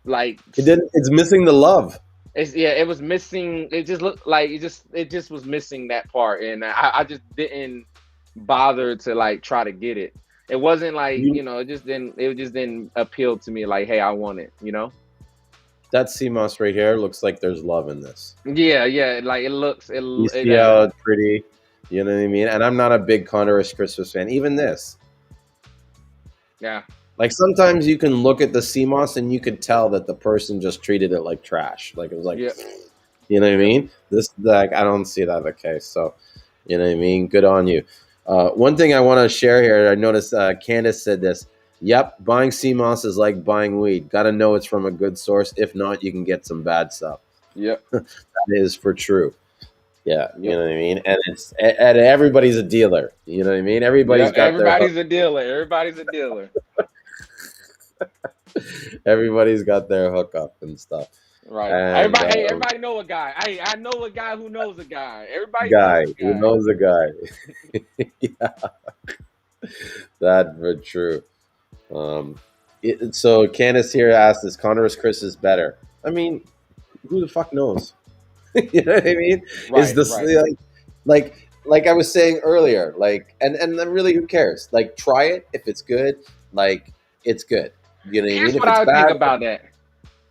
like it didn't. It's missing the love. It was missing. It just looked like it just was missing that part, and I just didn't bother to like try to get it. It wasn't like, it just didn't appeal to me like, hey, I want it, That Seamoss right here looks like there's love in this. Yeah, like you see how it's pretty, you know what I mean? And I'm not a big Condors Crispus fan, even this. Yeah. Like sometimes you can look at the Seamoss and you could tell that the person just treated it like trash. Like it was like, Yep. you know what I Yep. mean? This like I don't see that the case. So you know what I mean? Good on you. One thing I want to share here, I noticed Candace said this. Yep, buying Seamoss is like buying weed. Got to know it's from a good source. If not, you can get some bad stuff. Yep. That is for true. Yeah, you Yep. know what I mean? And and everybody's a dealer. You know what I mean? Everybody's Yep. got their hook. Everybody's a dealer. Everybody's a dealer. Everybody's got their hookup and stuff. Right. And Everybody. Hey, everybody know a guy. Hey, I know a guy who knows a guy. Everybody knows guy a who guy. knows a guy. Yeah, that's for true. Um, so Candace here asked, "Is Connor's Chris is better?" I mean, who the fuck knows? You know what I mean? Is Right. this Right. like I was saying earlier? Like, and then really, who cares? Like, try it. If it's good, like it's good. You know what I Here's mean? If what it's I think bad, about that.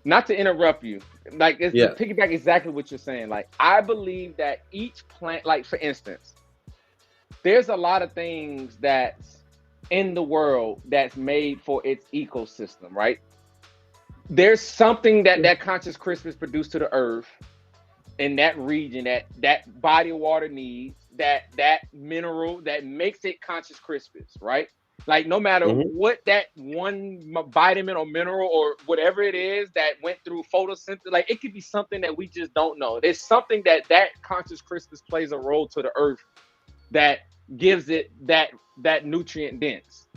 Not to interrupt you, like it's to yeah. piggyback exactly what you're saying. Like I believe that each plant, like for instance, there's a lot of things that's in the world that's made for its ecosystem, right? There's something that that conscious crispus produced to the earth in that region that that body of water needs, that mineral that makes it conscious crispus, right? Like no matter Hmm. what that one vitamin or mineral or whatever it is that went through photosynthesis, like it could be something that we just don't know. There's something that that conscious crispus plays a role to the earth that gives it that nutrient dense.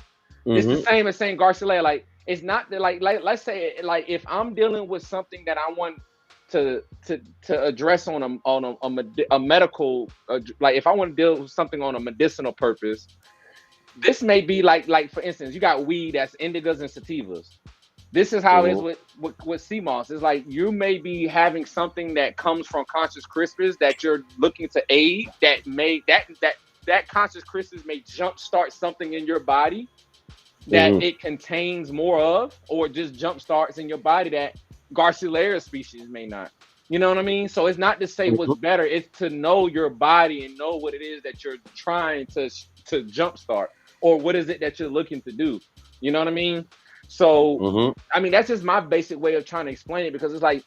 It's the Hmm. same as saying Garcialaria. Like it's not that like let's say like if I'm dealing with something that I want to address on a medical like if I want to deal with something on a medicinal purpose, this may be like for instance, you got weed that's indigos and sativas. This is how it is Hmm. with Seamoss. It's like you may be having something that comes from conscious crispers that you're looking to aid that may that conscious crispers may jumpstart something in your body that Hmm. it contains more of, or just jump starts in your body that Garcialaria species may not. You know what I mean? So it's not to say what's Hmm. better; it's to know your body and know what it is that you're trying to jumpstart, or what is it that you're looking to do. You know what I mean? So, Hmm. I mean that's just my basic way of trying to explain it because it's like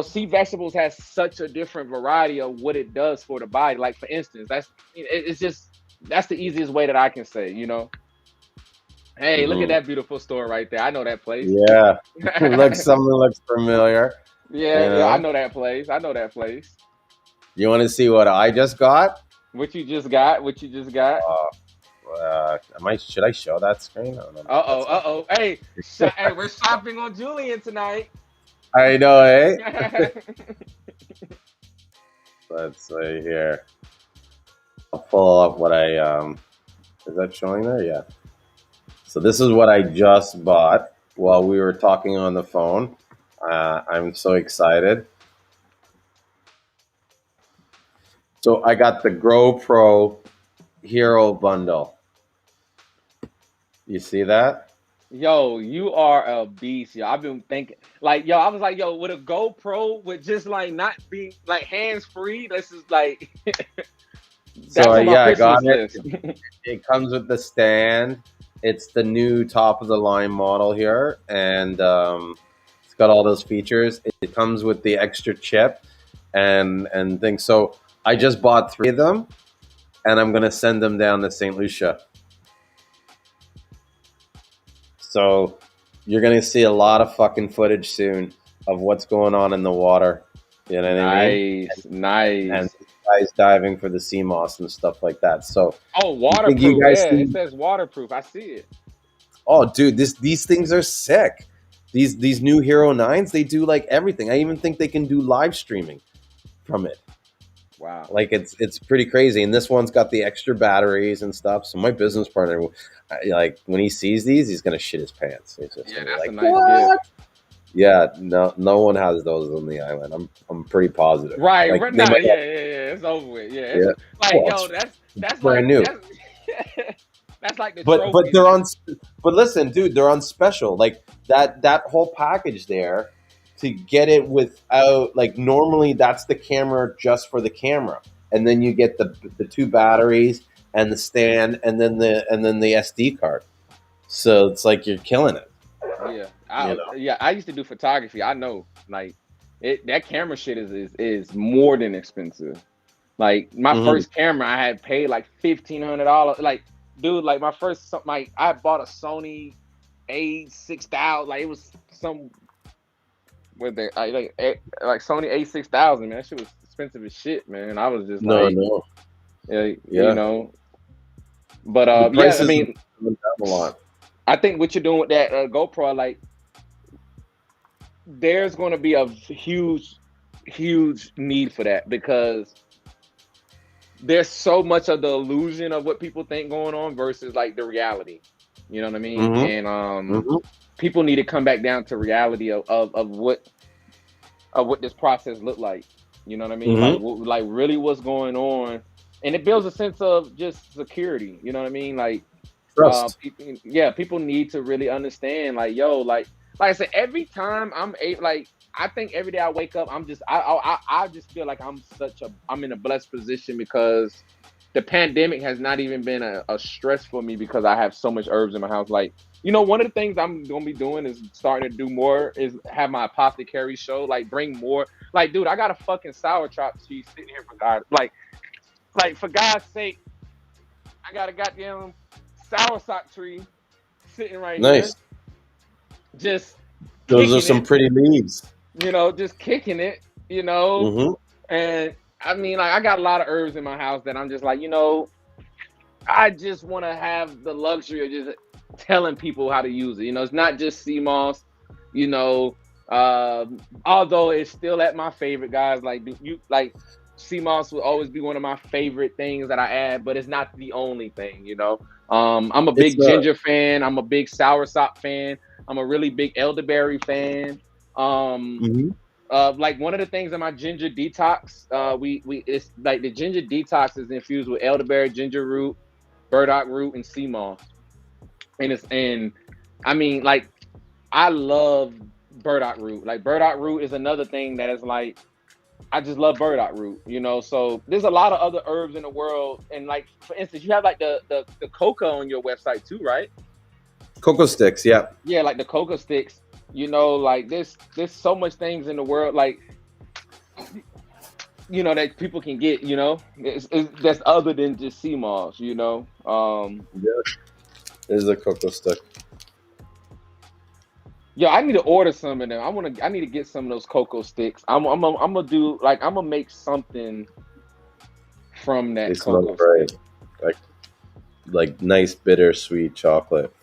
sea vegetables has such a different variety of what it does for the body. Like for instance, it's just that's the easiest way that I can say. Hey, look at Hmm. that beautiful store right there. I know that place. Yeah, Yeah, something looks familiar. You yeah, I know, know that place. I know that place. you want to see what I just got? What you just got? What you just got? Should I show that screen? No, no, Uh oh, that's uh not oh. Hey, hey, we're shopping on Julian tonight. good. I know, eh? Yeah, Let's see here. I'll pull up what I is that showing there? Yeah. So this is what I just bought while we were talking on the phone. I'm so excited. So I got the Grow Pro Hero bundle. You see that? yo, you are a beast, yo. I've been thinking, like, yo, I was like, yo, with a GoPro, with just like not being like hands free, this is like, So that's on my yeah, I got Christmas it. list. It comes with the stand. It's the new top of the line model here, and it's got all those features. It comes with the extra chip and things. So I just bought 3 of them, and I'm gonna send them down to St. Lucia. So you're gonna see a lot of fucking footage soon of what's going on in the water. You know what I mean? Nice, And nice. guys diving for the sea moss and stuff like that. So Oh, you think you waterproof. guys Yeah, it see? says waterproof. I see it. Oh, dude, these things are sick. These new Hero 9s, they do like everything. I even think they can do live streaming from it. Wow. Like it's pretty crazy. And this one's got the extra batteries and stuff. So my business partner, like when he sees these, he's gonna shit his pants. He's just Yeah, gonna be that's a like, nice gift. "What?" Yeah, no one has those on the island. I'm pretty positive. Right, Like right. they Nah, might have, yeah. It's over with. Yeah, it's yeah. like Well, yo, it's that's brand like new. that's that's like the But trophies. they're on. But listen, dude, they're on special. Like that whole package there to get it without like normally that's the camera just for the camera, and then you get the 2 batteries and the stand, and then the SD card. So it's like you're killing it, Yeah, you know. I used to do photography. I know, like that camera shit is more than expensive. Like my Hmm. first camera, I had paid like $1,500. Like, dude, like my first, like I bought a Sony A6000. Like it was some with the like Sony A6000. Man, that shit was expensive as shit, man. I was just No, like, no, you yeah, know, but the yeah, I prices have mean, gone down a lot. I think what you're doing with that GoPro, like, there's going to be a huge need for that because there's so much of the illusion of what people think going on versus like the reality. You know what I mean? Hmm. And Hmm. people need to come back down to reality of what this process looked like. You know what I mean? Like Hmm. like really what's going on, and it builds a sense of just security. You know what I mean? Like Trust. people, yeah, people need to really understand. Like yo, like I said, every time like I think every day I wake up, I just feel like I'm in a blessed position because the pandemic has not even been a stress for me because I have so much herbs in my house. Like, one of the things I'm gonna be doing is starting to do more is have my apothecary show, like bring more. Like, dude, I got a fucking sour trap cheese sitting here for God. Like for God's sake, I got a goddamn soursop tree sitting right here, Nice. just Those are kicking some it, pretty leaves. just kicking it. Hmm. And I mean, like, I got a lot of herbs in my house that I'm just like, I just want to have the luxury of just telling people how to use it. It's not just Seamoss, you know, although it's still at my favorite, guys. Like, Seamoss will always be one of my favorite things that I add, but it's not the only thing. I'm a It's big ginger fan. I'm a big soursop fan. I'm a really big elderberry fan. Um, Mhm. like one of the things in my ginger detox, we it's like the ginger detox is infused with elderberry, ginger root, burdock root, and sea moss. And I mean, like, I love burdock root. Like burdock root is another thing that is like, I just love burdock root. So there's a lot of other herbs in the world, and like for instance, you have like the coca on your website too, right? Cocoa sticks, yeah. Yeah, like the coca sticks. Like there's so much things in the world, like, that people can get. That's other than just sea moss. Yeah. There's a cocoa stick. Yeah, I need to order some of them. I need to get some of those cocoa sticks. I'm gonna do, like, I'm gonna make something from They that smell cocoa great. stick. Like nice bittersweet chocolate.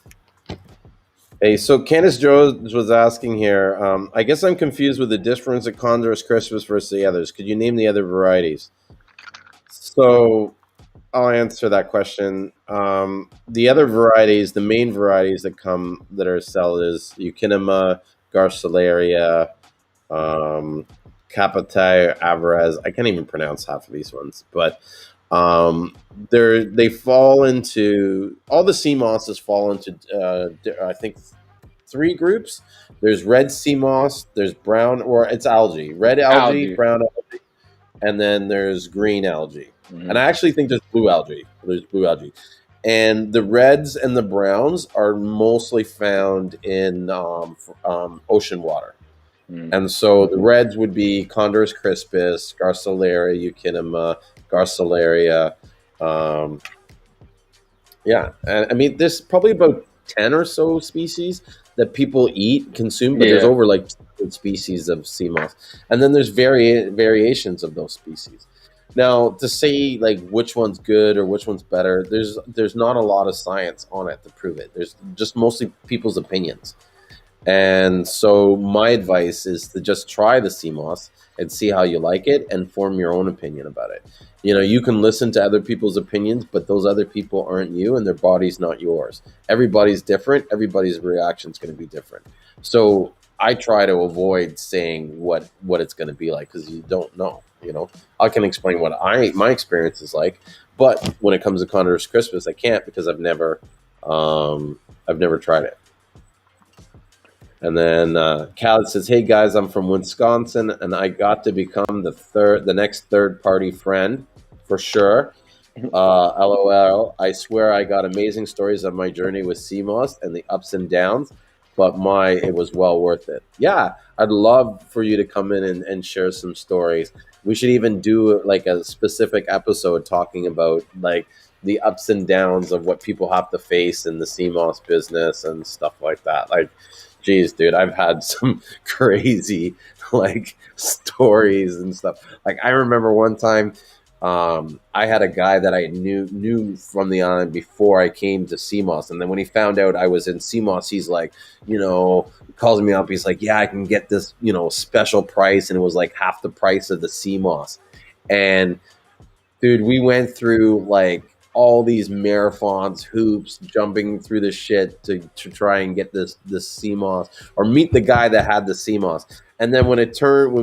Hey, so Candace Jones was asking here. I guess I'm confused with the difference of Condor's Christmas versus the others. Could you name the other varieties? So I'll answer that question. The other varieties, the main varieties that are sold is Eukinema, Garcialaria, um, Capotai, Averez. I can't even pronounce half of these ones, but they fall into all the sea mosses fall into I think three groups. There's red sea moss, there's brown, or it's algae, red algae, Algae. brown algae, and then there's green algae. And Hmm. I actually think there's blue algae. There's blue algae. And the reds and the browns are mostly found in ocean water. Hmm. And so the reds would be Condorus crispus, Garcilaria, Eukinema, Garcilaria. Um, yeah, and I mean, there's probably about 10 or so species that people eat, consume, but there's Yeah. over like 200 species of sea moss. And then there's variations of those species. Now, to say like which one's good or which one's better, there's not a lot of science on it to prove it. There's just mostly people's opinions. And so my advice is to just try the CMOS and see how you like it and form your own opinion about it. You can listen to other people's opinions, but those other people aren't you and their body's not yours. Everybody's different. Everybody's reaction is going to be different. So I try to avoid saying what it's going to be like because you don't know. I can explain what my experience is like, but when it comes to Condorus Crispus, I can't because I've never tried it. And then Khaled says, "Hey guys, I'm from Wisconsin, and I got to become the next third party friend for sure. LOL. I swear I got amazing stories of my journey with Seamoss and the ups and downs, but it was well worth it. Yeah, I'd love for you to come in and share some stories. We should even do like a specific episode talking about like the ups and downs of what people have to face in the Seamoss business and stuff like that. Like, geez, dude, I've had some crazy like stories and stuff. Like, I remember one time I had a guy that I knew from the island before I came to Seamoss, and then when he found out I was in Seamoss, he's like, calls me up. He's like, "Yeah, I can get this, special price," and it was like half the price of the Seamoss. And dude, we went through like all these marathons, hoops, jumping through the shit to try and get this Seamoss or meet the guy that had the Seamoss. And then when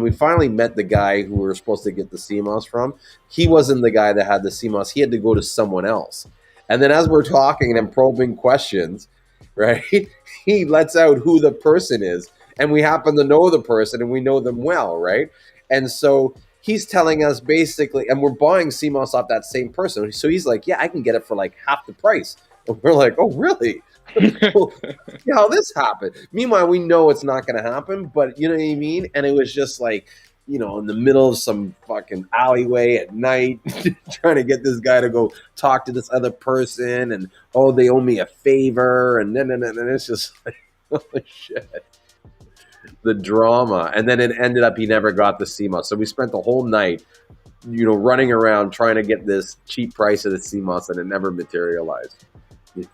we finally met the guy who we were supposed to get the Seamoss from, he wasn't the guy that had the Seamoss. He had to go to someone else. And then as we're talking and probing questions, right, he lets out who the person is. And we happen to know the person and we know them well, right? And so he's telling us basically, and we're buying Seamoss off that same person. So he's like, "Yeah, I can get it for like half the price." And we're like, "Oh, really?" Well, see how this happened. Meanwhile, we know it's not going to happen, but you know what I mean? And it was just like, in the middle of some fucking alleyway at night, trying to get this guy to go talk to this other person, and they owe me a favor, and then it's just like, holy shit, the drama. And then it ended up he never got the Cmos. So we spent the whole night, running around trying to get this cheap price of the Cmos, and it never materialized. It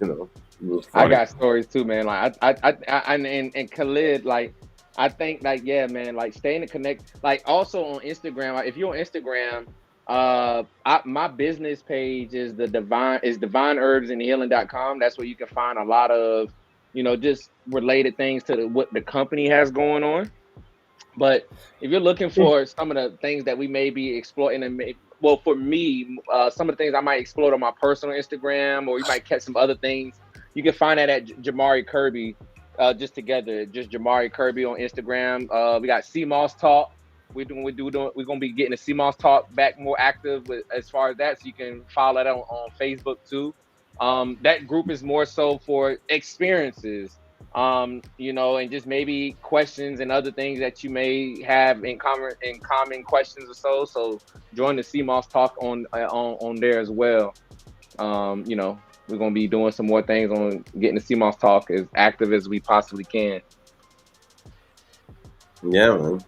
was funny. I got stories too, man. Like and Khalid, like I think like yeah, man, like staying to connect. Like also on Instagram, like, if you're on Instagram, my business page is divineherbsandhealing.com. That's where you can find a lot of just related things to what the company has going on. But if you're looking for some of the things that we may be exploiting, well, for me, some of the things I might explore on my personal Instagram, or you might catch some other things, you can find that at Jamari Kirby, just Jamari Kirby on Instagram. We got Seamoss Talk. We're gonna be getting the Seamoss Talk back more active as far as that, so you can follow that on Facebook too. That group is more so for experiences, and just maybe questions and other things that you may have in common questions or so. So join the Seamoss Talk on there as well. We're gonna be doing some more things on getting the Seamoss Talk as active as we possibly can. Yeah, man.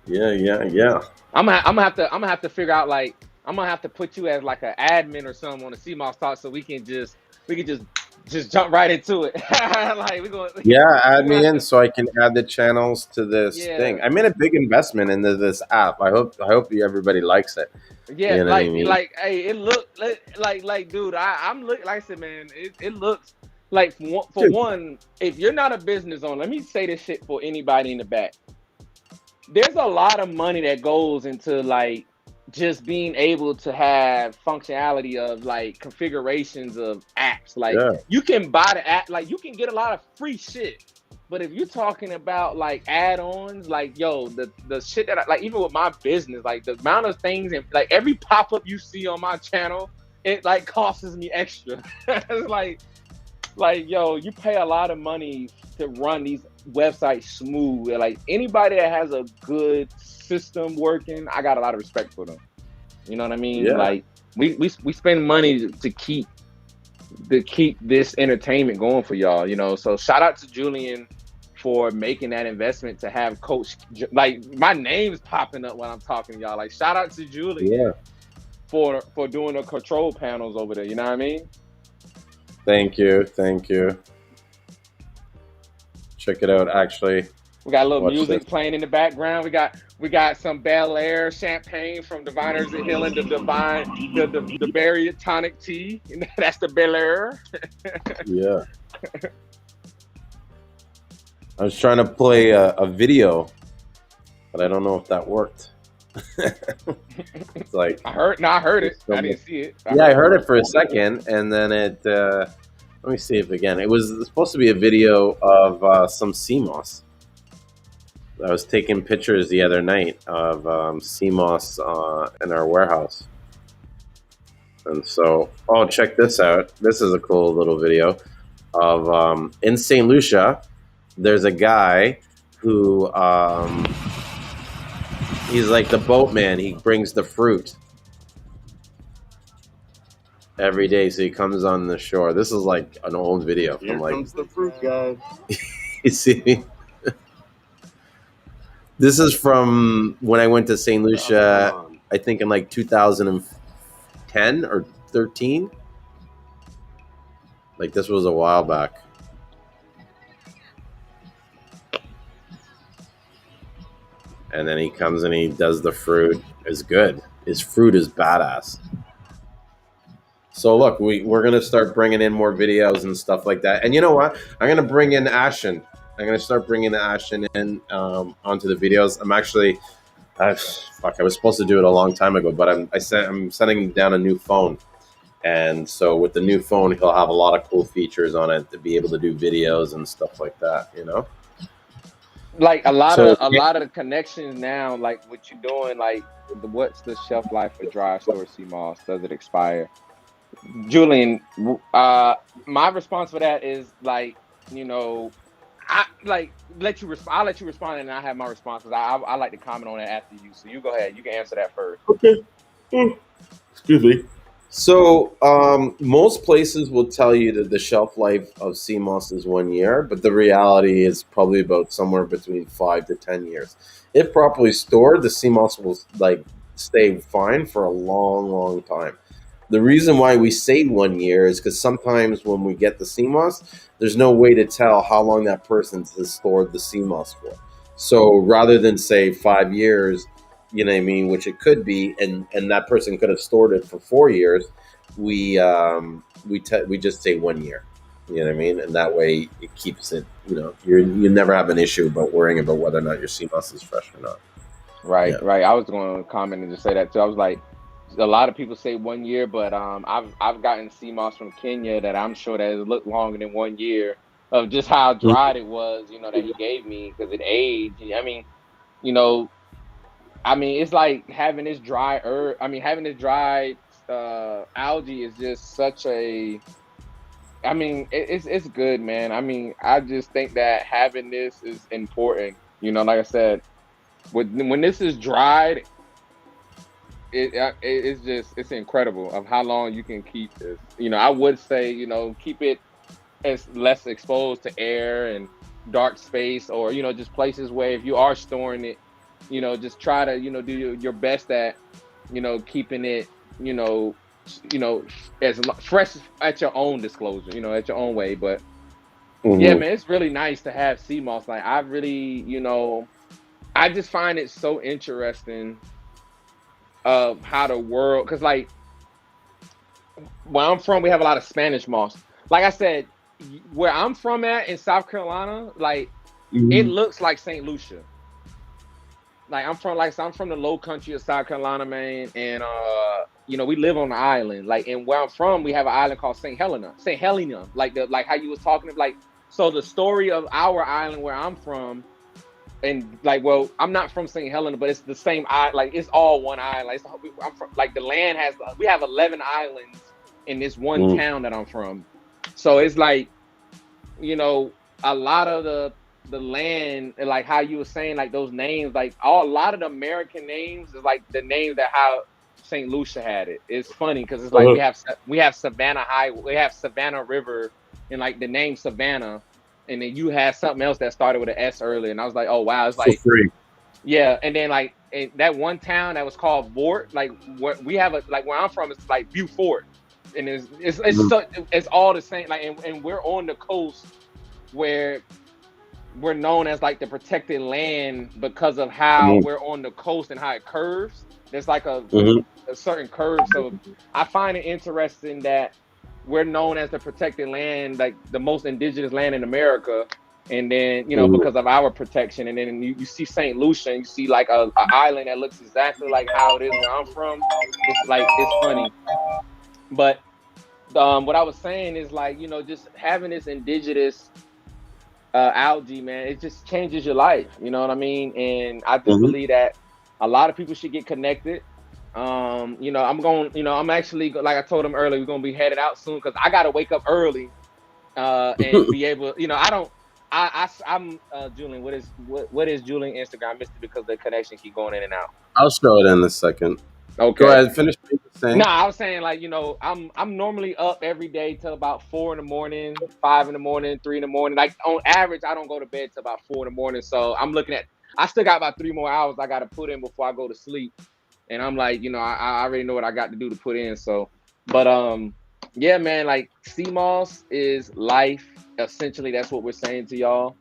Yeah. I'm gonna have to figure out, like, I'm gonna have to put you as like an admin or something on the Seamoss Talk, so we can just jump right into it. Like add me in so I can add the channels to this thing. I made a big investment into this app. I hope everybody likes it. Yeah, like hey, it look like dude, I'm look like I said, man, it looks like for one, if you're not a business owner, let me say this shit for anybody in the back. There's a lot of money that goes into like just being able to have functionality of like configurations of apps. Like you can buy the app, like you can get a lot of free shit. But if you're talking about like add-ons, like the shit that like even with my business, like the amount of things and like every pop-up you see on my channel, it like costs me extra. It's like you pay a lot of money to run these websites smooth. Like anybody that has a good system working, I got a lot of respect for them. You know what I mean? Yeah. Like we spend money to keep this entertainment going for y'all. So shout out to Julian for making that investment to have Coach. Like my name's popping up when I'm talking to y'all. Like shout out to Julian for doing the control panels over there. You know what I mean? Thank you. Check it out. Actually, we got a little music playing in the background. We got some Bel Air champagne from Divine Herbs and Healing, the berry tonic tea. That's the Bel Air. Yeah. I was trying to play a video, but I don't know if that worked. It's like I heard it. I didn't see it. I heard it for a second, and then it. Let me see if again. It was supposed to be a video of some Seamoss. I was taking pictures the other night of Seamoss in our warehouse. And so, oh, check this out. This is a cool little video of in St. Lucia. There's a guy who he's like the boatman. He brings the fruit every day. So he comes on the shore. This is like an old video from Here like. comes the fruit guy. You see, this is from when I went to St. Lucia. I think in like 2010 or 13. Like this was a while back. And then he comes and he does the fruit. It's good. His fruit is badass. So look, we're gonna start bringing in more videos and stuff like that. And you know what? I'm gonna bring in Ashen. I'm gonna start bringing the Ashen in onto the videos. I'm actually, I was supposed to do it a long time ago, but I'm sending him down a new phone. And so with the new phone, he'll have a lot of cool features on it to be able to do videos and stuff like that. You know. Like a lot of the connections now, like what you're doing, like what's the shelf life for dry storage Seamoss? Does it expire? Julian, my response for that is like, you know, I like I'll let you respond, and I have my response because I like to comment on that after you. So you go ahead, you can answer that first. Okay. Excuse me. So most places will tell you that the shelf life of Seamoss is 1 year, but the reality is probably about somewhere between 5 to 10 years. If properly stored, the Seamoss will like stay fine for a long, long time. The reason why we say 1 year is because sometimes when we get the Seamoss, there's no way to tell how long that person has stored the Seamoss for. So rather than say 5 years, you know what I mean, which it could be, and that person could have stored it for 4 years. We just say 1 year, you know what I mean, and that way it keeps it. You know, you never have an issue about worrying about whether or not your Seamoss is fresh or not. Right, Yeah. right. I was going to comment and just say that too. I was like, a lot of people say 1 year, but I've gotten Seamoss from Kenya that I'm sure that it looked longer than 1 year of just how dried it was. You know, that he gave me because it aged. I mean, you know. I mean, it's like having this dry herb. I mean, having this dried algae is just such a. I mean, it's good, man. I mean, I just think that having this is important. You know, like I said, when this is dried, it's incredible of how long you can keep this. You know, I would say, you know, keep it as less exposed to air and dark space, or you know, just places where if you are storing it, you know, just try to, you know, do your best at, you know, keeping it, you know, as fresh at your own disclosure, you know, at your own way. But yeah, man, it's really nice to have Seamoss. Like I really, you know, I just find it so interesting of how the world, because like where I'm from, we have a lot of Spanish moss. Like I said, where I'm from at in South Carolina, like it looks like St. Lucia. Like I'm from the low country of South Carolina, man, and you know, we live on an island. Like, and where I'm from, we have an island called St. Helena, like how you was talking, like, so the story of our island where I'm from, and like, well, I'm not from St. Helena, but it's the same island. Like it's all one island. I'm from, like the land has, we have 11 islands in this one town that I'm from. So it's like, you know, a lot of the land, like how you were saying, like those names, like a lot of the American names is like the names that how St. Lucia had it. It's funny because it's like we have Savannah High, we have Savannah River, and like the name Savannah, and then you had something else that started with an S earlier, and I was like, oh wow, it's like yeah, and then like that one town that was called Fort, like what we have like where I'm from, it's like Beaufort, and it's all the same, like and we're on the coast where we're known as like the protected land because of how we're on the coast and how it curves. There's like a certain curve. So I find it interesting that we're known as the protected land, like the most indigenous land in America. And then, you know, because of our protection. And then you see St. Lucian, you see like a island that looks exactly like how it is where I'm from. It's like, it's funny. But what I was saying is like, you know, just having this indigenous algae, man, it just changes your life. You know what I mean? And I just believe that a lot of people should get connected. I'm going. I'm actually, like I told him earlier, we're gonna be headed out soon because I gotta wake up early and be able. I don't. I'm Julian. What is Julian Instagram? I missed it because the connection keep going in and out. I'll show it in a second. Go Okay. ahead, finish what you were No, saying. I was saying like I'm normally up every day till about 4 in the morning, 5 in the morning, 3 in the morning. Like on average, I don't go to bed till about 4 in the morning. So I'm looking at. I still got about 3 more hours I got to put in before I go to sleep. And I'm like, I already know what I got to do to put in. So, but yeah, man, like Seamoss is life. Essentially, that's what we're saying to y'all.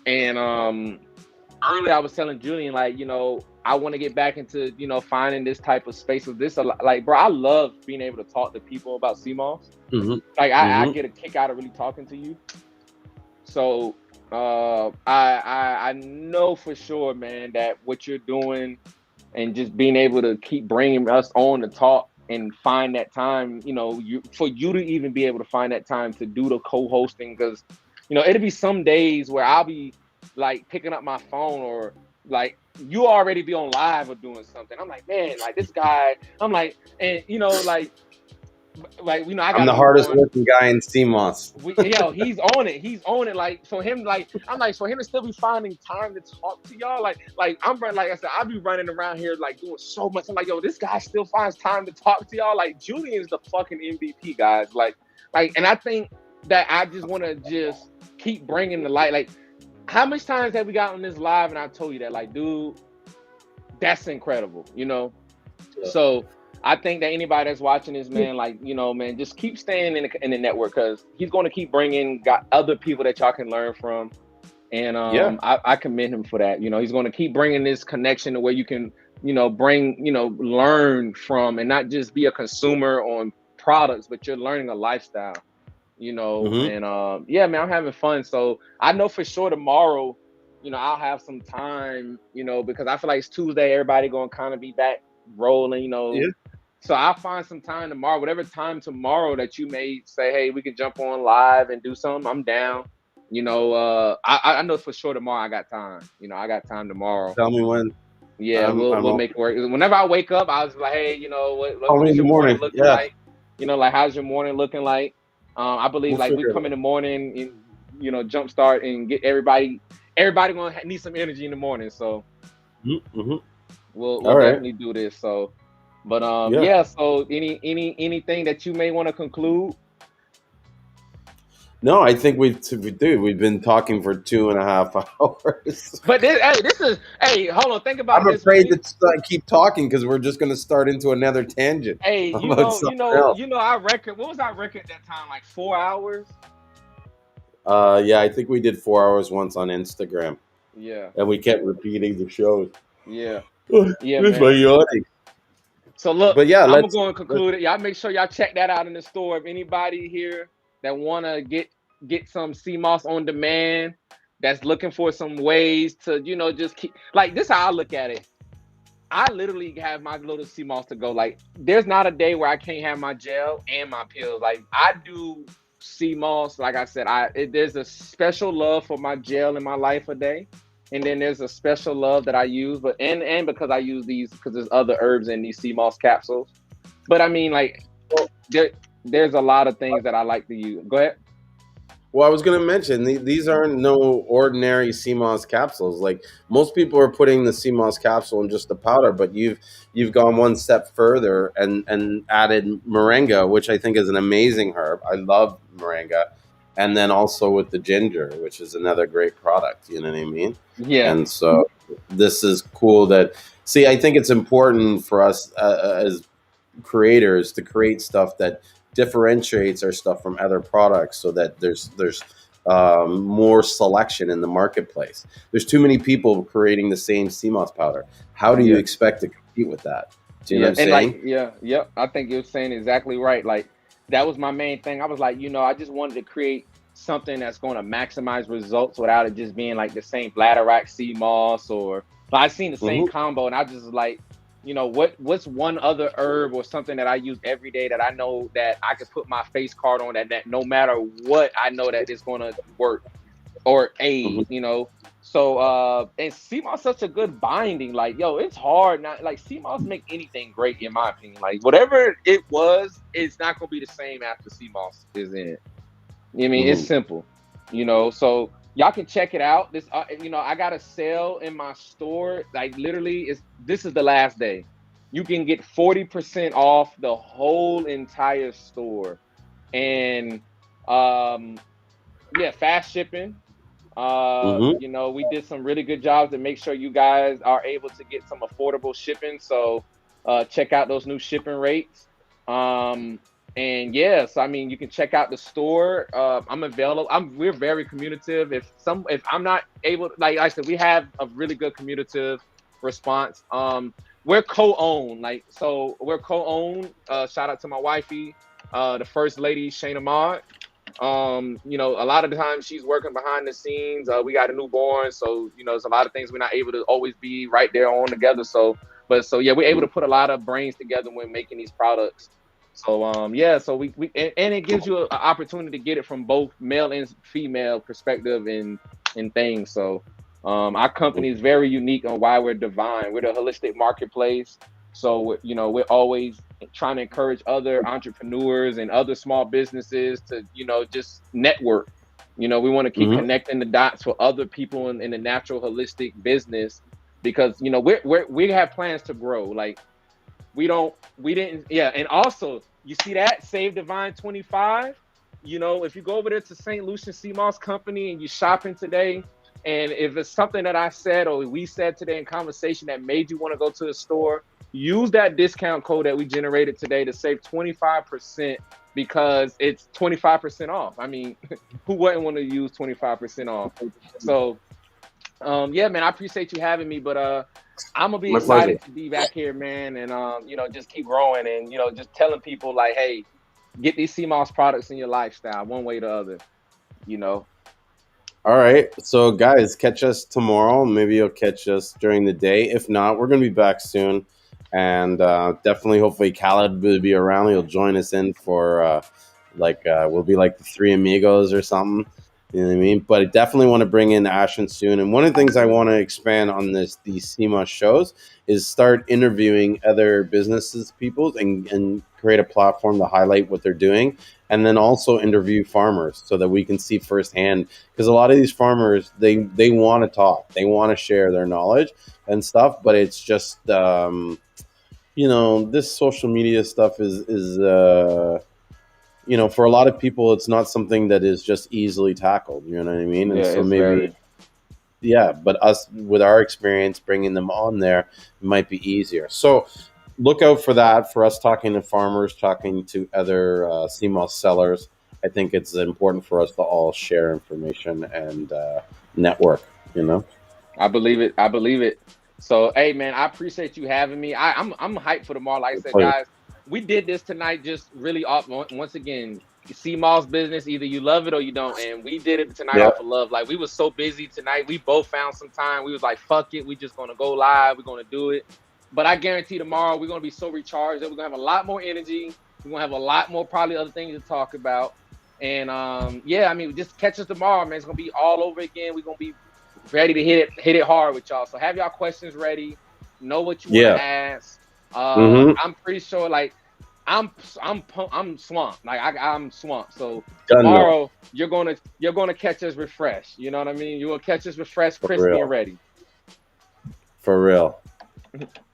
And earlier I was telling Julian, like, I want to get back into, finding this type of space with this. Like, bro, I love being able to talk to people about Seamoss. Mm-hmm. Like, I Mm-hmm. get a kick out of really talking to you. So, I know for sure, man, that what you're doing and just being able to keep bringing us on to talk and find that time, for you to even be able to find that time to do the co-hosting, because it'll be some days where I'll be like picking up my phone, or like you already be on live or doing something. I'm like, man, like this guy. I'm like, and I I'm gotta the be hardest one. working guy in Seamoss. He's on it. He's on it. Like for him, I'm like for him to still be finding time to talk to y'all. Like I'm running. Like I said, I be running around here like doing so much. I'm like, yo, this guy still finds time to talk to y'all. Like Julian's the fucking MVP, guys. And I think that I just want to just keep bringing the light. Like, how much times have we got on this live and I told you that, like, dude, that's incredible. Yeah. So I think that anybody that's watching this, man, like, man, just keep staying in the network, because he's going to keep bringing got other people that y'all can learn from. And Yeah. I commend him for that. He's going to keep bringing this connection to where you can, learn from, and not just be a consumer on products, but you're learning a lifestyle, Mm-hmm. and yeah, man, I'm having fun. So I know for sure tomorrow, I'll have some time, because I feel like it's Tuesday, everybody going to kind of be back rolling, Yeah. so I'll find some time tomorrow, whatever time tomorrow that you may say, hey, we can jump on live and do something. I'm down. I know for sure tomorrow I got time. I got time tomorrow. Tell me when. Yeah, I'm we'll open. make it work. Whenever I wake up, I was like, hey, Call what me in is the your morning morning. looking Yeah. like? Like, how's your morning looking like? I believe We'll like we figure it come in out. the morning and jumpstart and get everybody gonna need some energy in the morning. So Mm-hmm. we'll All right. definitely do this. So, but Yeah. yeah. So anything that you may want to conclude? No, I think we've been talking for 2.5 hours. But hey, hold on, think about I'm this. When afraid we to keep talking because we're just going to start into another tangent Hey, about something else. our record. What was our record at that time? Like 4 hours? Yeah, I think we did 4 hours once on Instagram, Yeah, and we kept repeating the shows. yeah, yeah, Where's my man. yawning? So look, But yeah, I'm gonna let's. go and conclude it. Y'all make sure y'all check that out in the store. If anybody here that wanna get some CMOS on demand, that's looking for some ways to just keep, like, this, how I look at it. I literally have my little CMOS to go. Like, there's not a day where I can't have my gel and my pills. Like, I do CMOS. Like I said, there's a special love for my gel in my life a day, and then there's a special love that I use, but and because I use these, because there's other herbs in these CMOS capsules. But I mean, like, there's a lot of things that I like to use. Go ahead. Well, I was going to mention these aren't no ordinary CMOS capsules. Like most people are putting the CMOS capsule in just the powder, but you've gone one step further and added moringa, which I think is an amazing herb. I love moringa, and then also with the ginger, which is another great product. You know what I mean? Yeah, And so this is cool. I think it's important for us as creators to create stuff that differentiates our stuff from other products so that there's more selection in the marketplace. There's too many people creating the same CMOS powder. How do you yeah. expect to compete with that? Do you know what Yeah, I'm and like, saying? yeah, yep. I think you're saying exactly right. Like, that was my main thing. I was like, I just wanted to create something that's going to maximize results without it just being like the same bladder sea moss, or I seen the same Mm-hmm. combo, and I just like, what's one other herb or something that I use every day that I know that I could put my face card on, that no matter what, I know that it's going to work or Mm-hmm. aid. And Cmos such a good binding. Like, yo, it's hard not like Cmos make anything great in my opinion. Like whatever it was, it's not gonna be the same after Cmos is in it. You know what I mean? It's simple, So y'all can check it out. This, I got a sale in my store. Like literally, this is the last day. You can get 40% off the whole entire store, and fast shipping. We did some really good jobs to make sure you guys are able to get some affordable shipping. So check out those new shipping rates. And yes, I mean, you can check out the store. I'm available. We're very communicative. If I'm not able, like I said, we have a really good communicative response. We're co-owned, we're co-owned. Shout out to my wifey, the first lady, Shayna Maud. A lot of the time she's working behind the scenes. We got a newborn, so there's a lot of things we're not able to always be right there on together. So we're able to put a lot of brains together when making these products. So we and it gives you an opportunity to get it from both male and female perspective and things. So our company is very unique on why we're divine. We're the holistic marketplace. So we're always trying to encourage other entrepreneurs and other small businesses to just network. We want to keep connecting the dots for other people in the natural holistic business, because we have plans to grow. Like and also you see that Save Divine 25. If you go over there to St. Lucian Seamoss company and you're shopping today, and if it's something that I said or we said today in conversation that made you want to go to the store, use that discount code that we generated today to save 25%, because it's 25% off. I mean, who wouldn't want to use 25% off? So, man, I appreciate you having me, but I'm gonna be excited to be back here, man, and just keep growing and just telling people like, hey, get these Seamoss products in your lifestyle, one way or the other. All right, so guys, catch us tomorrow. Maybe you'll catch us during the day. If not, we're gonna be back soon, and definitely, hopefully, Khaled will be around. He'll join us in for we'll be like the three amigos or something. You know what I mean? But I definitely want to bring in Ashen soon. And one of the things I want to expand on these Seamoss shows is start interviewing other businesses, people, and create a platform to highlight what they're doing. And then also interview farmers so that we can see firsthand. Because a lot of these farmers, they want to talk. They want to share their knowledge and stuff. But it's just, this social media stuff is for a lot of people, it's not something that is just easily tackled. You know what I mean? And so maybe, but us with our experience bringing them on there, it might be easier. So look out for that, for us talking to farmers, talking to other Seamoss sellers. I think it's important for us to all share information and network, I believe it. So, hey, man, I appreciate you having me. I'm hyped for tomorrow. Like I said, guys, we did this tonight just really off, once again, Seamoss business, either you love it or you don't. And we did it tonight off of love. Like, we were so busy tonight. We both found some time. We was like, fuck it. We just going to go live. We're going to do it. But I guarantee tomorrow we're going to be so recharged that we're going to have a lot more energy. We're going to have a lot more probably other things to talk about. And, just catch us tomorrow, man. It's going to be all over again. We're going to be ready to hit it hard with y'all. So have y'all questions ready. Know what you want to ask. I'm pretty sure, like, I'm swamped. Like I'm swamped. So tomorrow you're gonna catch us refreshed. You know what I mean? You're gonna catch us refreshed, crispy, and ready. For real.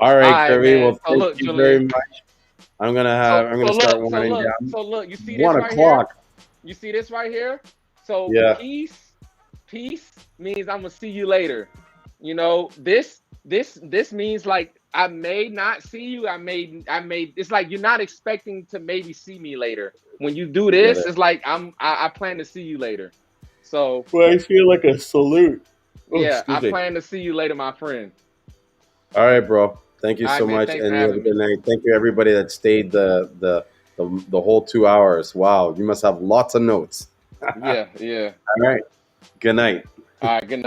All right, Kirby. Well, thank you very much. I'm gonna start winding down. So look, you see this 1 o'clock. You see this right here? So peace means I'm gonna see you later. This means like I may not see you. I may. It's like you're not expecting to maybe see me later. When you do this, it's like I plan to see you later. So. Well, I feel like a salute. I plan to see you later, my friend. All right, bro. Thank you so much, and you have a good night. Thank you, everybody that stayed the whole 2 hours. Wow, you must have lots of notes. Yeah. All right. Good night. All right. Good night.